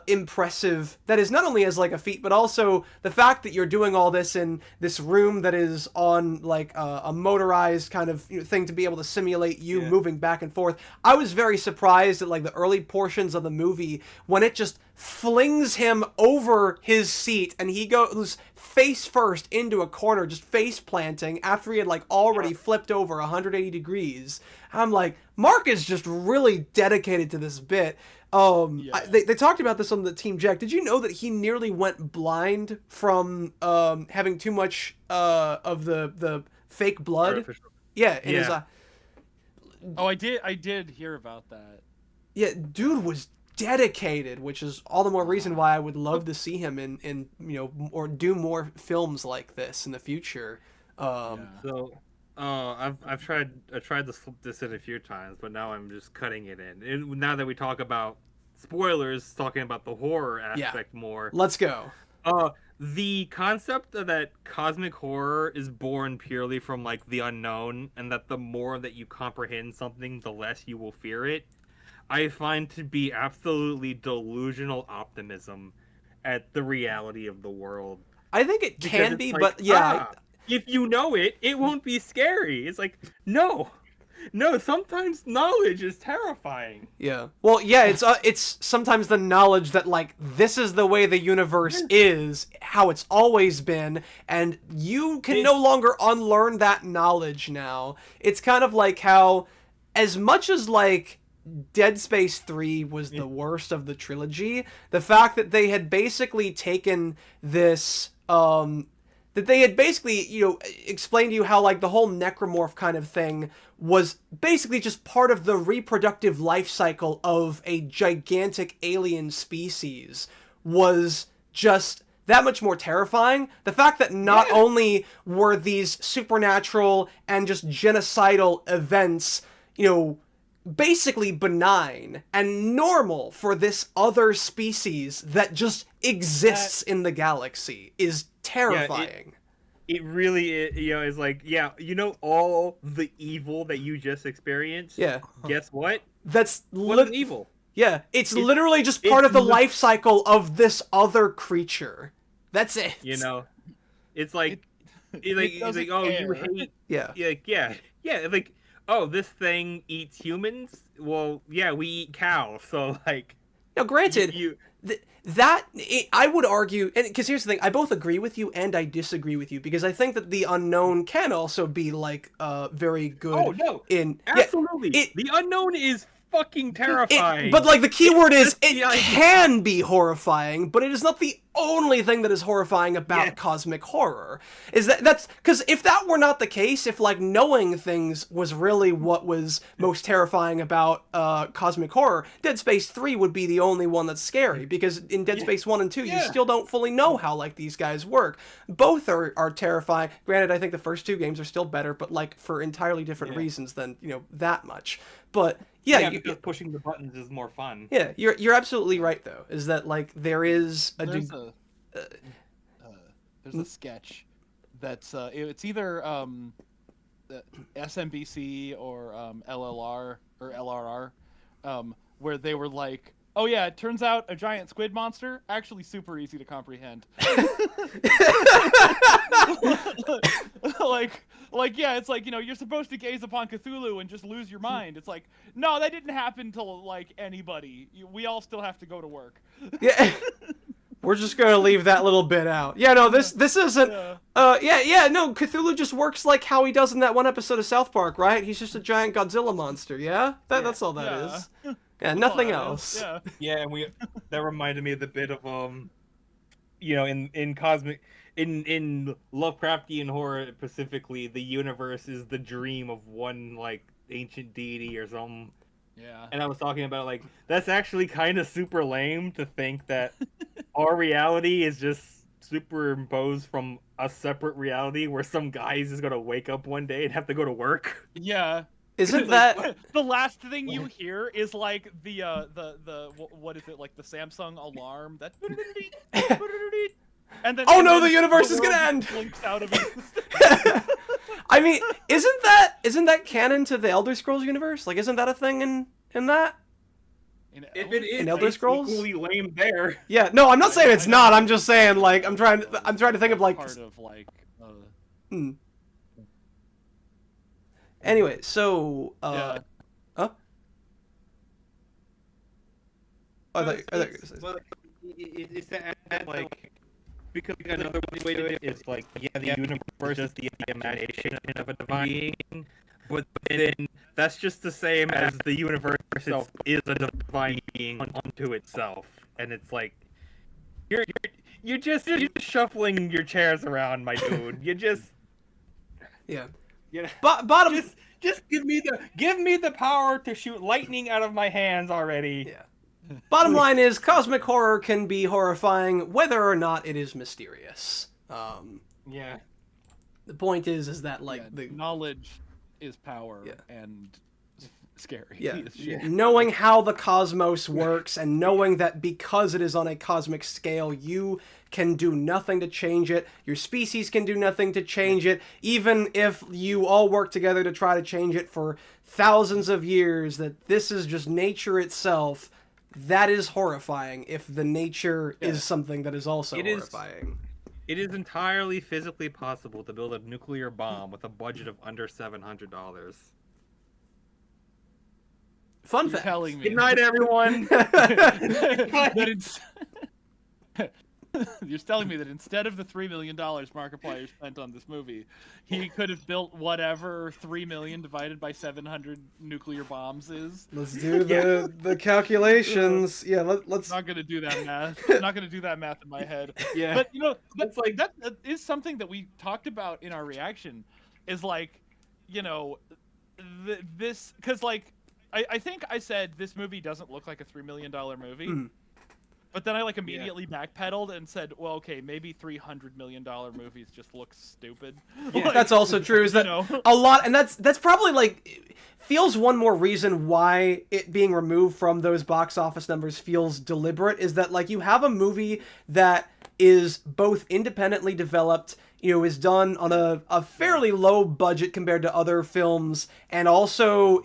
A: impressive that is, not only as like a feat, but also the fact that you're doing all this in this room that is on like a motorized kind of thing to be able to simulate you moving back and forth. I was very surprised at like the early portions of the movie when it just flings him over his seat and he goes face first into a corner, just face planting after he had like already flipped over 180 degrees. I'm like, Mark is just really dedicated to this bit. They talked about this on the Team Jack. Did you know that he nearly went blind from having too much of the fake blood?
B: Artificial.
A: Yeah, in his eye.
C: Oh, I did hear about that.
A: Yeah, dude was dedicated, which is all the more reason why I would love to see him in or do more films like this in the future.
B: So, I've tried to slip this in a few times, but now I'm just cutting it in. Now that we talk about spoilers, talking about the horror aspect more.
A: Let's go.
B: The concept that cosmic horror is born purely from like the unknown, and that the more that you comprehend something, the less you will fear it, I find to be absolutely delusional optimism at the reality of the world.
A: I think it can be,
B: like,
A: but yeah.
B: If you know it, it won't be scary. It's like, no, sometimes knowledge is terrifying.
A: Yeah. Well, yeah, it's sometimes the knowledge that like this is the way the universe is, how it's always been, and you can no longer unlearn that knowledge now. It's kind of like how, as much as like Dead Space 3 was the worst of the trilogy, the fact that they had basically taken this that they had basically, explained to you how, like, the whole necromorph kind of thing was basically just part of the reproductive life cycle of a gigantic alien species was just that much more terrifying. The fact that not only were these supernatural and just genocidal events, basically benign and normal for this other species that just exists in the galaxy is terrifying.
B: It really is like, all the evil that you just experienced. Yeah. Guess what?
A: That's
B: wasn't evil.
A: Yeah, it's literally just part of the life cycle of this other creature. That's it.
B: It's like, it's like, oh, you hate. Yeah. Like, oh, this thing eats humans? Well, yeah, we eat cows, so, like...
A: Now, granted, I would argue... and because here's the thing, I both agree with you and I disagree with you, because I think that the unknown can also be, like, very good...
B: Oh, no, absolutely. The unknown is fucking terrifying.
A: But, like, the key word is, it can be horrifying, but it is not the only thing that is horrifying about cosmic horror. That's because if that were not the case, if like knowing things was really what was most terrifying about cosmic horror, Dead Space 3 would be the only one that's scary, because in Dead Space 1 and 2 you still don't fully know how like these guys work. Both are terrifying. Granted, I think the first two games are still better, but like for entirely different reasons than that much. But
B: because pushing the buttons is more fun.
A: Yeah, you're absolutely right though. Is that like there's a
C: sketch that's it's either SMBC or LLR or LRR, where they were like, oh yeah, it turns out a giant squid monster actually super easy to comprehend. Yeah, it's like, you're supposed to gaze upon Cthulhu and just lose your mind. It's like, no, that didn't happen to like anybody. We all still have to go to work.
A: Yeah. We're just gonna leave that little bit out. Yeah, no, this isn't. No, Cthulhu just works like how he does in that one episode of South Park, right? He's just a giant Godzilla monster. Yeah, that's all that is. Yeah, nothing else.
B: Yeah, and that reminded me of the bit of in cosmic, in Lovecraftian horror specifically, the universe is the dream of one like ancient deity or something.
C: Yeah.
B: And I was talking about that's actually kind of super lame to think that our reality is just superimposed from a separate reality where some guy is just gonna wake up one day and have to go to work.
C: Yeah.
A: Isn't
C: Like,
A: that
C: the last thing you hear is like the what is it, like the Samsung alarm that and then
A: Oh
C: and
A: no,
C: then
A: the universe is
C: world
A: gonna end.
C: blinks out of his
A: I mean, isn't that canon to the Elder Scrolls universe? Like, isn't that a thing in that?
B: If it is,
A: In Elder
B: it's
A: Scrolls?
B: equally lame there.
A: Yeah, no, I'm not saying it's
C: I know.
A: not. I'm just saying, like, I'm trying to think of like.
C: part of like
A: Hmm. Anyway, so
C: yeah.
A: huh? I thought you were gonna say
B: Well, it's that like because another way to it is like the universe is the imagination of a divine being, but then that's just the same as the universe itself is a divine being unto itself, and it's like you're just shuffling your chairs around, my dude. You just
A: yeah.
B: you know,
A: Bottom.
B: just give me the power to shoot lightning out of my hands already.
A: Yeah. Bottom line is, cosmic horror can be horrifying whether or not it is mysterious.
B: Yeah.
A: The point is that like
C: Yeah,
A: the
C: knowledge is power
A: Yeah.
C: and scary.
A: yeah,
C: as shit.
A: knowing how the cosmos works and knowing that because it is on a cosmic scale, you can do nothing to change it. Your species can do nothing to change it. Even if you all work together to try to change it for thousands of years, that this is just nature itself. That is horrifying if the nature is something that is also horrifying.
B: It is entirely physically possible to build a nuclear bomb with a budget of under $700.
A: Fun
C: You're
A: fact.
C: telling me
B: Good night, everyone.
C: that it's you're telling me that instead of the $3 million Markiplier spent on this movie, he could have built whatever 3 million divided by 700 nuclear bombs is.
A: Let's do the calculations. Yeah, let's.
C: Not gonna do that math. Not gonna do that math in my head.
B: Yeah.
C: But you know, that's like that is something that we talked about in our reaction. Is like, you know, this because like I think I said this movie doesn't look like a $3 million movie.
A: Mm.
C: But then I like immediately backpedaled and said, well, okay, maybe $300 million movies just look stupid.
A: Yeah,
C: Like,
A: that's also true. Is that
C: you know?
A: a lot, and that's probably like feels one more reason why it being removed from those box office numbers feels deliberate. Is that like you have a movie that is both independently developed, you know, is done on a fairly low budget compared to other films, and also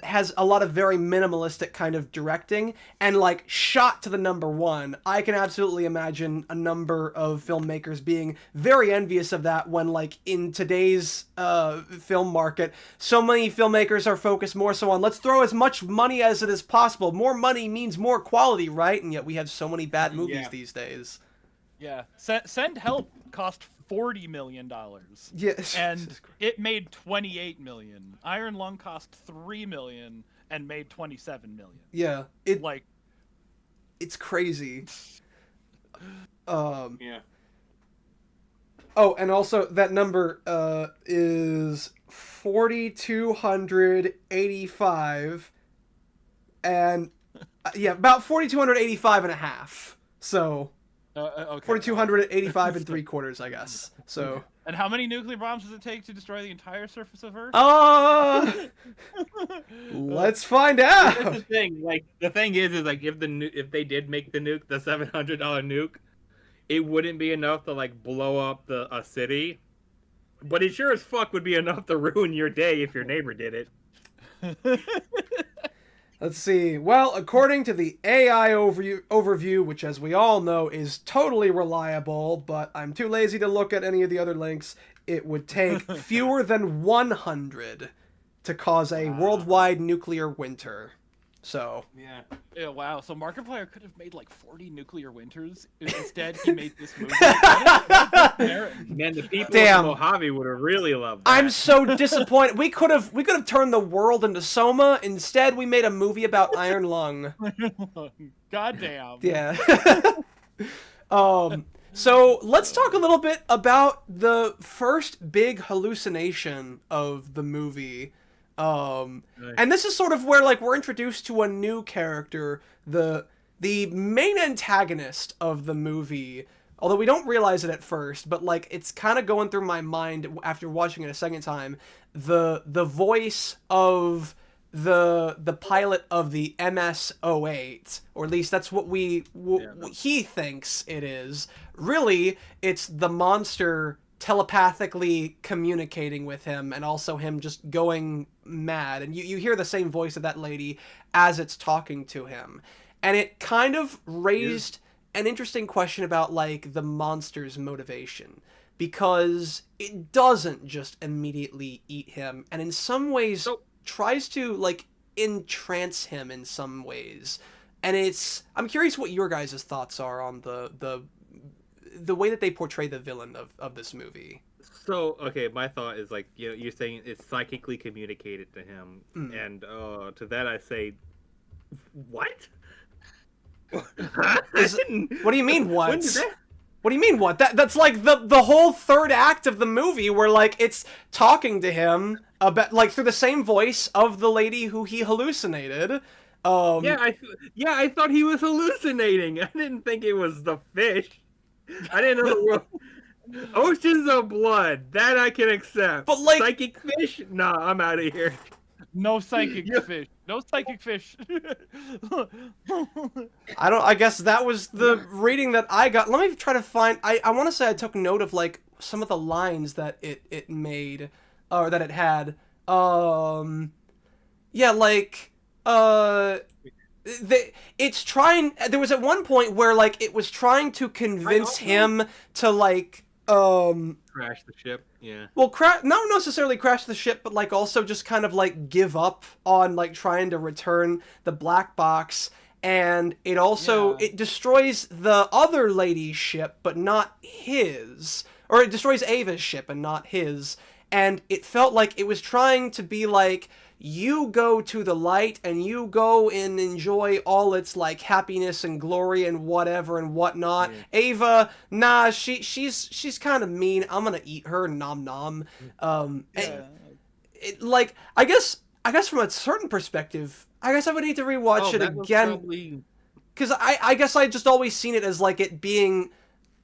A: has a lot of very minimalistic kind of directing, and like shot to the number one. I can absolutely imagine a number of filmmakers being very envious of that when, like, in today's film market, so many filmmakers are focused more so on let's throw as much money as it is possible. More money means more quality, right? And yet we have so many bad movies these days.
C: Yeah. Send Help cost $40 million.
A: Yes.
C: And it made $28 million. Iron Lung cost $3 million and made $27 million.
A: Yeah. It's crazy.
B: Yeah.
A: Oh, and also that number is 4,285, and about 4,285 and a half. So
C: Okay.
A: 4,285 and 3/4, I guess. So.
C: And how many nuclear bombs does it take to destroy the entire surface of Earth?
A: Let's find out.
B: That's the thing. Like the thing is like if they did make the nuke, the $700 nuke, it wouldn't be enough to like blow up a city, but it sure as fuck would be enough to ruin your day if your neighbor did it.
A: Let's see. Well, according to the AI overview, which as we all know is totally reliable, but I'm too lazy to look at any of the other links, it would take fewer than 100 to cause a worldwide nuclear winter. So.
B: Yeah.
C: Yeah, wow. So Markiplier could have made like 40 nuclear winters. Instead, he made this movie.
B: Man, the people
A: Damn.
B: of Mojave would have really loved that.
A: I'm so disappointed. We could have turned the world into Soma. Instead, we made a movie about Iron Lung.
C: Goddamn.
A: Yeah. So let's talk a little bit about the first big hallucination of the movie. And this is sort of where like we're introduced to a new character, the main antagonist of the movie, although we don't realize it at first, but like it's kind of going through my mind after watching it a second time, the voice of the pilot of the MS-08, or at least that's what he thinks it is. Really, it's the monster telepathically communicating with him, and also him just going mad. And you hear the same voice of that lady as it's talking to him. And it kind of raised an interesting question about, like, the monster's motivation. Because it doesn't just immediately eat him, and in some ways tries to, like, entrance him in some ways. And I'm curious what your guys' thoughts are on the way that they portray the villain of this movie.
B: So, okay, my thought is, like, you know, you're saying it's psychically communicated to him, and to that I say, what?
A: What do you mean, what? When did that... What do you mean, what? That's like the whole third act of the movie, where, like, it's talking to him about, like, through the same voice of the lady who he hallucinated.
B: I thought he was hallucinating. I didn't think it was the fish. I didn't know oceans of blood. That I can accept. But, like, psychic fish? Nah, I'm out of here.
C: No psychic fish. No psychic fish.
A: I guess that was the reading that I got. Let me try to find. I want to say I took note of, like, some of the lines that it made, or that it had. Yeah, like, it's trying. There was at one point where, like, it was trying to convince him to, like,
B: crash the ship. Yeah.
A: Well, not necessarily crash the ship, but, like, also just kind of, like, give up on, like, trying to return the black box. And it also it destroys the other lady's ship, but not his. Or it destroys Ava's ship and not his. And it felt like it was trying to be like, you go to the light and you go and enjoy all its, like, happiness and glory and whatever and whatnot. Ava, nah, she's kind of mean. I'm gonna eat her, nom nom. Like, I guess from a certain perspective, I guess I would need to rewatch it again, because I guess I just always seen it as, like, it being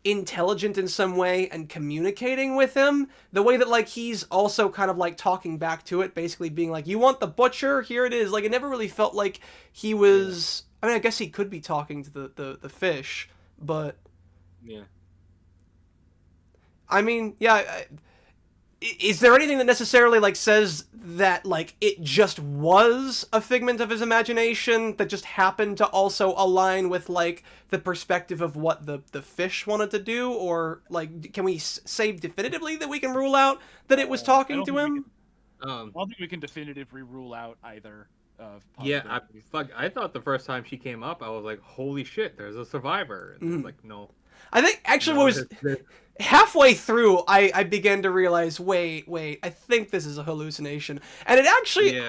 A: intelligent in some way and communicating with him, the way that, like, he's also kind of, like, talking back to it, basically being like, you want the butcher, here it is. Like, it never really felt like he was I mean, I guess he could be talking to the fish, but I mean, is there anything that necessarily, like, says that, like, it just was a figment of his imagination that just happened to also align with, like, the perspective of what the fish wanted to do? Or, like, can we say definitively that we can rule out that it was talking to him?
C: I don't think we can definitively rule out either.
B: I thought the first time she came up, I was like, holy shit, there's a survivor. And it's like, no.
A: I think, actually, what was... Halfway through, I began to realize, wait, I think this is a hallucination. And it actually,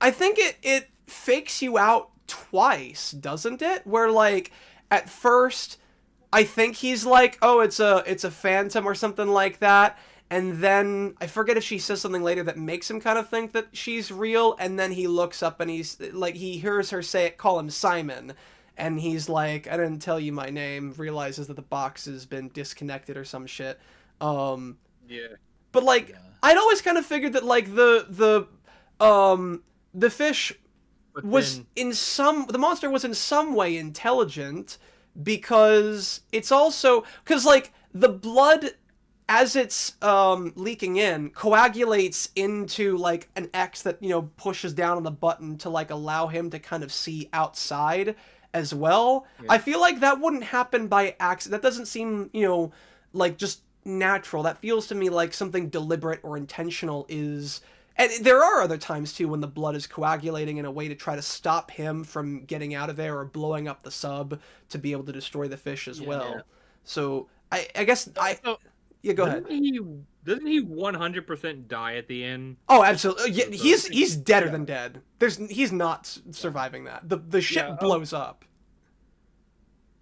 A: I think it fakes you out twice, doesn't it? Where, like, at first, I think he's like, oh, it's a phantom or something like that. And then, I forget if she says something later that makes him kind of think that she's real. And then he looks up and he's, like, he hears her call him Simon. And he's like, I didn't tell you my name, realizes that the box has been disconnected or some shit. But, like, I'd always kind of figured that, like, the fish was the monster was in some way intelligent, because it's also, because, like, the blood, as it's leaking in, coagulates into, like, an X that, you know, pushes down on the button to, like, allow him to kind of see outside as well. I feel like that wouldn't happen by accident. That doesn't seem, you know, like, just natural. That feels to me like something deliberate or intentional is... And there are other times, too, when the blood is coagulating in a way to try to stop him from getting out of there or blowing up the sub to be able to destroy the fish as well. Yeah. So, I guess... Yeah, go ahead.
B: Doesn't he 100% die at the end?
A: Oh, absolutely. Yeah, he's deader than dead. He's not surviving that. The ship blows up.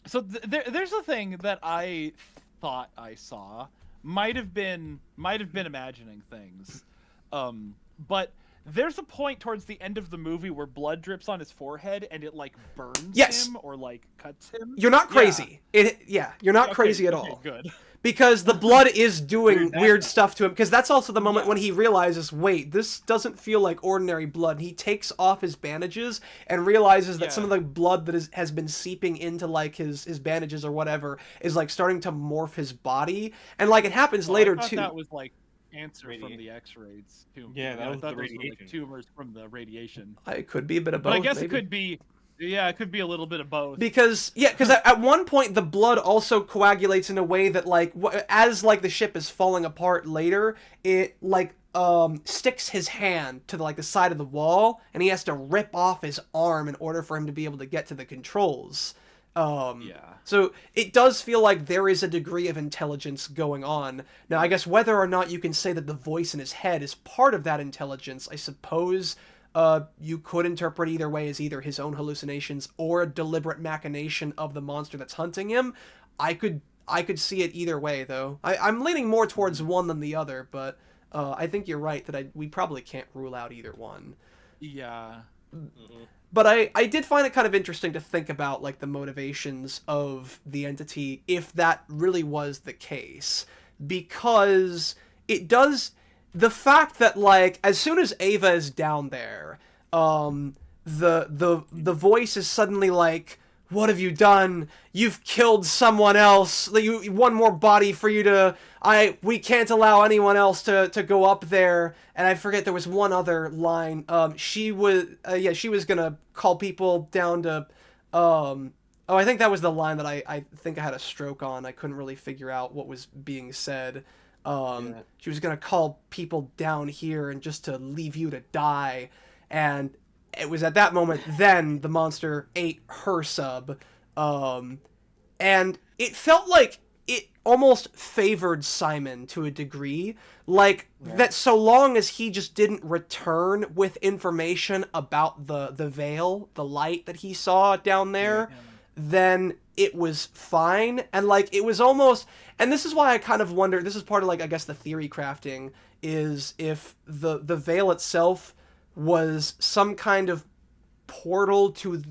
C: So there's a thing that I thought I saw. Might have been imagining things. But there's a point towards the end of the movie where blood drips on his forehead and it like burns
A: Yes.
C: him or like cuts him.
A: You're not crazy. You're not crazy at all.
C: Good.
A: Because the blood is doing
B: Dude,
A: weird stuff to him. Because that's also the moment when he realizes, wait, this doesn't feel like ordinary blood. And he takes off his bandages and realizes that some of the blood that has been seeping into like his bandages or whatever is like starting to morph his body. And like it happens later
C: I thought
A: too.
C: that was like cancer from the X-rays.
B: Yeah, that was the
C: those were,
B: radiation.
C: like, tumors from the radiation.
A: It could be a bit of both.
C: But I guess
A: maybe.
C: it could be. Yeah, it could be a little bit of both.
A: Because at one point the blood also coagulates in a way that like as like the ship is falling apart later, it like sticks his hand to the side of the wall, and he has to rip off his arm in order for him to be able to get to the controls. So it does feel like there is a degree of intelligence going on. Now, I guess whether or not you can say that the voice in his head is part of that intelligence, I suppose you could interpret either way as either his own hallucinations or a deliberate machination of the monster that's hunting him. I could see it either way, though. I'm leaning more towards one than the other, but I think you're right that we probably can't rule out either one.
C: Yeah.
A: But I did find it kind of interesting to think about like the motivations of the entity if that really was the case, because it does. The fact that like as soon as Ava is down there, the voice is suddenly like, "What have you done? You've killed someone else. One more body for you to. We can't allow anyone else to go up there." And I forget there was one other line. She was gonna call people down to. I think that was the line that I think I had a stroke on. I couldn't really figure out what was being said. She was gonna call people down here and just to leave you to die, and it was at that moment then the monster ate her sub, and it felt like it almost favored Simon to a degree, like that so long as he just didn't return with information about the veil, the light that he saw down there, then it was fine. And like it was almost, and this is why I kind of wonder, this is part of like I guess the theory crafting, is if the veil itself was some kind of portal to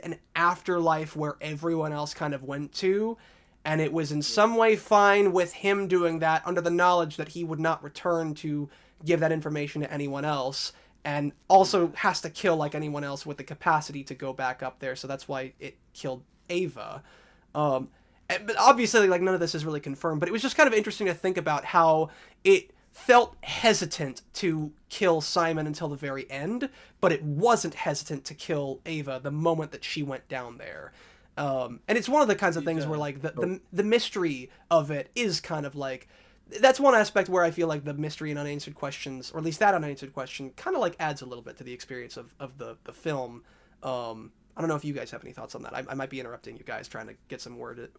A: an afterlife where everyone else kind of went to, and it was in some way fine with him doing that under the knowledge that he would not return to give that information to anyone else, and also has to kill like anyone else with the capacity to go back up there, so that's why it killed Ava. But obviously like none of this is really confirmed, but it was just kind of interesting to think about how it felt hesitant to kill Simon until the very end, but it wasn't hesitant to kill Ava the moment that she went down there. And it's one of the kinds of things where like the mystery of it is kind of like, that's one aspect where I feel like the mystery and unanswered questions, or at least that unanswered question, kind of like adds a little bit to the experience of the film. I don't know if you guys have any thoughts on that. I might be interrupting you guys trying to get some word.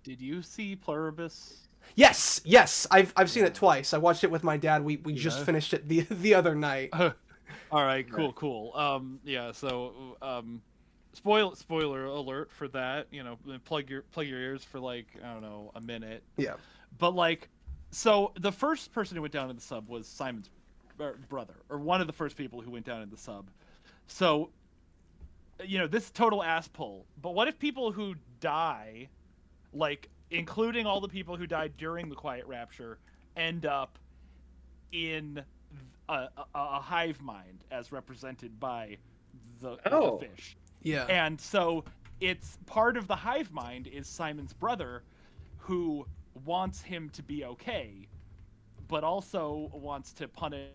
C: Did you see Pluribus?
A: Yes, I've seen it twice. I watched it with my dad. We just finished it the other night.
C: All right, cool. Spoiler alert for that. You know, plug your ears for like, I don't know, a minute.
A: Yeah.
C: But like, so the first person who went down in the sub was Simon's brother, or one of the first people who went down in the sub. So, you know, this total ass pull. But what if people who die, like including all the people who died during the Quiet Rapture, end up in a hive mind as represented by the fish?
A: Yeah.
C: And so it's part of the hive mind is Simon's brother, who wants him to be okay, but also wants to punish.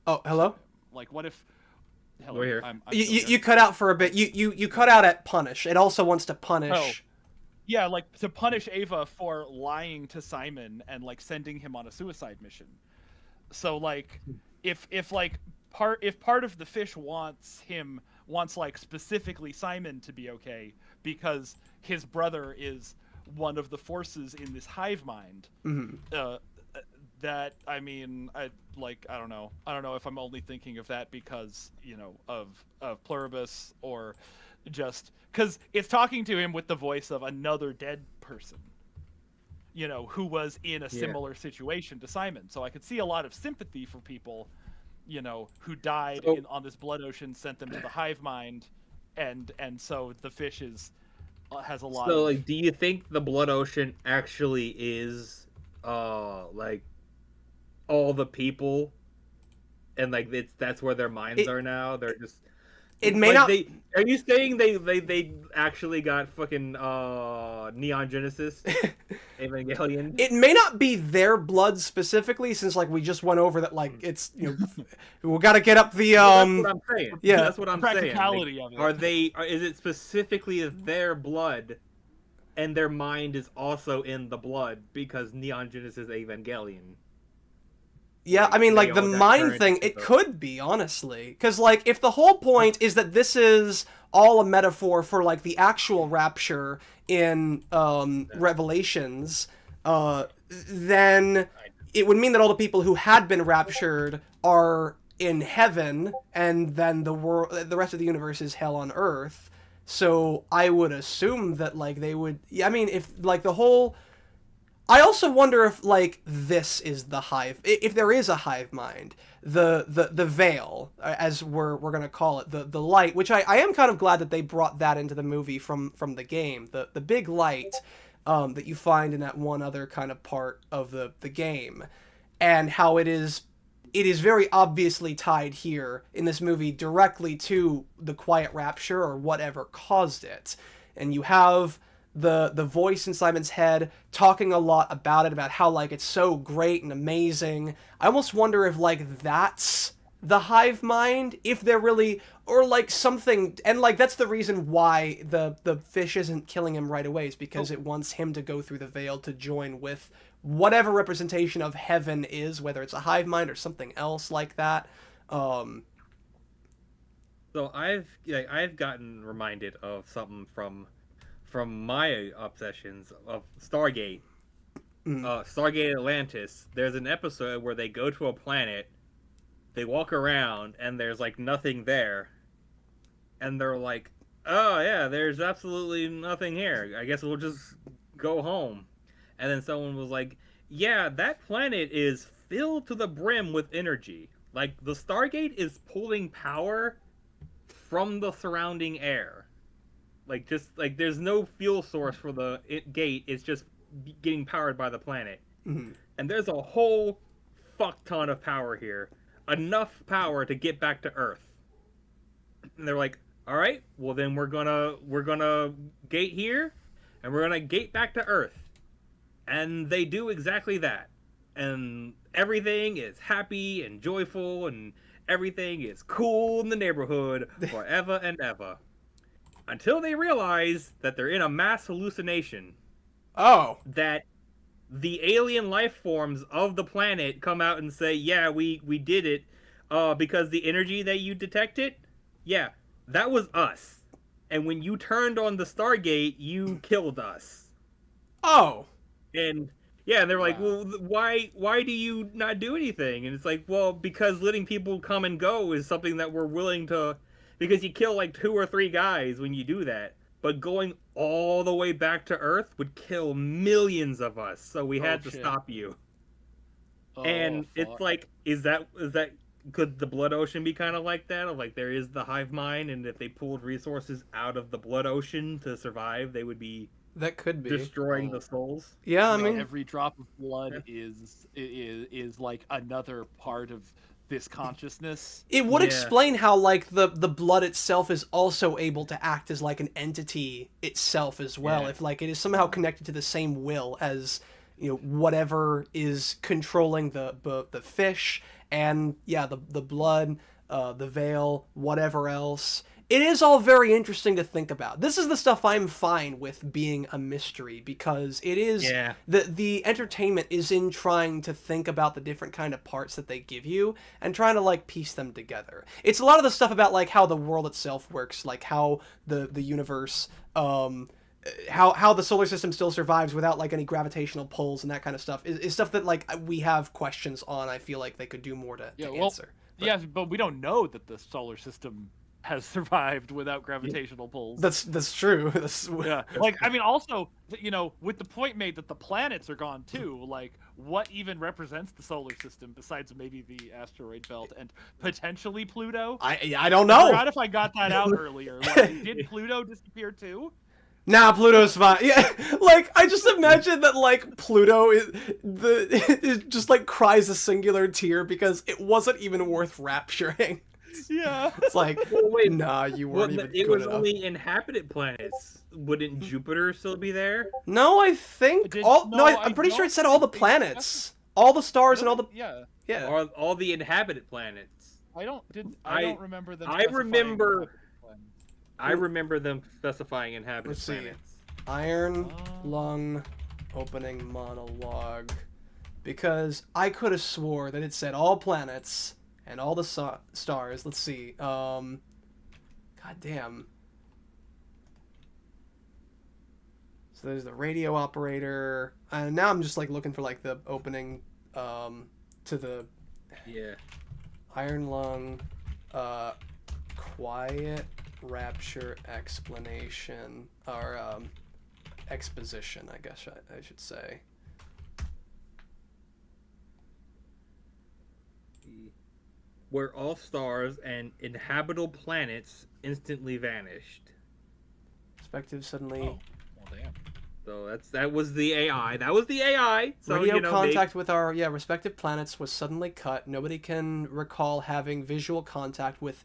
A: Oh, hello?
C: Like, what if?
B: We're here.
A: You cut out for a bit. You cut out at punish. It also wants to punish.
C: Oh. Yeah, like to punish Ava for lying to Simon and like sending him on a suicide mission. So like, if part of the fish wants like specifically Simon to be okay because his brother is one of the forces in this hive mind. Mm-hmm. That I mean, I don't know if I'm only thinking of that because, you know, of Pluribus, or just because it's talking to him with the voice of another dead person. you know, who was in a similar situation to Simon. So I could see a lot of sympathy for people, you know, who died on this blood ocean, sent them to the hive mind, and so the fish has a lot.
B: So,
C: of...
B: like, do you think the blood ocean actually is, like, all the people, and like that's where their minds are now? They're just.
A: It may
B: like,
A: not.
B: Are you saying they actually got fucking Neon Genesis Evangelion?
A: It may not be their blood specifically, since like we just went over that, like it's, you know, we got to get up the
B: That's what I'm saying.
A: Yeah,
B: that's what I'm saying.
C: Practicality of it.
B: Is it specifically their blood, and their mind is also in the blood because Neon Genesis Evangelion?
A: Yeah, I mean, like, the
B: all got
A: mind
B: turned
A: thing,
B: into
A: it
B: the-
A: could be, honestly. Because, like, if the whole point is that this is all a metaphor for, like, the actual rapture in Revelations, then it would mean that all the people who had been raptured are in heaven, and then the rest of the universe is hell on earth. So I would assume that, like, they would... I mean, if, like, the whole... I also wonder if, like, this is the hive, if there is a hive mind, the veil, as we're gonna call it, the light, which I am kind of glad that they brought that into the movie from the game, the big light that you find in that one other kind of part of the game, and how it is very obviously tied here in this movie directly to the quiet rapture or whatever caused it. And you have the voice in Simon's head talking a lot about it, about how, like, it's so great and amazing. I almost wonder if, like, that's the hive mind, if they're really, or, like, something, and, like, that's the reason why the fish isn't killing him right away, is because it wants him to go through the veil to join with whatever representation of heaven is, whether it's a hive mind or something else like that.
B: So I've gotten reminded of something from my obsessions of Stargate. Stargate Atlantis. There's an episode where they go to a planet, they walk around, and there's like nothing there, and they're like, oh yeah, there's absolutely nothing here, I guess we'll just go home. And then someone was like, yeah, that planet is filled to the brim with energy. Like, the Stargate is pulling power from the surrounding air. Like, just, like, there's no fuel source for the gate. It's just getting powered by the planet.
A: Mm-hmm.
B: And there's a whole fuck ton of power here. Enough power to get back to Earth. And they're like, all right, well then we're gonna gate here, and we're gonna gate back to Earth. And they do exactly that. And everything is happy and joyful, and everything is cool in the neighborhood forever and ever. Until they realize that they're in a mass hallucination.
A: Oh.
B: That the alien life forms of the planet come out and say, yeah, we did it because the energy that you detected, yeah, that was us. And when you turned on the Stargate, you killed us.
A: Oh.
B: And yeah, they're like, well, why do you not do anything? And it's like, well, because letting people come and go is something that we're willing to... Because you kill like 2 or 3 guys when you do that. But going all the way back to Earth would kill millions of us. So we had to stop you. And it's like, is that could the blood ocean be kind of like that? Of like, there is the hive mind, and if they pulled resources out of the blood ocean to survive, they would be...
A: That could be
B: destroying the souls.
A: Yeah, I mean,
C: every drop of blood is like another part of this consciousness.
A: It would explain how, like, the blood itself is also able to act as like an entity itself as well. If like it is somehow connected to the same will as, you know, whatever is controlling the fish and the blood, the veil, whatever else. It is all very interesting to think about. This is the stuff I'm fine with being a mystery, because it is the entertainment is in trying to think about the different kind of parts that they give you and trying to like piece them together. It's a lot of the stuff about like how the world itself works, like how the universe, how the solar system still survives without like any gravitational pulls and that kind of stuff is stuff that like we have questions on. I feel like they could do more to answer.
C: But we don't know that the solar system has survived without gravitational pulls.
A: That's true.
C: Yeah, like I mean, also, you know, with the point made that the planets are gone too. Like, what even represents the solar system besides maybe the asteroid belt and potentially Pluto?
A: I don't
C: I
A: know.
C: forgot if I got that out earlier. Like, did Pluto disappear too?
A: Nah, Pluto's fine. Yeah, like I just imagine that like Pluto it just like cries a singular tear because it wasn't even worth rapturing.
C: Yeah.
A: It's like,
B: Well, wait,
A: nah, you weren't even
B: it
A: good
B: was
A: enough.
B: only inhabited planets. Wouldn't Jupiter still be there?
A: No, I think I'm pretty sure it said all the
C: think
A: planets, all the stars, and all the
C: yeah.
B: All the inhabited planets.
C: I don't remember them.
B: I
C: specifying
B: remember-
C: inhabited planets.
B: I remember them specifying inhabited
A: Let's see.
B: planets.
A: Iron Lung opening monologue, because I could have swore that it said all planets and all the stars. Let's see. God damn. So there's the radio operator, and now I'm just like looking for like the opening to the Iron Lung quiet rapture explanation or exposition, I guess I should say.
B: Where all stars and inhabitable planets instantly vanished.
A: Perspective suddenly.
C: Oh, well, damn.
B: So that was the AI. That was the AI. So
A: Radio
B: you know,
A: contact with our respective planets was suddenly cut. Nobody can recall having visual contact with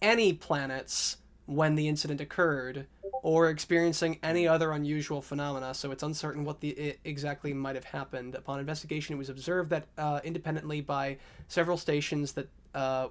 A: any planets when the incident occurred, or experiencing any other unusual phenomena, so it's uncertain what exactly might have happened. Upon investigation, it was observed that independently by several stations that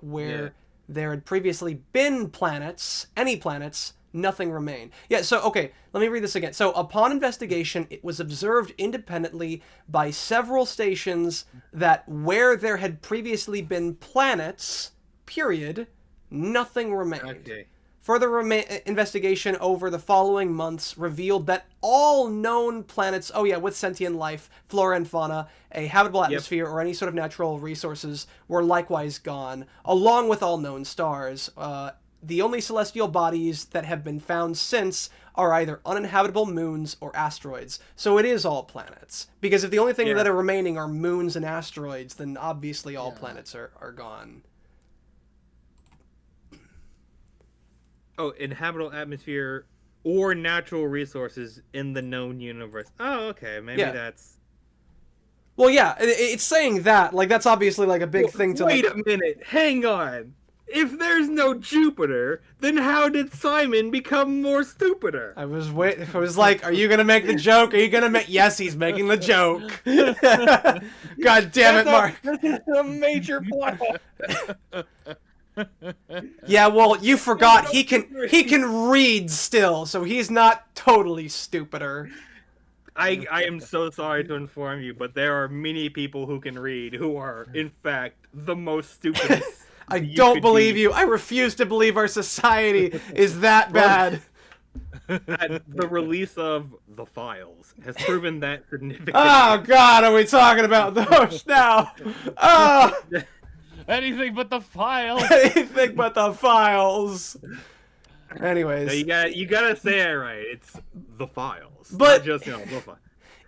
A: where there had previously been planets, any planets, nothing remained. Yeah, so, okay, let me read this again. So, upon investigation, it was observed independently by several stations that where there had previously been planets, period, nothing remained.
B: Okay.
A: Further investigation over the following months revealed that all known planets, with sentient life, flora and fauna, a habitable atmosphere, or any sort of natural resources were likewise gone, along with all known stars. The only celestial bodies that have been found since are either uninhabitable moons or asteroids. So it is all planets. Because if the only thing that are remaining are moons and asteroids, then obviously all planets are gone.
B: Oh, inhabitable atmosphere or natural resources in the known universe. Oh, okay. Maybe that's...
A: Well, yeah, it's saying that. Like, that's obviously, like, a big thing to...
B: Wait a minute. Hang on. If there's no Jupiter, then how did Simon become more stupider?
A: I was like, are you gonna make the joke? Are you gonna make... Yes, he's making the joke. God damn it, Mark.
B: That's a major plot.
A: Yeah, well, you forgot he can read still, so he's not totally stupider.
B: I am so sorry to inform you, but there are many people who can read who are, in fact, the most stupidest.
A: I don't believe you. I refuse to believe our society is that bad.
B: The release of The Files has proven that significantly.
A: Oh, God, are we talking about those now? Oh.
C: Anything but the files.
A: Anything but the files. Anyways,
B: no, you gotta say it right. It's The Files,
A: but
B: not just The Files.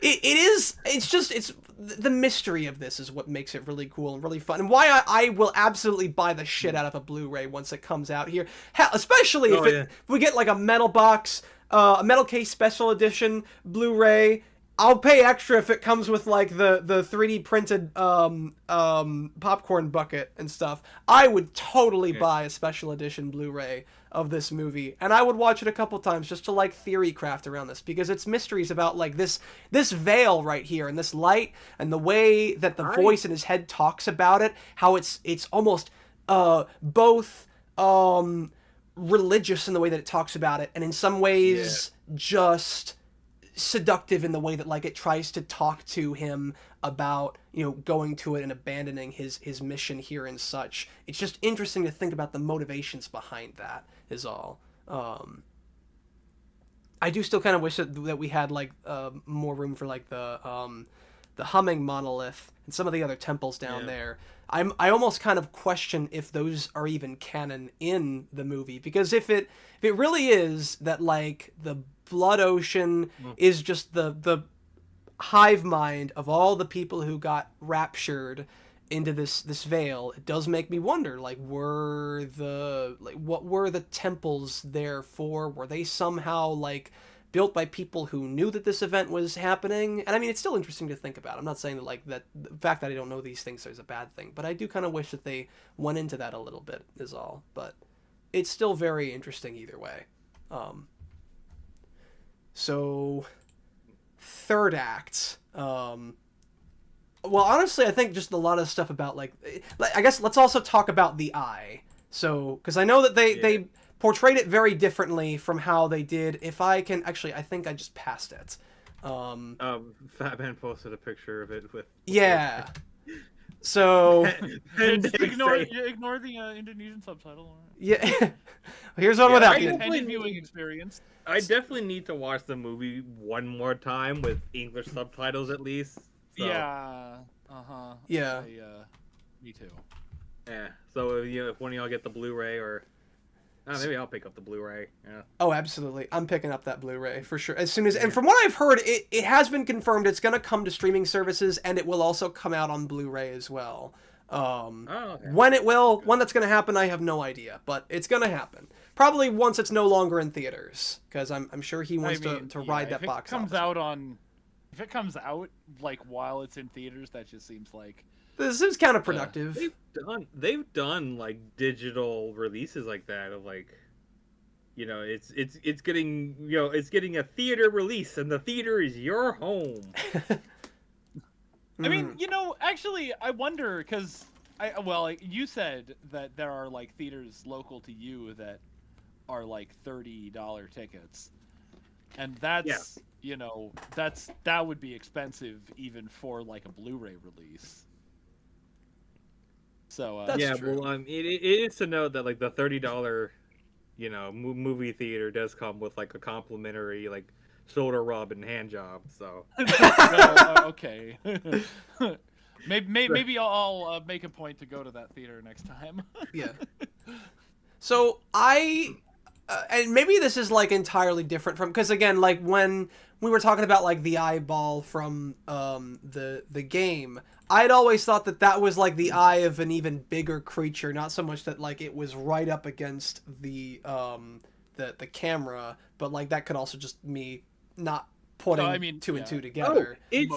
A: It's the mystery of this is what makes it really cool and really fun, and why I will absolutely buy the shit out of a Blu-ray once it comes out here. Hell, especially if we get like a metal box, a metal case special edition Blu-ray. I'll pay extra if it comes with like the 3D printed popcorn bucket and stuff. I would totally buy a special edition Blu-ray of this movie, and I would watch it a couple times just to like theory craft around this, because it's mysteries about like this veil right here and this light and the way that the voice in his head talks about it, how it's almost both religious in the way that it talks about it, and in some ways just seductive in the way that like it tries to talk to him about, you know, going to it and abandoning his mission here and such. It's just interesting to think about the motivations behind that is all. I do still kind of wish that we had like more room for like the the humming monolith and some of the other temples down there. I almost kind of question if those are even canon in the movie, because if it really is that like the Blood Ocean is just the hive mind of all the people who got raptured into this veil, it does make me wonder, like, what were the temples there for? Were they somehow like built by people who knew that this event was happening? And I mean, it's still interesting to think about. I'm not saying that like that the fact that I don't know these things is a bad thing, but I do kind of wish that they went into that a little bit is all. But it's still very interesting either way. So third act. Well, honestly, I think just a lot of stuff about like I guess let's also talk about the eye. So, because I know that they portrayed it very differently from how they did. If I can actually, I think I just passed it.
B: Fatman posted a picture of it with.
A: Yeah. So.
C: Just ignore the Indonesian subtitle.
A: Yeah. Here's one without the
C: intended viewing experience.
B: I definitely need to watch the movie one more time with English subtitles at least. So.
C: Yeah.
A: Yeah.
C: Me too.
B: Yeah. So if one of y'all get the Blu-ray, or maybe I'll pick up the Blu-ray. Yeah.
A: Oh, absolutely. I'm picking up that Blu-ray for sure. As soon as, and from what I've heard, it has been confirmed it's going to come to streaming services, and it will also come out on Blu-ray as well.
B: Okay.
A: When that's going to happen, I have no idea, but it's going to happen. Probably once it's no longer in theaters, because I'm sure he wants to ride that box off.
C: If it comes out like while it's in theaters, that just seems like
A: this is counterproductive.
B: They've done like digital releases like that of like, it's getting getting a theater release, and the theater is your home.
C: I mean, actually, I wonder, because you said that there are like theaters local to you that are like $30 tickets, and that's that would be expensive even for like a Blu-ray release. So
A: that's true.
B: Well, it is to note that like the $30 movie theater does come with like a complimentary like shoulder rub and hand job. So
C: okay. Maybe I'll make a point to go to that theater next time.
A: Yeah. So and maybe this is like entirely different from, because again, like when we were talking about like the eyeball from the game, I'd always thought that was like the eye of an even bigger creature, not so much that like it was right up against the camera, but like that could also just me not putting two and two together.
B: It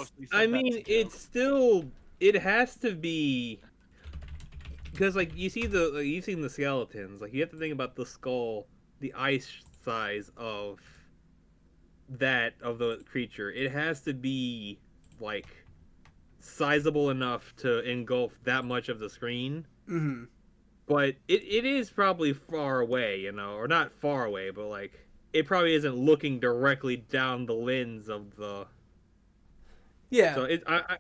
B: has to be, because like you've seen the skeletons, like you have to think about the skull, the eye size of the creature. It has to be like sizable enough to engulf that much of the screen.
A: Mm-hmm.
B: But it is probably far away, or not far away, but like it probably isn't looking directly down the lens of the.
A: Yeah.
B: So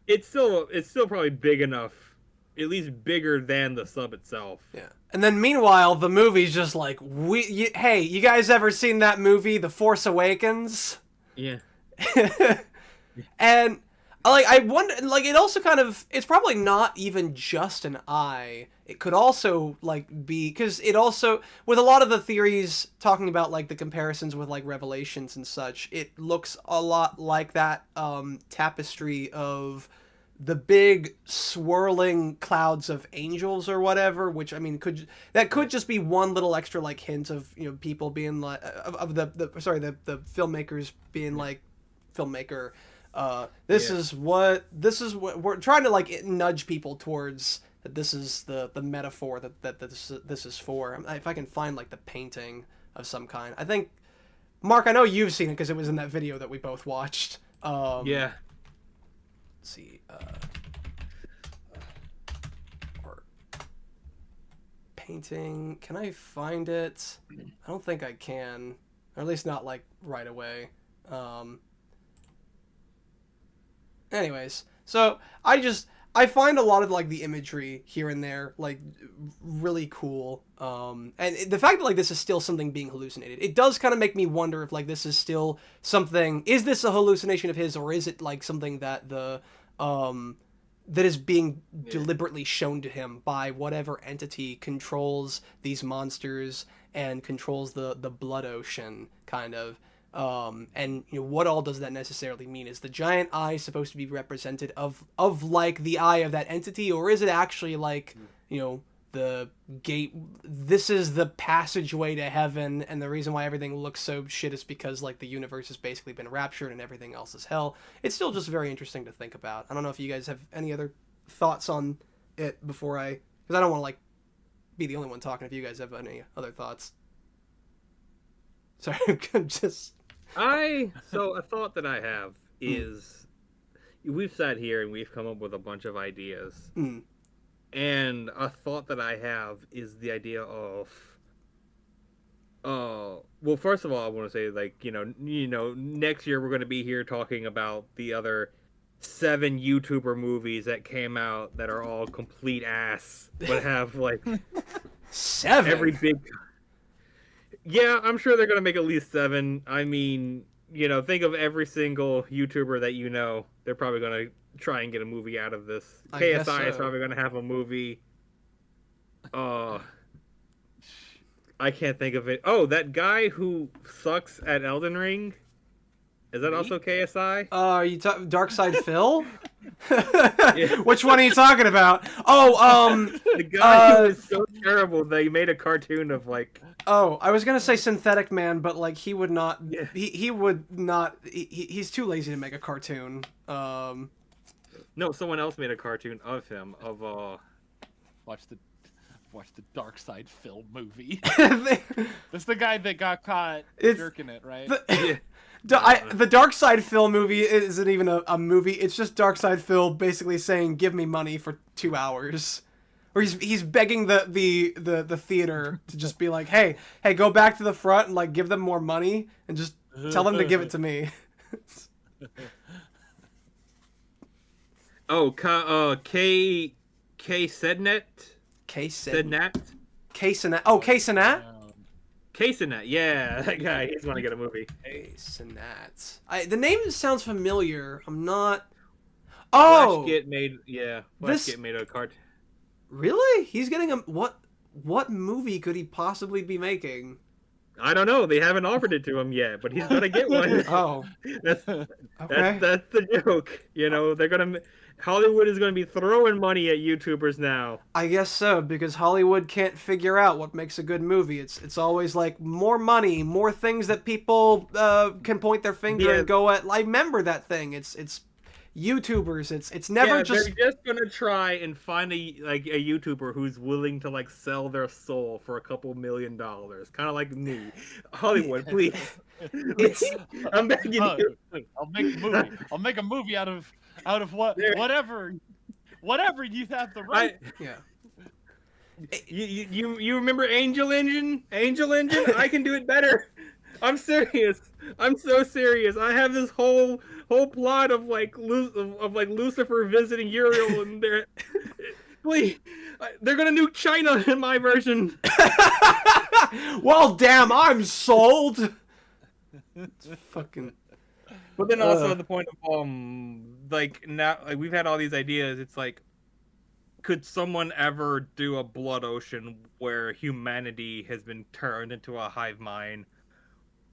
B: it's still probably big enough, at least bigger than the sub itself.
A: Yeah. And then meanwhile, the movie's just like, hey, you guys ever seen that movie, The Force Awakens?
B: Yeah.
A: And like I wonder, like it also kind of, it's probably not even just an eye. It could also like be, because it also, with a lot of the theories talking about like the comparisons with like Revelations and such, it looks a lot like that tapestry of the big swirling clouds of angels or whatever, which I mean could just be one little extra like hint of people being like the filmmakers being like, filmmaker, this is what we're trying to like nudge people towards, that this is the metaphor that this is for. If I can find like the painting of some kind. I think, Mark, I know you've seen it because it was in that video that we both watched.
B: Yeah.
A: Let's see. Or painting. Can I find it? I don't think I can. Or at least not like right away. Anyways, so I find a lot of like the imagery here and there like really cool. And the fact that like this is still something being hallucinated, it does kind of make me wonder if like this is still something. Is this a hallucination of his, or is it like something that the that is being deliberately shown to him by whatever entity controls these monsters and controls the blood ocean, kind of. And what all does that necessarily mean? Is the giant eye supposed to be represented of like the eye of that entity, or is it actually like the gate? This is the passageway to heaven, and the reason why everything looks so shit is because like the universe has basically been raptured and everything else is hell. It's still just very interesting to think about. I don't know if you guys have any other thoughts on it because I don't want to like be the only one talking. If you guys have any other thoughts. Sorry, I'm just...
B: a thought that I have is we've sat here and we've come up with a bunch of ideas. And a thought that I have is the idea of well, first of all, I want to say, like, next year we're going to be here talking about the other 7 YouTuber movies that came out that are all complete ass, but have like
A: 7
B: every big. Yeah, I'm sure they're going to make at least 7. I mean, think of every single YouTuber that they're probably going to try and get a movie out of this. KSI is probably going to have a movie. I can't think of it. Oh, that guy who sucks at Elden Ring. Is that also KSI?
A: Are you Darkside Phil?
B: Yeah.
A: Which one are you talking about?
B: The guy who was so terrible they made a cartoon of like.
A: Oh, I was gonna say Synthetic Man, but like he would not. Yeah. He would not. He's too lazy to make a cartoon.
B: No, someone else made a cartoon of him.
C: Watch the Darkside Phil movie. That's the guy that got caught jerking it, right?
A: The Darkside Phil movie isn't even a movie. It's just Darkside Phil basically saying, "Give me money for 2 hours," or he's begging the theater to just be like, "Hey, go back to the front and like give them more money and just tell them to give it to me."
B: Oh, K Sednet.
A: K Sednat. Oh, K Sednat.
B: Casenet, yeah, that guy. He's going to get a movie.
A: Casenet. The name sounds familiar. I'm not. Oh,
B: Flashgate made a card.
A: Really? He's getting a what movie could he possibly be making?
B: I don't know. They haven't offered it to him yet, but he's gonna get one.
A: Oh,
B: that's the joke. They're gonna. Hollywood is going to be throwing money at YouTubers now.
A: I guess so, because Hollywood can't figure out what makes a good movie. It's always like more money, more things that people can point their finger and go at. I remember that thing. It's YouTubers. It's never just.
B: They're just gonna try and find a YouTuber who's willing to like sell their soul for a couple $1 million, kind of like me. Hollywood, please. I'm begging you.
C: I'll make a movie. I'll make a movie out of whatever you have the right.
B: You remember Angel Engine? I can do it better. I'm serious. I'm so serious. I have this whole plot of Lucifer visiting Uriel, and please, they're gonna nuke China in my version.
A: Well, damn, I'm sold. It's fucking.
B: But then also the point of now we've had all these ideas. It's like, could someone ever do a blood ocean where humanity has been turned into a hive mind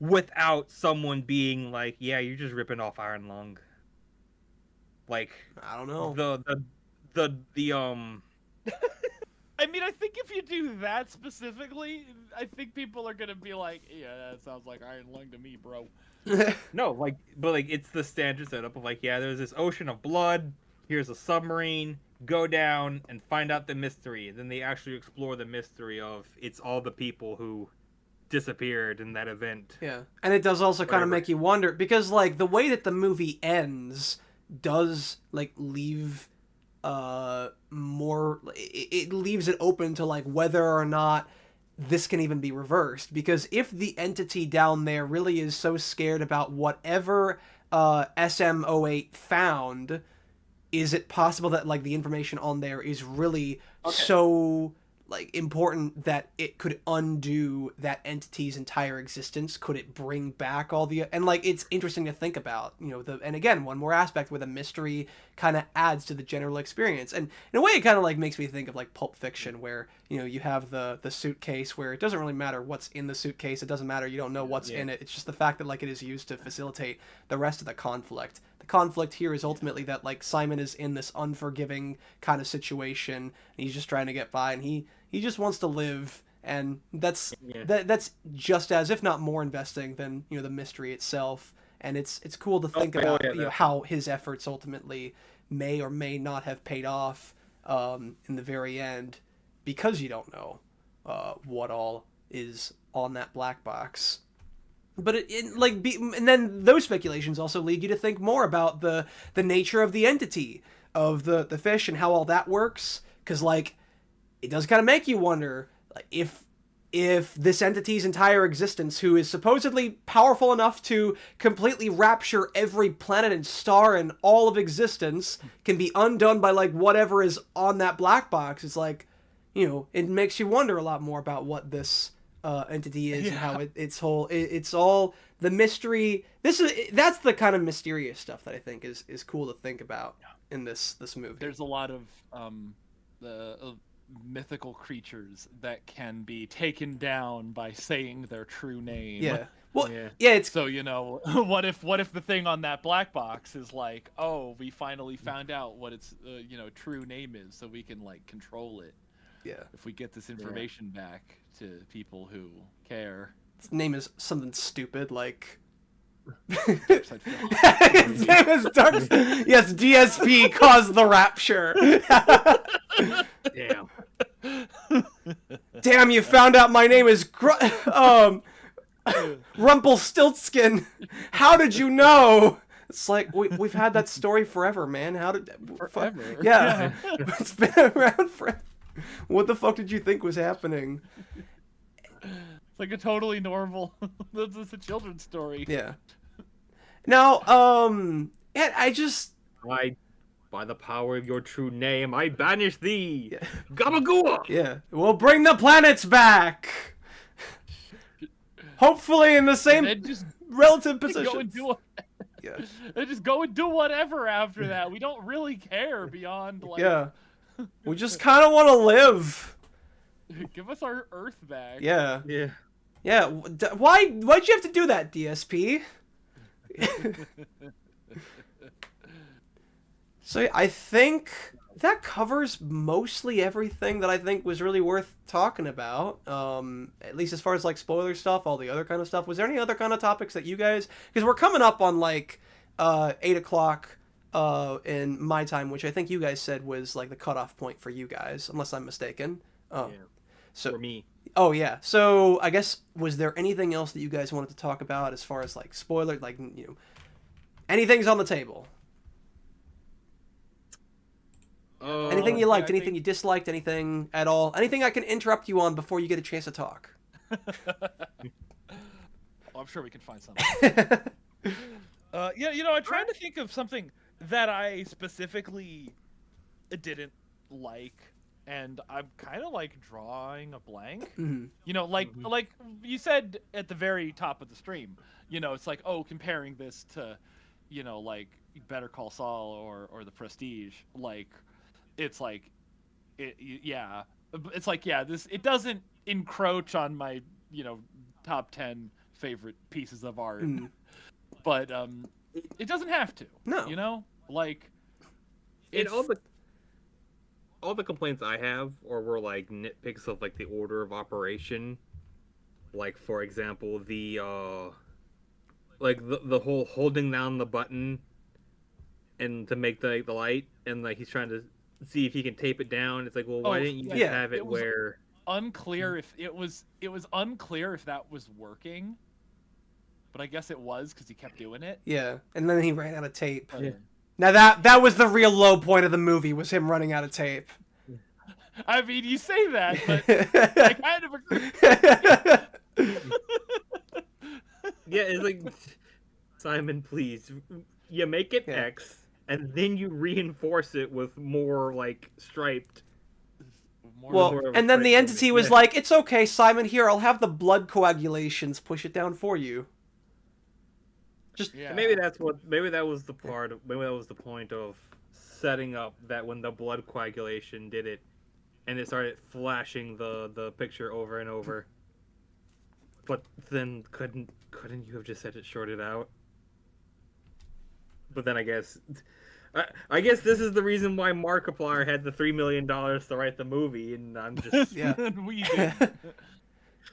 B: without someone being like, yeah, you're just ripping off Iron Lung? Like,
A: I don't know.
B: The
C: I mean, I think if you do that specifically, I think people are gonna be like, yeah, that sounds like Iron Lung to me, bro.
B: No, but it's the standard setup of there's this ocean of blood. Here's a submarine. Go down and find out the mystery. And then they actually explore the mystery of it's all the people who disappeared in that event.
A: Yeah, and it does also kind of make you wonder, because the way that the movie ends does leave more. It leaves it open to whether or not this can even be reversed, because if the entity down there really is so scared about whatever SM08 found, is it possible that the information on there is really so like important that it could undo that entity's entire existence? Could it bring back all the, and like it's interesting to think about, you know, and again, one more aspect where the mystery kind of adds to the general experience. And in a way it kind of like makes me think of like Pulp Fiction, where, you know, you have the suitcase where it doesn't really matter what's in the suitcase, it doesn't matter, you don't know what's in it, it's just the fact that like it is used to facilitate the rest of the conflict. The conflict here is ultimately that like Simon is in this unforgiving kind of situation, and he's just trying to get by, and he just wants to live, and that's that's just as, if not more, investing than, you know, the mystery itself. And it's cool to think about you know, how his efforts ultimately may or may not have paid off in the very end, because you don't know what all is on that black box. But and then those speculations also lead you to think more about the nature of the entity of the fish and how all that works, because like it does kind of make you wonder, like, if this entity's entire existence, who is supposedly powerful enough to completely rapture every planet and star in all of existence, can be undone by like whatever is on that black box. It's like, you know, it makes you wonder a lot more about what this entity is, and how it's all the mystery. That's the kind of mysterious stuff that I think is cool to think about in this movie.
C: There's a lot of mythical creatures that can be taken down by saying their true name.
A: Yeah. Well, yeah, it's
C: so, you know, what if the thing on that black box is like, oh, we finally found out what its you know, true name is, so we can like control it.
A: Yeah.
C: If we get this information back to people who care.
A: Its name is something stupid like
C: Its
A: name is Dark. Yes, DSP caused the rapture.
B: Damn.
A: Damn, you found out my name is Rumpelstiltskin. How did you know? It's like we've had that story forever, man. How did
C: forever?
A: Yeah. It's been around forever. What the fuck did you think was happening?
C: It's like a totally normal. This is a children's story.
A: Yeah. Now, I just.
B: By the power of your true name, I banish thee. Gabagool.
A: Yeah. We'll bring the planets back. Hopefully in the same relative position. Yeah.
C: They just go and do whatever after that. We don't really care beyond like.
A: Yeah. We just kind of want to live.
C: Give us our Earth back.
A: Yeah.
B: Yeah.
A: Yeah. Why'd you have to do that, DSP? So I think that covers mostly everything that I think was really worth talking about. At least as far as like spoiler stuff, all the other kind of stuff. Was there any other kind of topics that you guys? Because we're coming up on like 8 o'clock in my time, which I think you guys said was like the cutoff point for you guys, unless I'm mistaken.
B: Yeah.
A: So
B: for me.
A: Oh yeah. So I guess, was there anything else that you guys wanted to talk about as far as like spoiler, like, you know, anything's on the table? Anything you liked, anything you disliked, anything at all, anything I can interrupt you on before you get a chance to talk?
C: I'm sure we can find something. Yeah, you know, I'm trying to think of something that I specifically didn't like, and I'm kind of like drawing a blank.
A: Mm-hmm.
C: You know, like you said at the very top of the stream, you know, it's like, oh, comparing this to, you know, like Better Call Saul or The Prestige, like, it's like, it's like, this, it doesn't encroach on my, you know, top 10 favorite pieces of art, but it doesn't have to.
A: No,
C: you know, like,
B: it's all the complaints I have were like nitpicks of like the order of operation. Like, for example, the like the whole holding down the button and to make the light, and like he's trying to see if he can tape it down. It's like, well, why didn't you just have it where
C: unclear if it was unclear if that was working, but I guess it was because he kept doing it.
A: Yeah, and then he ran out of tape.
B: Yeah.
A: Now that was the real low point of the movie, was him running out of tape.
C: I mean, you say that, but I kind of agree.
B: Yeah, it's like, Simon, please, you make it X, and then you reinforce it with more like striped.
C: More
A: Well,
B: more of a
A: and then the
B: straight
A: entity
B: movie.
A: was like, "It's okay, Simon. Here, I'll have the blood coagulations push it down for you." Just
C: yeah.
B: And maybe that was the point of setting up that when the blood coagulation did it, and it started flashing the picture over and over. But then couldn't you have just said it shorted out? But then I guess this is the reason why Markiplier had the $3 million to write the movie, and I'm just
A: Yeah.
C: we did.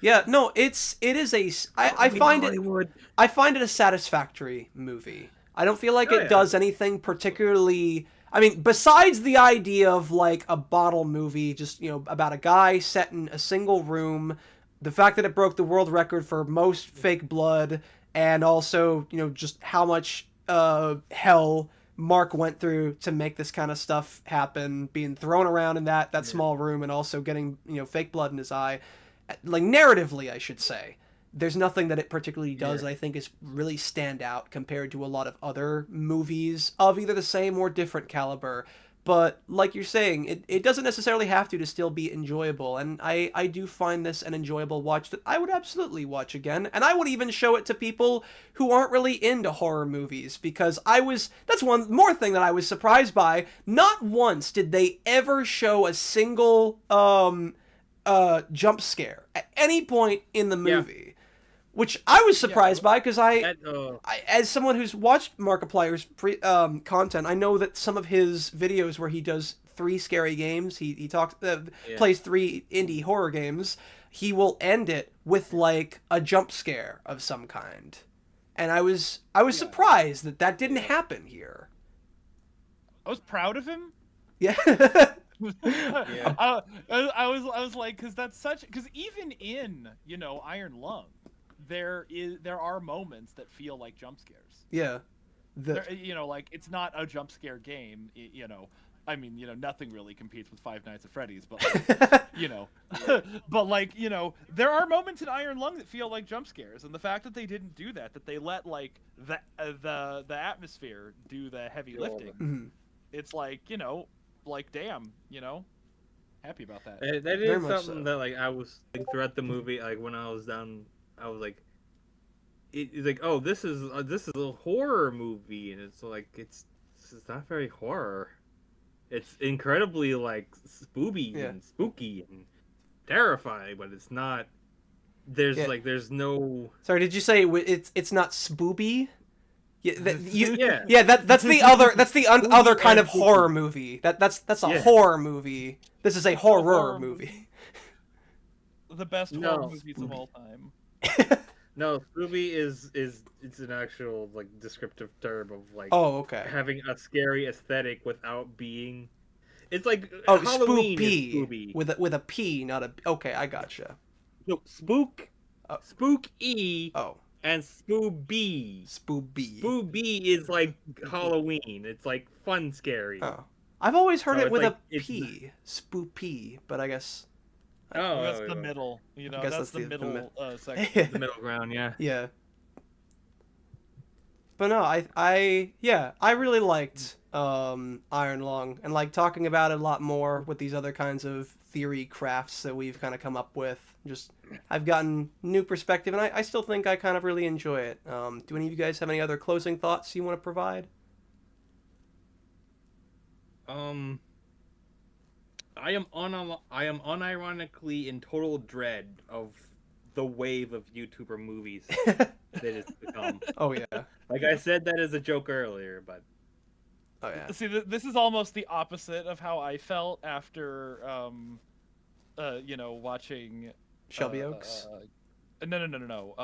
A: yeah. No, it is I find it
B: Hollywood.
A: I find it a satisfactory movie. I don't feel like
B: Oh,
A: it
B: yeah.
A: does anything particularly. I mean, besides the idea of like a bottle movie, just about a guy set in a single room, the fact that it broke the world record for most fake blood, and also just how much hell Mark went through to make this kind of stuff happen, being thrown around in that small room, and also getting fake blood in his eye, like narratively, I should say. There's nothing that it particularly does that I think is really stand out compared to a lot of other movies of either the same or different caliber. But like you're saying, it doesn't necessarily have to still be enjoyable. And I do find this an enjoyable watch that I would absolutely watch again. And I would even show it to people who aren't really into horror movies, because that's one more thing that I was surprised by. Not once did they ever show a single jump scare at any point in the movie. Which I was surprised by, because I, as someone who's watched Markiplier's content, I know that some of his videos where he does 3 scary games, he plays 3 indie horror games, he will end it with like a jump scare of some kind, and I was surprised that didn't happen here.
C: I was proud of him.
A: Yeah.
C: I was like, because even in Iron Lung, there are moments that feel like jump scares.
A: Yeah.
C: Like it's not a jump scare game. I mean, nothing really competes with Five Nights at Freddy's, but like, there are moments in Iron Lung that feel like jump scares, and the fact that they didn't do that they let like the atmosphere do the heavy lifting.
A: Mm-hmm.
C: It's like, like damn, happy about that.
B: That is something that like I was throughout the movie, like when I was down, I was like, it's like, oh, this is a horror movie, and it's like it's not very horror. It's incredibly like and spooky and terrifying, but it's not. There's there's no.
A: Sorry, did you say it's not spooby?
B: Yeah,
A: that's the other kind of horror movie. That's a horror movie. This is a horror movie.
C: The best horror movies of all time.
B: No, spooby is it's an actual like descriptive term of like having a scary aesthetic without being. It's like Halloween is spooky
A: with a P, not a. Okay, I gotcha.
B: No, spooky.
A: Oh.
B: And Spooby. Spooby is like Halloween. It's like fun, scary.
A: Oh, I've always heard it with
B: like,
A: a P, spoopy, but I guess.
C: That's the middle. That's the middle section.
B: The middle ground, yeah.
A: Yeah. But no, I really liked Iron Lung, and like talking about it a lot more with these other kinds of theory crafts that we've kind of come up with. Just I've gotten new perspective, and I still think I kind of really enjoy it. Do any of you guys have any other closing thoughts you want to provide?
B: I am unironically in total dread of the wave of YouTuber movies that it's become.
A: Oh yeah.
B: Like I said that as a joke earlier, but.
A: Oh yeah.
C: See, this is almost the opposite of how I felt after, watching
A: Shelby Oaks.
C: No.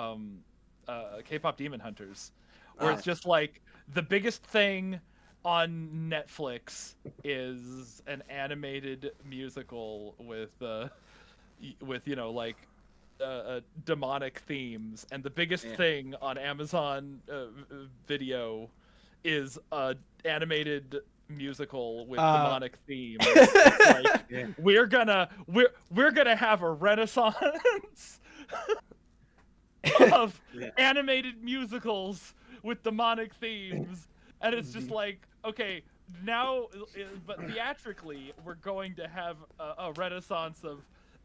C: K-pop Demon Hunters, where it's just like the biggest thing on Netflix is an animated musical with demonic themes, and the biggest thing on Amazon Video is a animated musical with demonic themes. It's like, we're gonna have a renaissance of animated musicals with demonic themes, and it's just like, okay, now, but theatrically, we're going to have a renaissance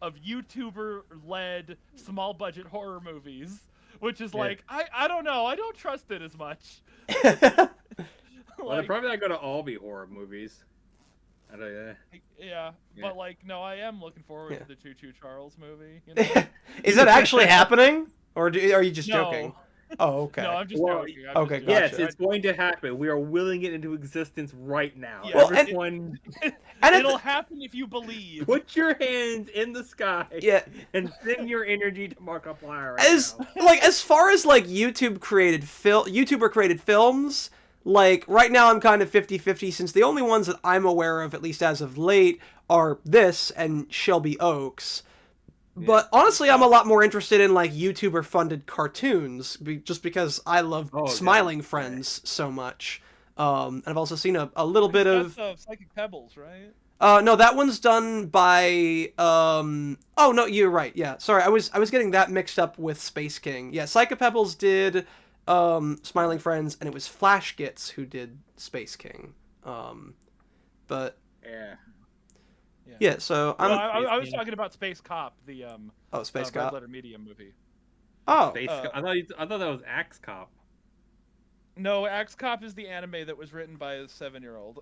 C: of YouTuber-led small budget horror movies, which is like I don't know, I don't trust it as much.
B: Well, they're probably not going to all be horror movies. I don't know.
C: Yeah, but like, no, I am looking forward
A: Yeah.
C: to the Choo Choo Charles movie. You know?
A: Is that actually happening, or are you just
C: No.
A: joking? Oh, okay.
C: No, I'm just
B: Well,
C: joking. I'm
A: okay,
C: just
A: gotcha.
B: Yes,
C: joking.
B: it's going to happen. We are willing it into existence right now.
C: Yeah,
A: Well, and-
B: Everyone,
A: And
C: It'll happen if you believe.
B: put your hands in the sky
A: yeah.
B: and send your energy to Markiplier right
A: As
B: now.
A: like as far as like YouTuber created films, like right now I'm kind of 50-50 since the only ones that I'm aware of, at least as of late, are this and Shelby Oaks. But honestly, I'm a lot more interested in like YouTuber funded cartoons, just because I love Smiling Friends so much. And I've also seen a little bit of
C: That's Psychic Pebbles, right?
A: no, that one's done by oh no, you're right. Yeah, sorry, I was getting that mixed up with Space King. Yeah, Psychopebbles did Smiling Friends, and it was Flash Gits who did Space King. But yeah, so I'm
C: Well, I was talking about Space Cop, the
A: Space
C: Red
A: Cop.
C: Letter Media movie.
A: Oh,
B: Space Cop. I thought that was Axe Cop.
C: No, Axe Cop is the anime that was written by a 7-year-old.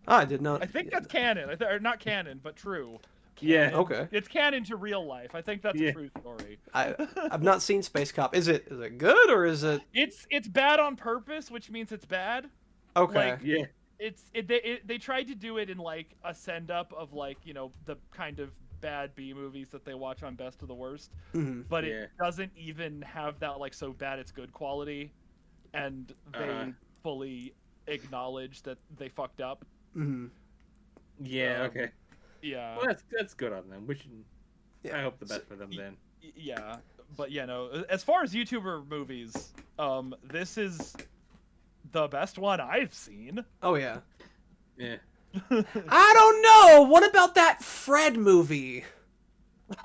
A: I did not.
C: I think that's canon. Or not canon, but true.
B: Yeah.
C: Canon.
A: Okay.
C: It's canon to real life. I think that's a true story.
A: I've not seen Space Cop. Is it good or is it?
C: It's bad on purpose, which means it's bad.
A: Okay.
C: Like,
B: Yeah.
C: They tried to do it in like a send up of like, you know, the kind of bad B movies that they watch on Best of the Worst, but it doesn't even have that like so bad it's good quality, and they fully acknowledge that they fucked up.
B: Yeah. Okay.
C: Yeah.
B: Well, that's good on them. We should. I hope the best for them then.
C: Yeah, but yeah, no. As far as YouTuber movies, this is the best one I've seen.
A: Oh yeah.
B: Yeah.
A: I don't know. What about that Fred movie?
B: All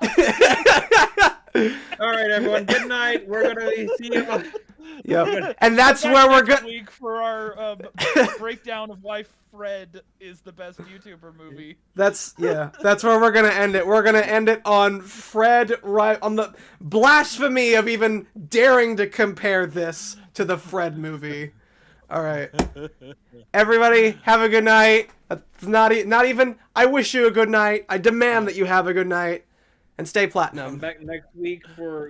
B: right, everyone. Good night. We're gonna see you.
A: Yep. And that's
C: Back
A: where we're
C: next
A: going.
C: week for our breakdown of why Fred is the best YouTuber movie.
A: That's where we're gonna end it. We're gonna end it on Fred, right on the blasphemy of even daring to compare this to the Fred movie. All right, everybody, have a good night. That's not even. I wish you a good night. I demand that you have a good night, and stay platinum.
B: Come back next week for